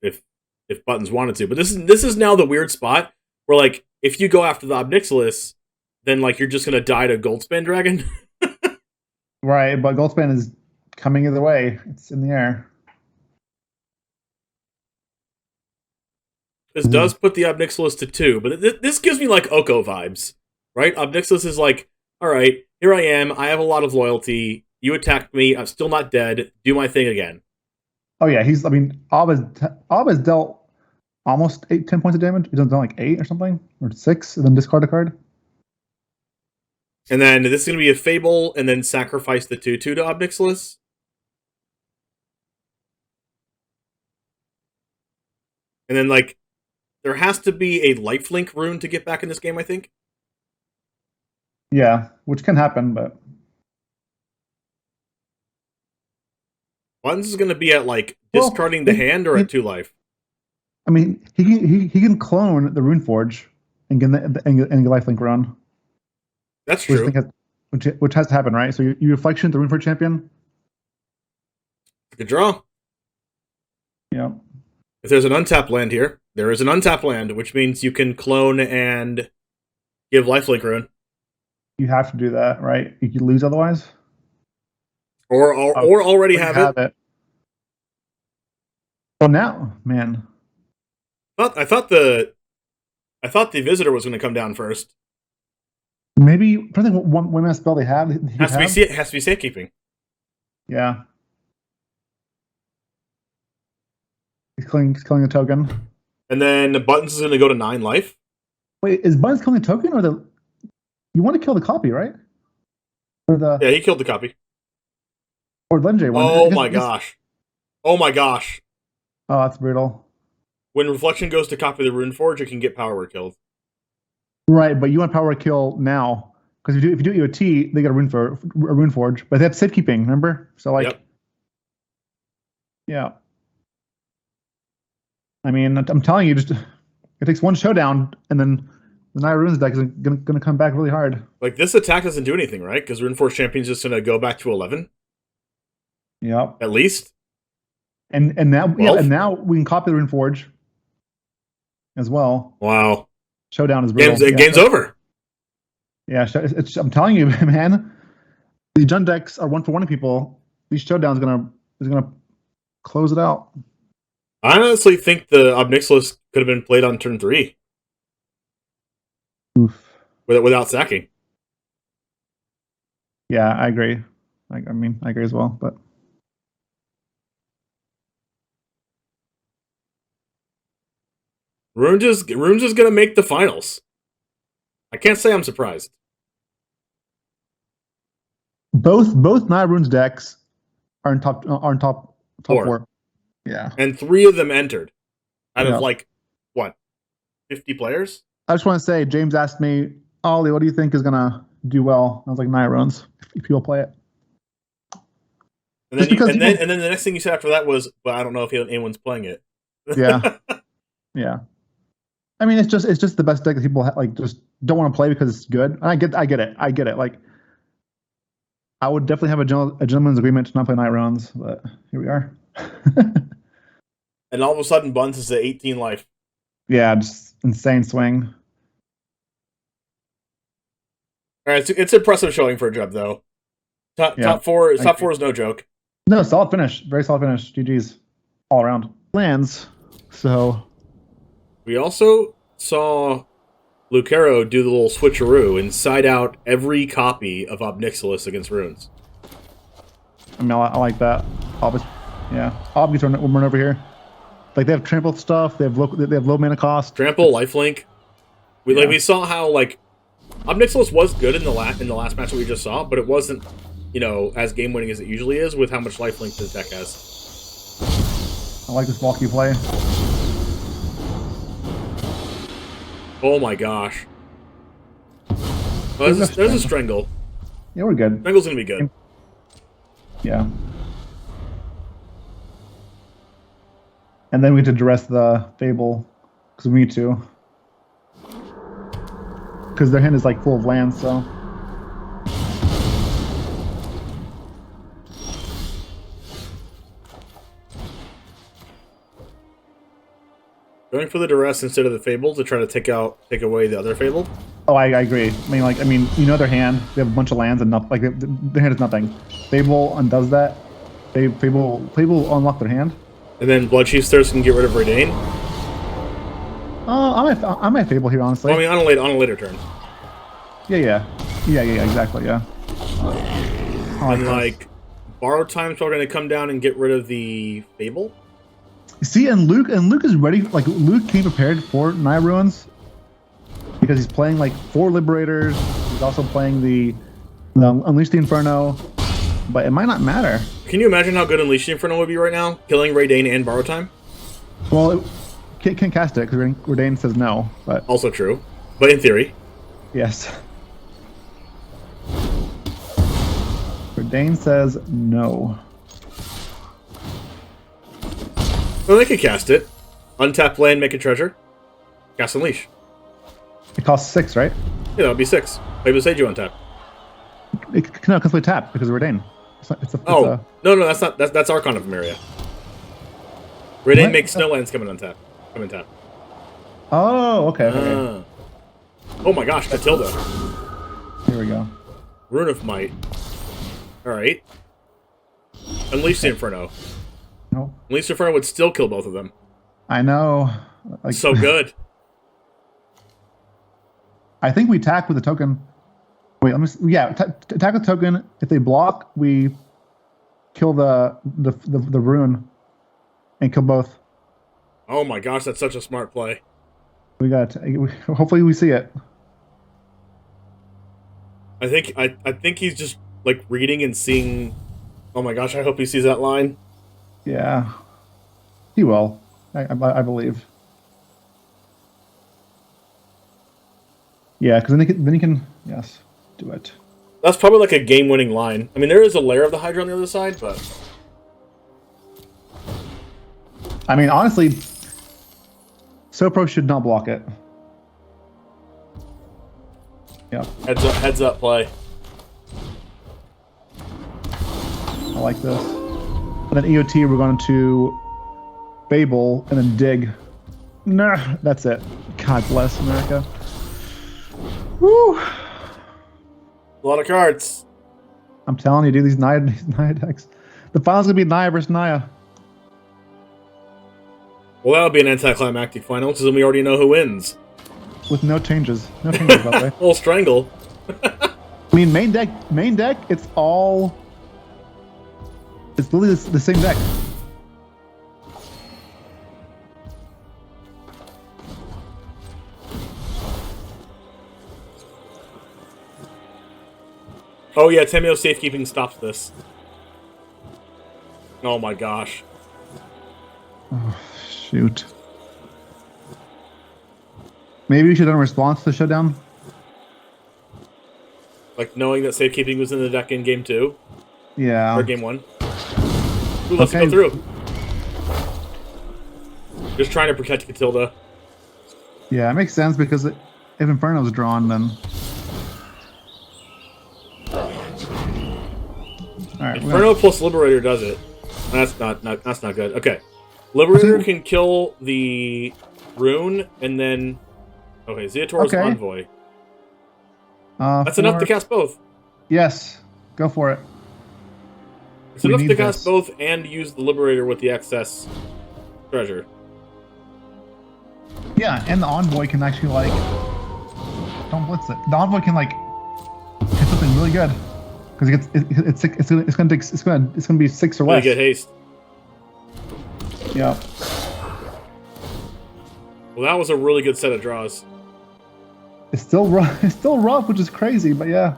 Buttons wanted to, but this is now the weird spot where like if you go after the Ob Nixilis, then like you're just gonna die to Goldspan Dragon. Right, but Goldspan is coming either way. It's in the air. This does put the Ob Nixilis to 2, but this gives me like Oko vibes, right? Ob Nixilis is like, all right, here I am. I have a lot of loyalty. You attacked me. I'm still not dead. Do my thing again. Oh yeah, Ob has dealt almost 10 points of damage. He's done like 8 or something, or 6, and then discard a card. And then this is going to be a Fable, and then sacrifice the 2/2 to Ob Nixilis. And then, like, there has to be a lifelink rune to get back in this game, I think. Yeah, which can happen, but... Buttons is going to be at, like, discarding the hand or at 2 life? I mean, he can clone the Runeforge and get the lifelink run. That's true. Which has to happen, right? So you Reflection the Runeforge champion. Good draw. Yeah. If there's an untapped land here, there is an untapped land, which means you can clone and give lifelink rune. You have to do that, right? You could lose otherwise. Or already have it. So now, man. I thought the Visitor was going to come down first. Maybe I don't think one mana spell they have. Has to be safekeeping. Yeah. He's killing a token. And then Buttons is going to go to 9 life. Wait, is Buttons killing a token or the? You want to kill the copy, right? Or the? Yeah, he killed the copy. Or Legendary one. Oh my gosh! Oh my gosh! Oh, that's brutal. When Reflection goes to copy the Runeforge, it can get power word killed. Right, but you want power kill now because if you do EOT, they get a Runeforge, but they have safekeeping. Remember, so like, yep. Yeah. I mean, I'm telling you, just it takes one showdown, and then the Naya Runes deck is gonna come back really hard. Like this attack doesn't do anything, right? Because Runeforge Champion's just gonna go back to 11. Yep. At least. And now we can copy the Runeforge as well. Wow. Showdown is brutal. Game's over. Yeah, I'm telling you, man. These Jund decks are 1-for-1 people. These showdowns is gonna close it out. I honestly think the Ob Nixilis could have been played on turn 3. Oof. Without sacking. Yeah, I agree. I agree as well. But Runes is gonna make the finals. I can't say I'm surprised. both Naya Runes decks are in top 4. Yeah. And 3 of them entered. Out of like what? 50 players? I just want to say, James asked me, Ollie, what do you think is gonna do well? I was like, Naya Runes, if people play it. And then the next thing you said after that was, but I don't know if anyone's playing it. Yeah. Yeah. I mean, it's just the best deck that people like just don't want to play because it's good. And I get it. Like, I would definitely have a gentleman's agreement to not play Naya Runes, but here we are. And all of a sudden, Buns is at 18 life. Yeah, just insane swing. All right, it's impressive showing for a Jeb though. Top four is no joke. No, solid finish. Very solid finish. GG's all around. Lands. So We also saw Lucero do the little switcheroo and side out every copy of Ob Nixilis against Runes. I mean, I like that. Ob gets run over here. Like they have trample stuff. They have low mana cost. Trample, lifelink. We saw how like Ob Nixilis was good in the last match that we just saw, but it wasn't, you know, as game winning as it usually is with how much lifelink the deck has. I like this walkie play. Oh my gosh. Oh, there's a Strangle. Yeah, we're good. Strangle's gonna be good. Yeah. And then we need to duress the Fable, because we need to. Because their hand is like full of lands, so. Going for the duress instead of the Fable to try to take away the other Fable. Oh, I agree. I mean, you know their hand. They have a bunch of lands and nothing. Like their hand is nothing. Fable undoes that. Fable unlock their hand. And then Bloodchief's Thirst can get rid of Redain. I might Fable here, honestly. Well, I mean, on a later turn. Yeah, exactly, yeah. And like, Borrow Time's probably going to come down and get rid of the Fable. See, and Luke is ready. Like Luke came prepared for Naya Runes because he's playing like 4 Liberators. He's also playing the Unleash the Inferno, but it might not matter. Can you imagine how good Unleash the Inferno would be right now, killing Redain and Borrow Time? Well, can't cast it because Redain says no. But also true, but in theory, yes. Redain says no. Well, they could cast it. Untap land, make a treasure. Cast Unleash. It costs 6, right? Yeah, that would be 6. Play Beside You untap. No, because we tap because of Redain. No, that's not. That's Archon of Meria. Redain makes no lands come in tap. Oh, okay. Oh my gosh, Catilda. Here we go. Rune of Might. Alright. Unleash the Inferno. No. Unleash the Inferno would still kill both of them. I know. Like, so good. I think we attack with the token. Wait, let me. Attack with token. If they block, we kill the rune and kill both. Oh my gosh, that's such a smart play. We got. Hopefully, we see it. I think he's just like reading and seeing. Oh my gosh, I hope he sees that line. Yeah, he will. I believe. Yeah, because then he can yes do it. That's probably like a game-winning line. I mean, there is a layer of the Hydra on the other side, but I mean, honestly, Sopro should not block it. Yeah. Heads up play. I like this. And then EOT, we're going to Fable and then Dig. Nah, that's it. God bless America. Woo! A lot of cards. I'm telling you, dude, these Naya decks. The final's gonna be Naya versus Naya. Well, that'll be an anticlimactic final, because then we already know who wins. With no changes. No changes, by the way. Well, Strangle. I mean, main deck, it's all... It's literally the same deck. Oh yeah, Temio Safekeeping stops this. Oh my gosh. Oh, shoot. Maybe we should have done a response to the shutdown. Like knowing that Safekeeping was in the deck in game 2. Yeah. Or game 1. Ooh, let's go through. Just trying to protect Catilda. Yeah, it makes sense because if Inferno's drawn, then... Alright, Inferno plus Liberator does it. That's not good. Okay. Liberator can kill the rune and then... Okay, Zeator's Envoy. That's enough to cast both. Yes, go for it. It's enough to cast both and use the Liberator with the excess treasure. Yeah, and the Envoy can actually like don't blitz it. The Envoy can like hit something really good because it's gonna be 6 or less. You get haste. Yeah. Well, that was a really good set of draws. It's still rough. It's still rough, which is crazy, but yeah.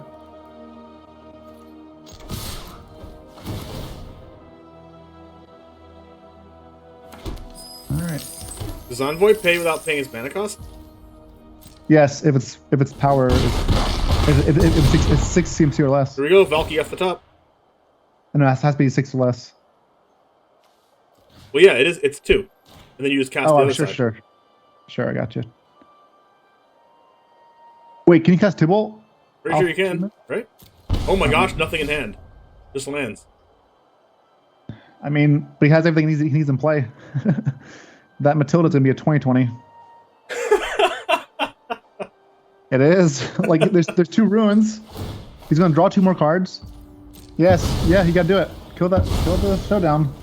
All right. Does Envoy pay without paying his mana cost? Yes, if it's power, if it's 6 CMC or less. Here we go, Valky off the top. No, it has to be 6 or less. Well, yeah, it is. It's 2, and then you just cast the other side. Sure, I got you. Wait, can you cast Tibble? Pretty sure you can, right? Oh my gosh, nothing in hand. Just lands. I mean, but he has everything he needs in play. That Matilda's gonna be a 20/20. It is. Like there's 2 ruins. He's gonna draw 2 more cards. Yes, yeah, he gotta do it. Kill the showdown.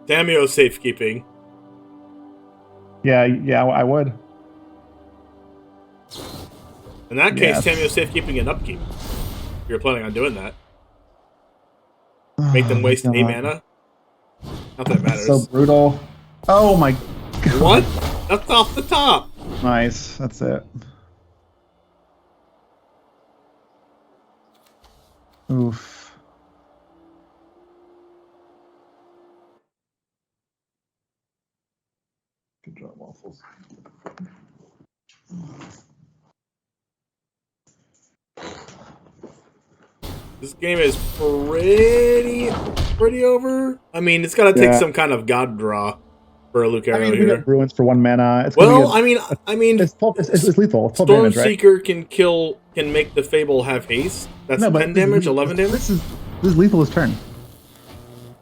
Tamio safekeeping. Yeah, I would. In that case, Tamio safekeeping and upkeep. If you're planning on doing that. Make them waste a mana. Not that it matters. So brutal. Oh my god. What? That's off the top. Nice. That's it. Oof. Good job, Waffles. This game is pretty over. I mean, it's got to take some kind of god draw for a Luke Arrow we here. got Ruins for 1 mana. It's I mean, it's lethal. It's 12 Storm damage, right? Seeker can make the Fable have haste. That's 10 damage, 11 damage. This is lethal this turn.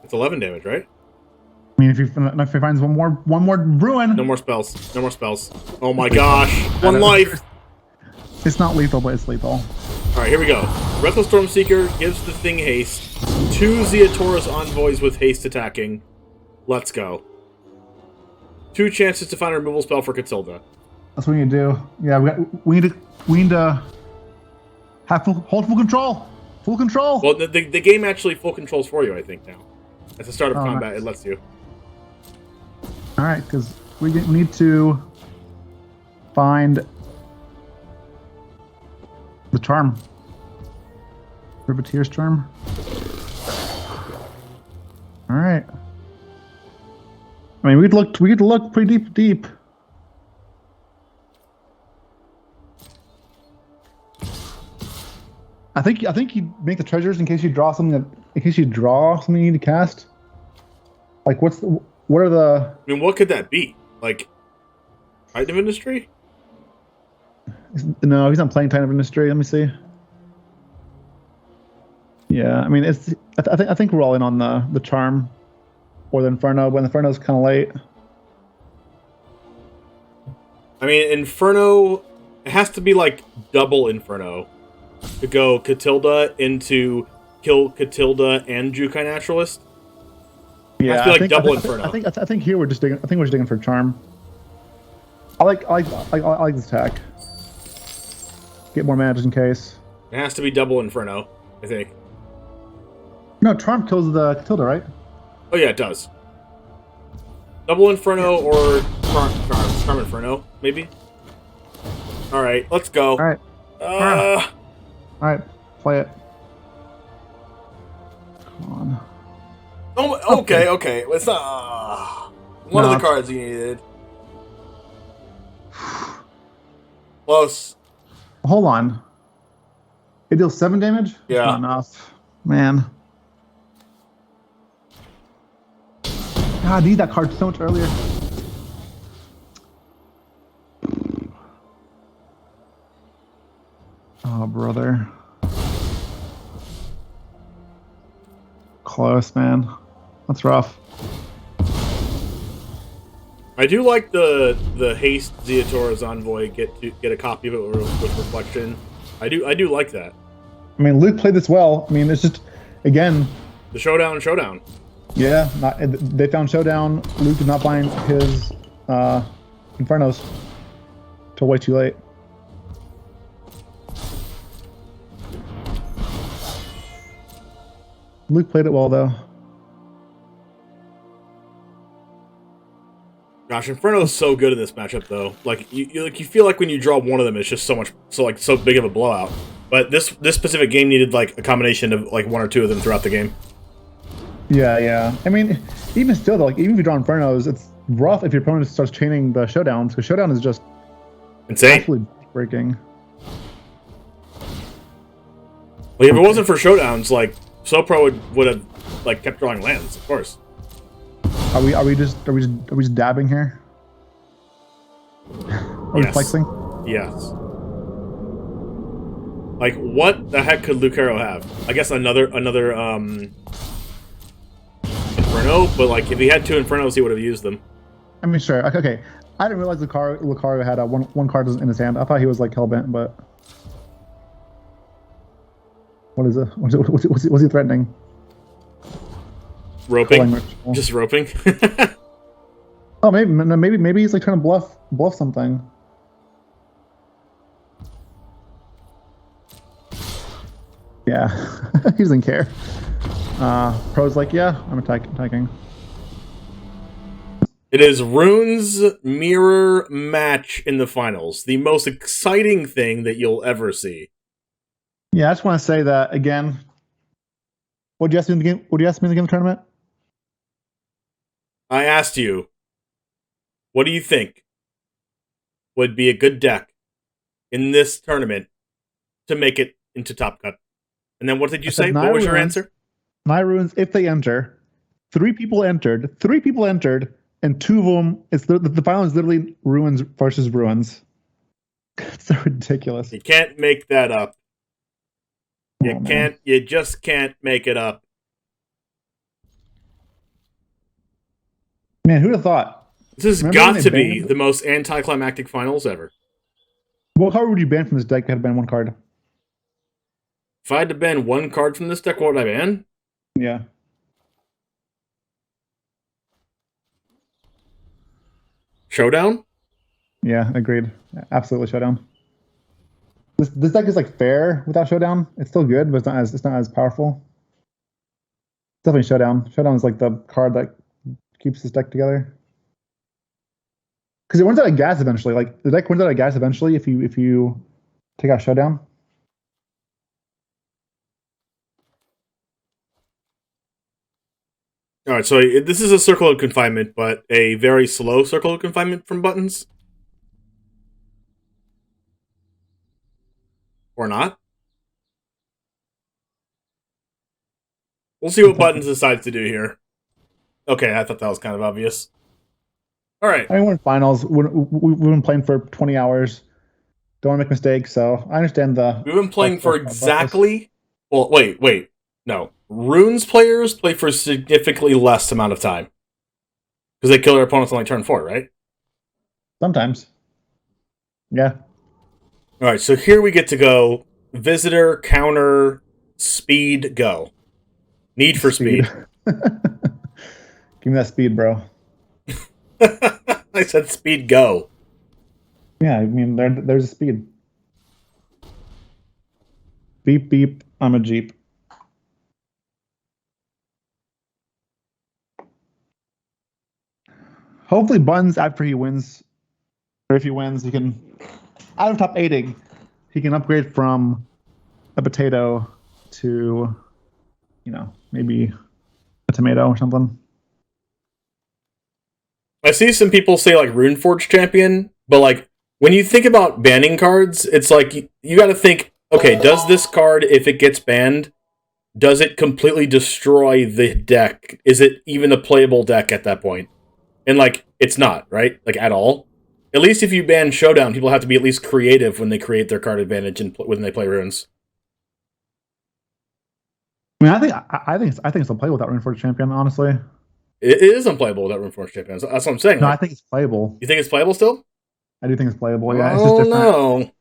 It's 11 damage, right? I mean, if he finds one more ruin. No more spells. No more spells. Oh my gosh! 1 life. It's not lethal, but it's lethal. All right, here we go. Reckless Stormseeker gives the thing haste. 2 Zeatora's Envoys with haste attacking. Let's go. 2 chances to find a removal spell for Catilda. That's what we need to do. Yeah, we need to have hold full control. Full control. Well, the game actually full controls for you, I think, now. At the start of combat, nice. It lets you. All right, because we need to find the charm. Privateer's charm. All right. I mean, we could look pretty deep. I think you make the treasures in case you draw something you need to cast. Like what are the? I mean, what could that be? Like, Titan of Industry? No, he's not playing Titan of Industry. Let me see. Yeah, I mean, I think we're all in on the charm or the Inferno, but the Inferno's kind of late. I mean, Inferno, it has to be like double Inferno to go Catilda into kill Catilda and Jukai Naturalist. Yeah, it has to be like double Inferno. I think here we're just digging for charm. I like this attack. Get more mana just in case. It has to be double Inferno, I think. No, charm kills the Catilda, right? Oh yeah, it does. Double Inferno or Charm Inferno, maybe? Alright, let's go. Alright. Alright, play it. Come on. Oh, okay. It's not... one of the cards you needed. Close. Hold on. It deals 7 damage? Yeah. Not enough. Man. God, I need that card so much earlier. Oh, brother. Close, man. That's rough. I do like the haste Zeatora's Envoy get a copy of it with reflection. I do like that. I mean, Luke played this well. I mean, it's just, again, The showdown. yeah, they found Showdown. Luke did not find his Infernos till way too late. Luke played it well, though. Gosh, Inferno's so good in this matchup, though. Like you feel like when you draw one of them, it's just so big of a blowout. But this specific game needed like a combination of like one or two of them throughout the game. Yeah. I mean, even still, though, like even if you draw Infernos, it's rough if your opponent starts chaining the Showdowns, because Showdown is just insane, absolutely breaking. Like if it wasn't for Showdowns, like Sopro would have like kept drawing lands, of course. Are we just dabbing here? Are we flexing? Yes. Like what the heck could Lucero have? I guess another Inferno, but like if he had two Infernos, he would have used them. I mean, sure. Okay. I didn't realize Lucario had one card in his hand. I thought he was like hellbent, but what is it? What's he threatening? Roping, just roping. Oh, maybe he's like trying to bluff something. Yeah, he doesn't care. Pro's like, yeah, I'm attacking. It is Runes mirror match in the finals, the most exciting thing that you'll ever see. Yeah, I just want to say that again. What did you ask me in the game? What did you ask me in the game tournament? I asked you, what do you think would be a good deck in this tournament to make it into Top Cut? And then what did you say? What was your answer? Naya Runes, if they enter, 3 people entered, and 2 of them, the final is literally Runes versus Ruins. It's so ridiculous. You can't make that up. You just can't make it up. Man, who'd have thought? This has got to be the most anticlimactic finals ever. What card would you ban from this deck if you had to ban one card? If I had to ban one card from this deck, what would I ban? Yeah. Showdown? Yeah, agreed. Absolutely Showdown. This deck is like fair without Showdown. It's still good, but it's not as powerful. Definitely Showdown. Showdown is like the card that keeps this deck together. Because it runs out of gas eventually. Like the deck runs out of gas eventually if you take out Showdown. All right, so this is a circle of confinement, but a very slow circle of confinement from buttons. Or not. We'll see what buttons decides to do here. Okay, I thought that was kind of obvious. All right. I mean, we're in finals. We've been playing for 20 hours. Don't want to make mistakes, so I understand the... We've been playing for exactly... Well, wait. No. Runes players play for significantly less amount of time. Because they kill their opponents on like turn 4, right? Sometimes. Yeah. All right, so here we get to go visitor, counter, speed, go. Need for speed. Give me that speed, bro. I said speed, go. Yeah, I mean, there's a speed. Beep, beep, I'm a Jeep. Hopefully Buns, after he wins, or if he wins, he can, out of top 8ing, he can upgrade from a potato to, maybe a tomato or something. I see some people say like Runeforge champion, but like when you think about banning cards, it's like you got to think, okay, does this card, if it gets banned, does it completely destroy the deck? Is it even a playable deck at that point? And like it's not, right? Like at all. At least if you ban Showdown, people have to be at least creative when they create their card advantage and when they play runes. I mean, I think it's a play without Runeforge champion, honestly. It is unplayable without Rune-Forged Champions. That's what I'm saying. No, Like, I think it's playable. you think it's playable still? I do think it's playable. Yeah, it's just Oh different. no.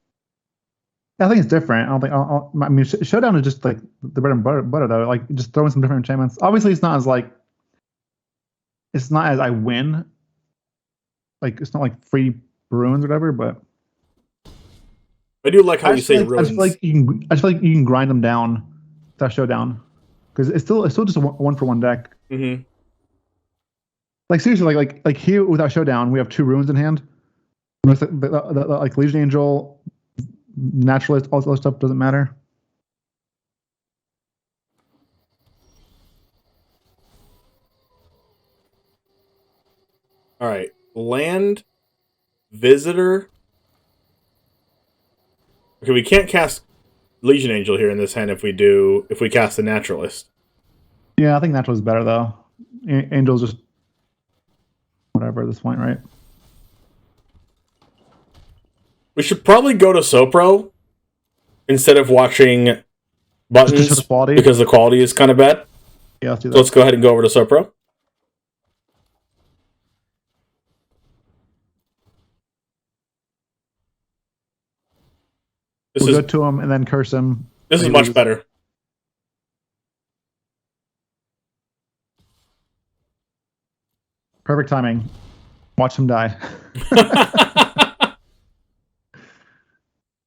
I think it's different. I don't think. I mean, Showdown is just like the bread and butter though. Like just throwing some different enchantments. Obviously, it's not as like. It's not as I win. Like it's not like free runes or whatever, but I do like how you say I runes. just feel like you can. I just feel like you can grind them down. That Showdown, because it's still just a one for one deck. Mm-hmm. Like seriously, like here without Showdown, we have 2 runes in hand. Like Legion Angel, Naturalist, all that stuff doesn't matter. All right, land, visitor. Okay, we can't cast Legion Angel here in this hand if we cast the Naturalist. Yeah, I think Naturalist is better though. Angel's just whatever at this point, right? We should probably go to Sopro instead of watching Buttons Just for the quality? because the quality is kind of bad. Yeah, let's do that. So let's go ahead and go over to Sopro. We'll go to him and then curse him. This is much better. Perfect timing. Watch him die.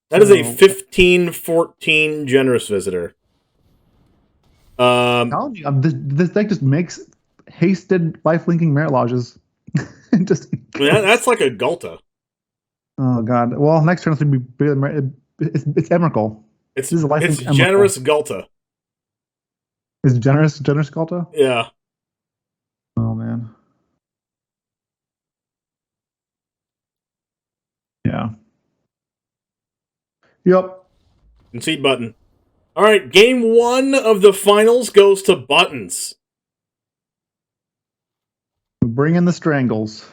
That is a 15-14 generous visitor. This deck just makes hasted life-linking merit lodges. Just That's like a Gulta. oh god. Well, next turn it's gonna be bigger than it's Emrakul. It's Emrakul. generous Gulta. Is generous Galta? Yeah. Oh man. Yeah. Yep. Concede button. All right, game 1 of the finals goes to Buttons. Bring in the strangles.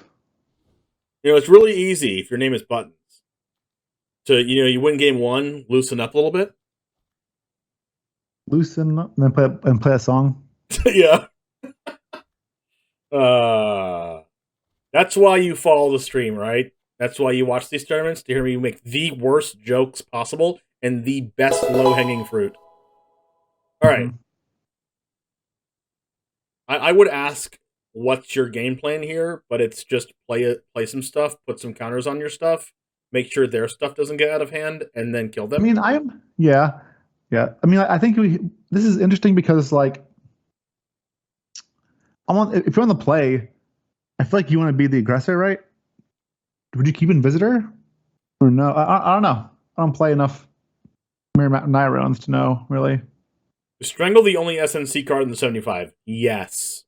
You know, it's really easy if your name is Buttons. You win game 1, loosen up a little bit. Loosen up and then play a song. Yeah. That's why you follow the stream, right? That's why you watch these tournaments, to hear me make the worst jokes possible and the best low-hanging fruit. All right. I would ask, what's your game plan here? But it's just play some stuff, put some counters on your stuff, make sure their stuff doesn't get out of hand, and then kill them. I mean, yeah. I mean, I think this is interesting because, like, if you're on the play, I feel like you want to be the aggressor, right? Would you keep in visitor or no? I don't know. I don't play enough Naya Runes to know really. Is Strangle the only SNC card in the 75? Yes.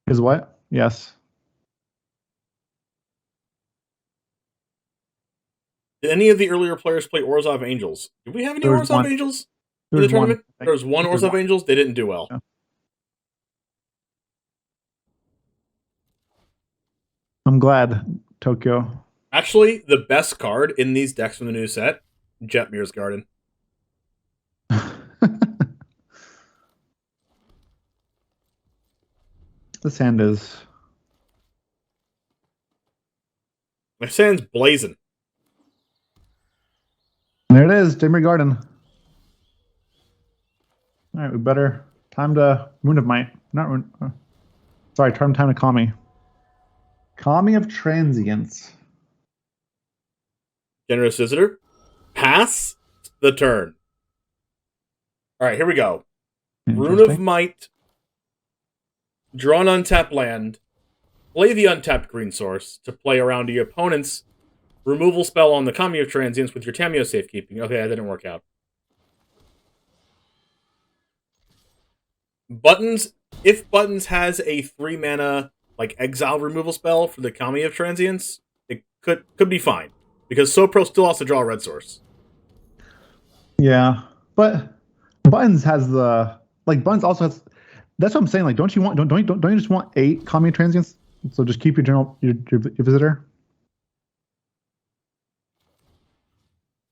Is what? Yes. Did any of the earlier players play Orzhov Angels? Did we have any There was Orzhov one. Angels in the tournament? There was one Orzhov Angels. They didn't do well. Yeah. I'm glad, Tokyo. Actually, the best card in these decks from the new set, Jetmir's Garden. This hand is. My sand's blazing. There it is, Jetmir Garden. All right, we better time to Moon of Might. Not Moon. Sorry, time to Kami. Kami of Transience. Generous Visitor. Pass the turn. All right, here we go. Rune of Might. Draw an untapped land. Play the untapped green source to play around your opponent's removal spell on the Kami of Transience with your Tameo safekeeping. Okay, that didn't work out. Buttons. If Buttons has a 3-mana like exile removal spell for the Kami of Transience, it could be fine because Sopro still has to draw a red source. Yeah, but Buttons has the Buttons also has. That's what I'm saying. Like, don't you just want 8 Kami Transients? So just keep your visitor.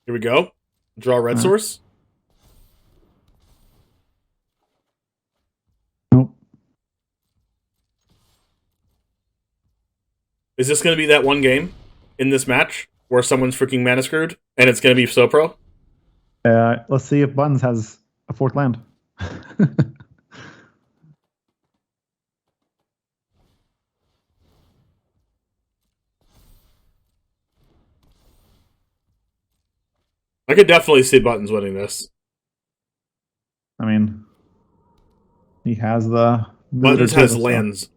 Here we go. Draw a red source. Nope. Is this going to be that one game in this match where someone's freaking mana screwed and it's going to be so pro? Let's see if Buttons has a fourth land. I could definitely see Buttons winning this. I mean, he has the Buttons visitor has too, so- lands.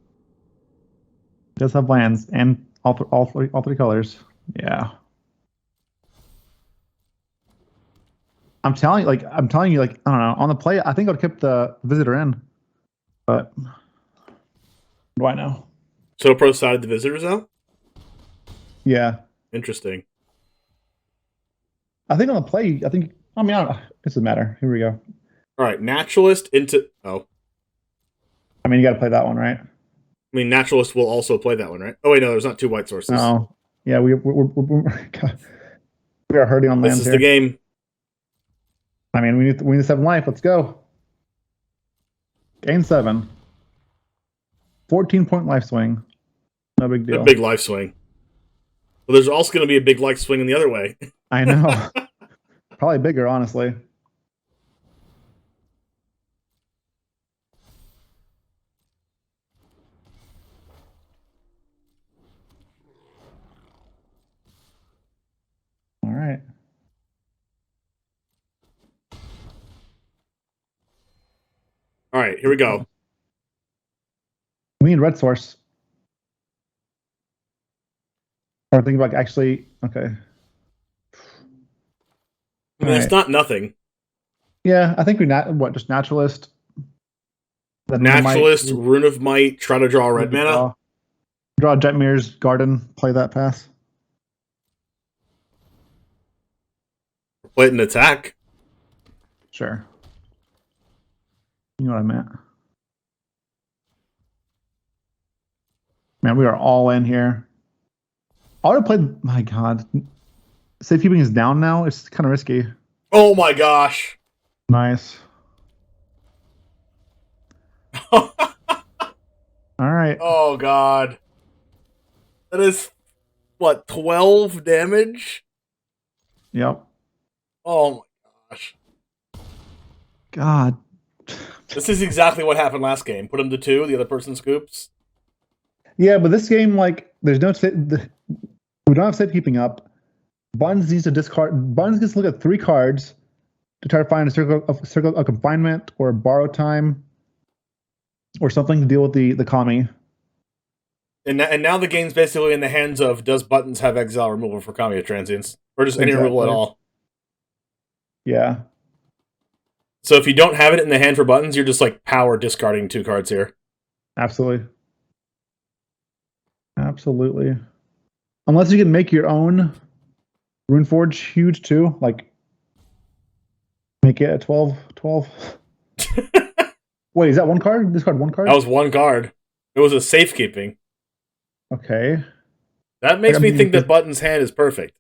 He does have lands and all three colors. Yeah. I'm telling you, like I don't know. On the play, I think I would keep the visitor in, but what do I know? So pro sided the visitors out? Yeah, Interesting. I think on the play, I don't know. It doesn't matter. Here we go. All right, Naturalist into... Oh. I mean, you got to play that one, right? I mean, Naturalist will also play that one, right? Oh, wait, no, there's not two white sources. No. Yeah, we are hurting on This lands is here. the game. I mean, we need to 7 life. Let's go. Gain 7. 14-point life swing. No big deal. A big life swing. Well, there's also going to be a big life swing in the other way. I know. Probably bigger, honestly. All right. All right, here we go. We need red source. Or think about actually. Okay. I mean, it's not nothing. Yeah, I think we just naturalist. Then Naturalist, Rune of Might, try to draw red mana. Draw Jetmir's Garden, play that pass. Play it in attack. Sure. You know what I meant. Man, we are all in here. I would have played. My God. Safekeeping is down now. It's kind of risky. Oh my gosh. Nice. All right. Oh god. That is, what, 12 damage? Yep. Oh my gosh. God. This is exactly what happened last game. Put him to 2, the other person scoops. Yeah, but this game, like, there's no. We don't have safekeeping up. Buns needs to discard. Buns gets to look at 3 cards to try to find a circle of confinement or borrow time or something to deal with the Kami. And now the game's basically in the hands of, does Buttons have exile removal for Kamiya Transients? Or just any removal at all? Yeah. So if you don't have it in the hand for Buttons, you're just like power discarding 2 cards here. Absolutely. Absolutely. Unless you can make your own Runeforge huge too, like make it a 12. Wait, is that 1 card? Discard 1 card? That was 1 card. It was a safekeeping. Okay. That makes me think that Button's hand is perfect.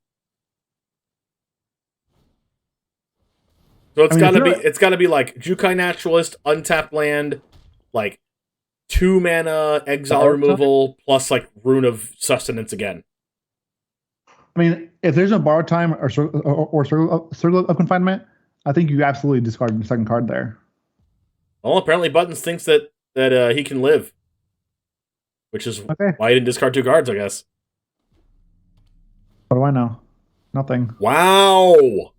So it's gotta be like Jukai Naturalist, untapped land, like 2 mana exile removal plus like Rune of Sustenance again. I mean, if there's no borrow time or circle of confinement, I think you absolutely discard the 2nd card there. Well, apparently Buttons thinks that he can live, which is why he didn't discard 2 cards, I guess. What do I know? Nothing. Wow.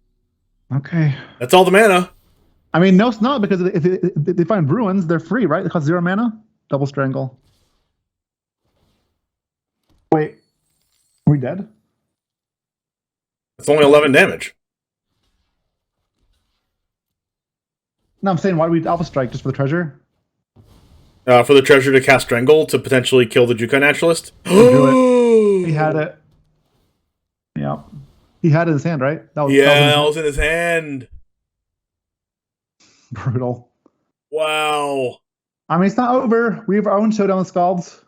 Okay. That's all the mana. I mean, no, it's not, because if they find ruins, they're free, right? They cost 0 mana. Double strangle. Wait, are we dead? It's only 11 damage. No, I'm saying, why do we Alpha Strike just for the treasure? For the treasure to cast Strangle to potentially kill the Jukai Naturalist. Do it. He had it. Yeah. He had it in his hand, right? That was in his hand. Brutal. Wow. I mean, it's not over. We have our own Showdown with Scalds.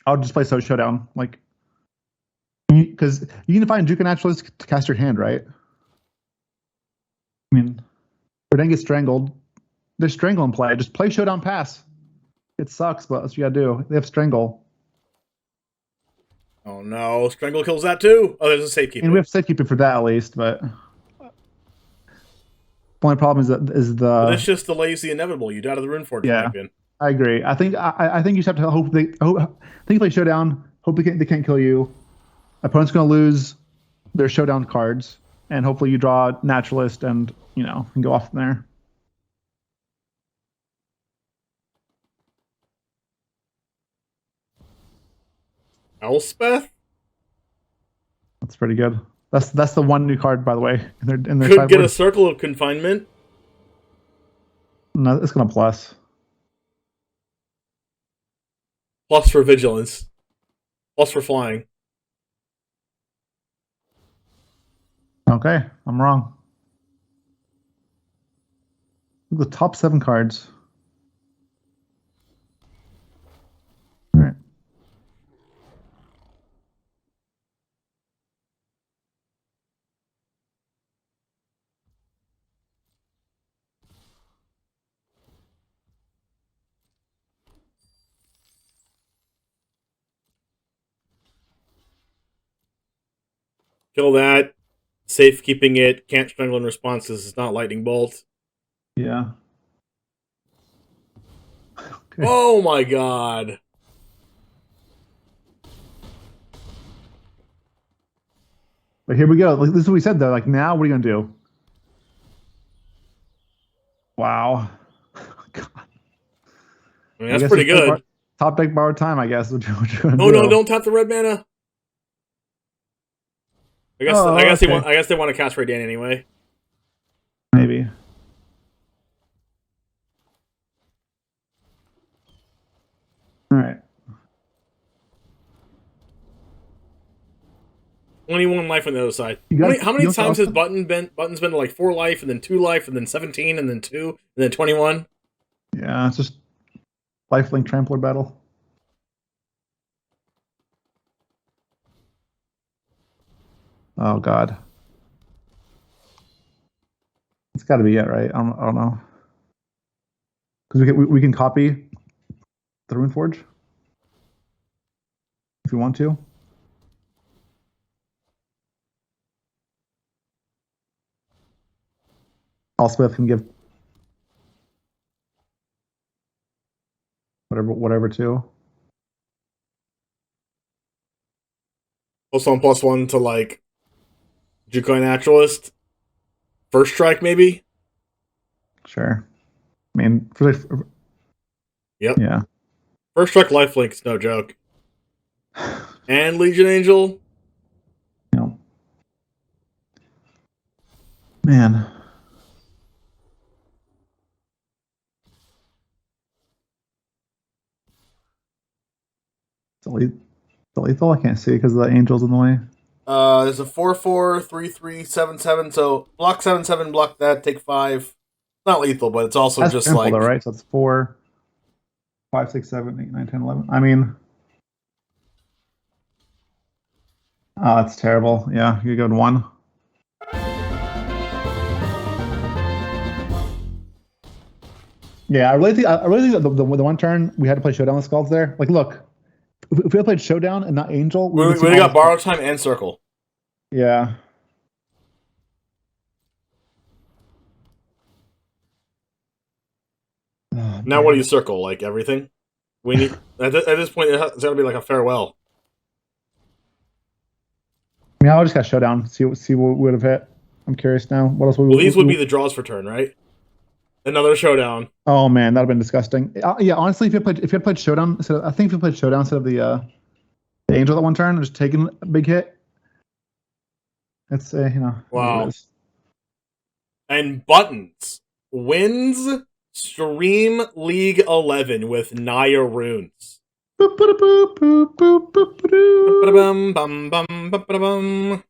I'll just play Showdown. Like, because you can find Jukai Naturalist to cast your hand, right? I mean, or then get strangled. There's Strangle in play. Just play Showdown Pass. It sucks, but that's what you gotta do. They have Strangle. Oh no, Strangle kills that too. Oh, there's a safekeeper. And we have safekeeper for that at least, but the only problem is But the this just delays the inevitable. You die to the Runeforge Yeah. champion. I agree. I think you just have to hope think you play showdown. Hope they can't kill you. Opponent's gonna lose their showdown cards, and hopefully you draw naturalist and can go off from there. Elspeth? That's pretty good. That's the one new card, by the way. In their Could sideboard. get a Circle of Confinement. No, it's gonna plus. Plus for Vigilance. Plus for Flying. Okay, I'm wrong. The top 7 cards. All right. Kill that. Safe keeping it. Can't Strangle in response because it's not Lightning Bolt. Yeah. Okay. Oh my god. But here we go. Like, this is what we said though. Like now, what are you gonna do? Wow. God. I mean, that's pretty good. Top deck borrowed time, I guess. What you gonna Oh do? no! Don't tap the red mana. I guess. Oh, I guess okay. I guess they want to cast Radiant anyway. Maybe. All right. 21 life on the other side. How many times has Buttons been to like 4 life, and then 2 life, and then 17, and then 2, and then 21? Yeah, it's just lifelink trampler battle. Oh god. It's got to be it, right? I don't know. Because we can copy the Runeforge if we want to. Elspeth can give whatever too. +1/+1 to like Jukai Naturalist. First strike maybe. Sure. I mean, Yep. Yeah. First strike lifelink is no joke. And Legion Angel. No. Man. It's lethal. I can't see because the angel's in the way. There's a 4/4, 3/3, 7/7. So block 7/7, block that, take 5. Not lethal, but it's also That's just simple, like though, right? So it's 4, 5, 6, 7, 8, 9, 10, 11. I mean, oh, that's terrible. Yeah, you go to 1. Yeah, I really think that the one turn we had to play Showdown with Skulls there. Like, look, if we had played Showdown and not Angel, we would have got Borrowed Time and Circle. Yeah. Oh, Now what do you circle? Like everything? We need at this point it's gotta be like a farewell. I mean, I just got Showdown. See what we would have hit. I'm curious now. What else? Well, these would be the draws for turn, right? Another Showdown. Oh man, that'd have been disgusting. Yeah, honestly, if you had played Showdown, I think if you played Showdown instead of the Angel that one turn, just taking a big hit. It's Wow. And Buttons wins Stream League 11 with Naya Runes. Ba-da-bum, bum, bum, ba-da-bum.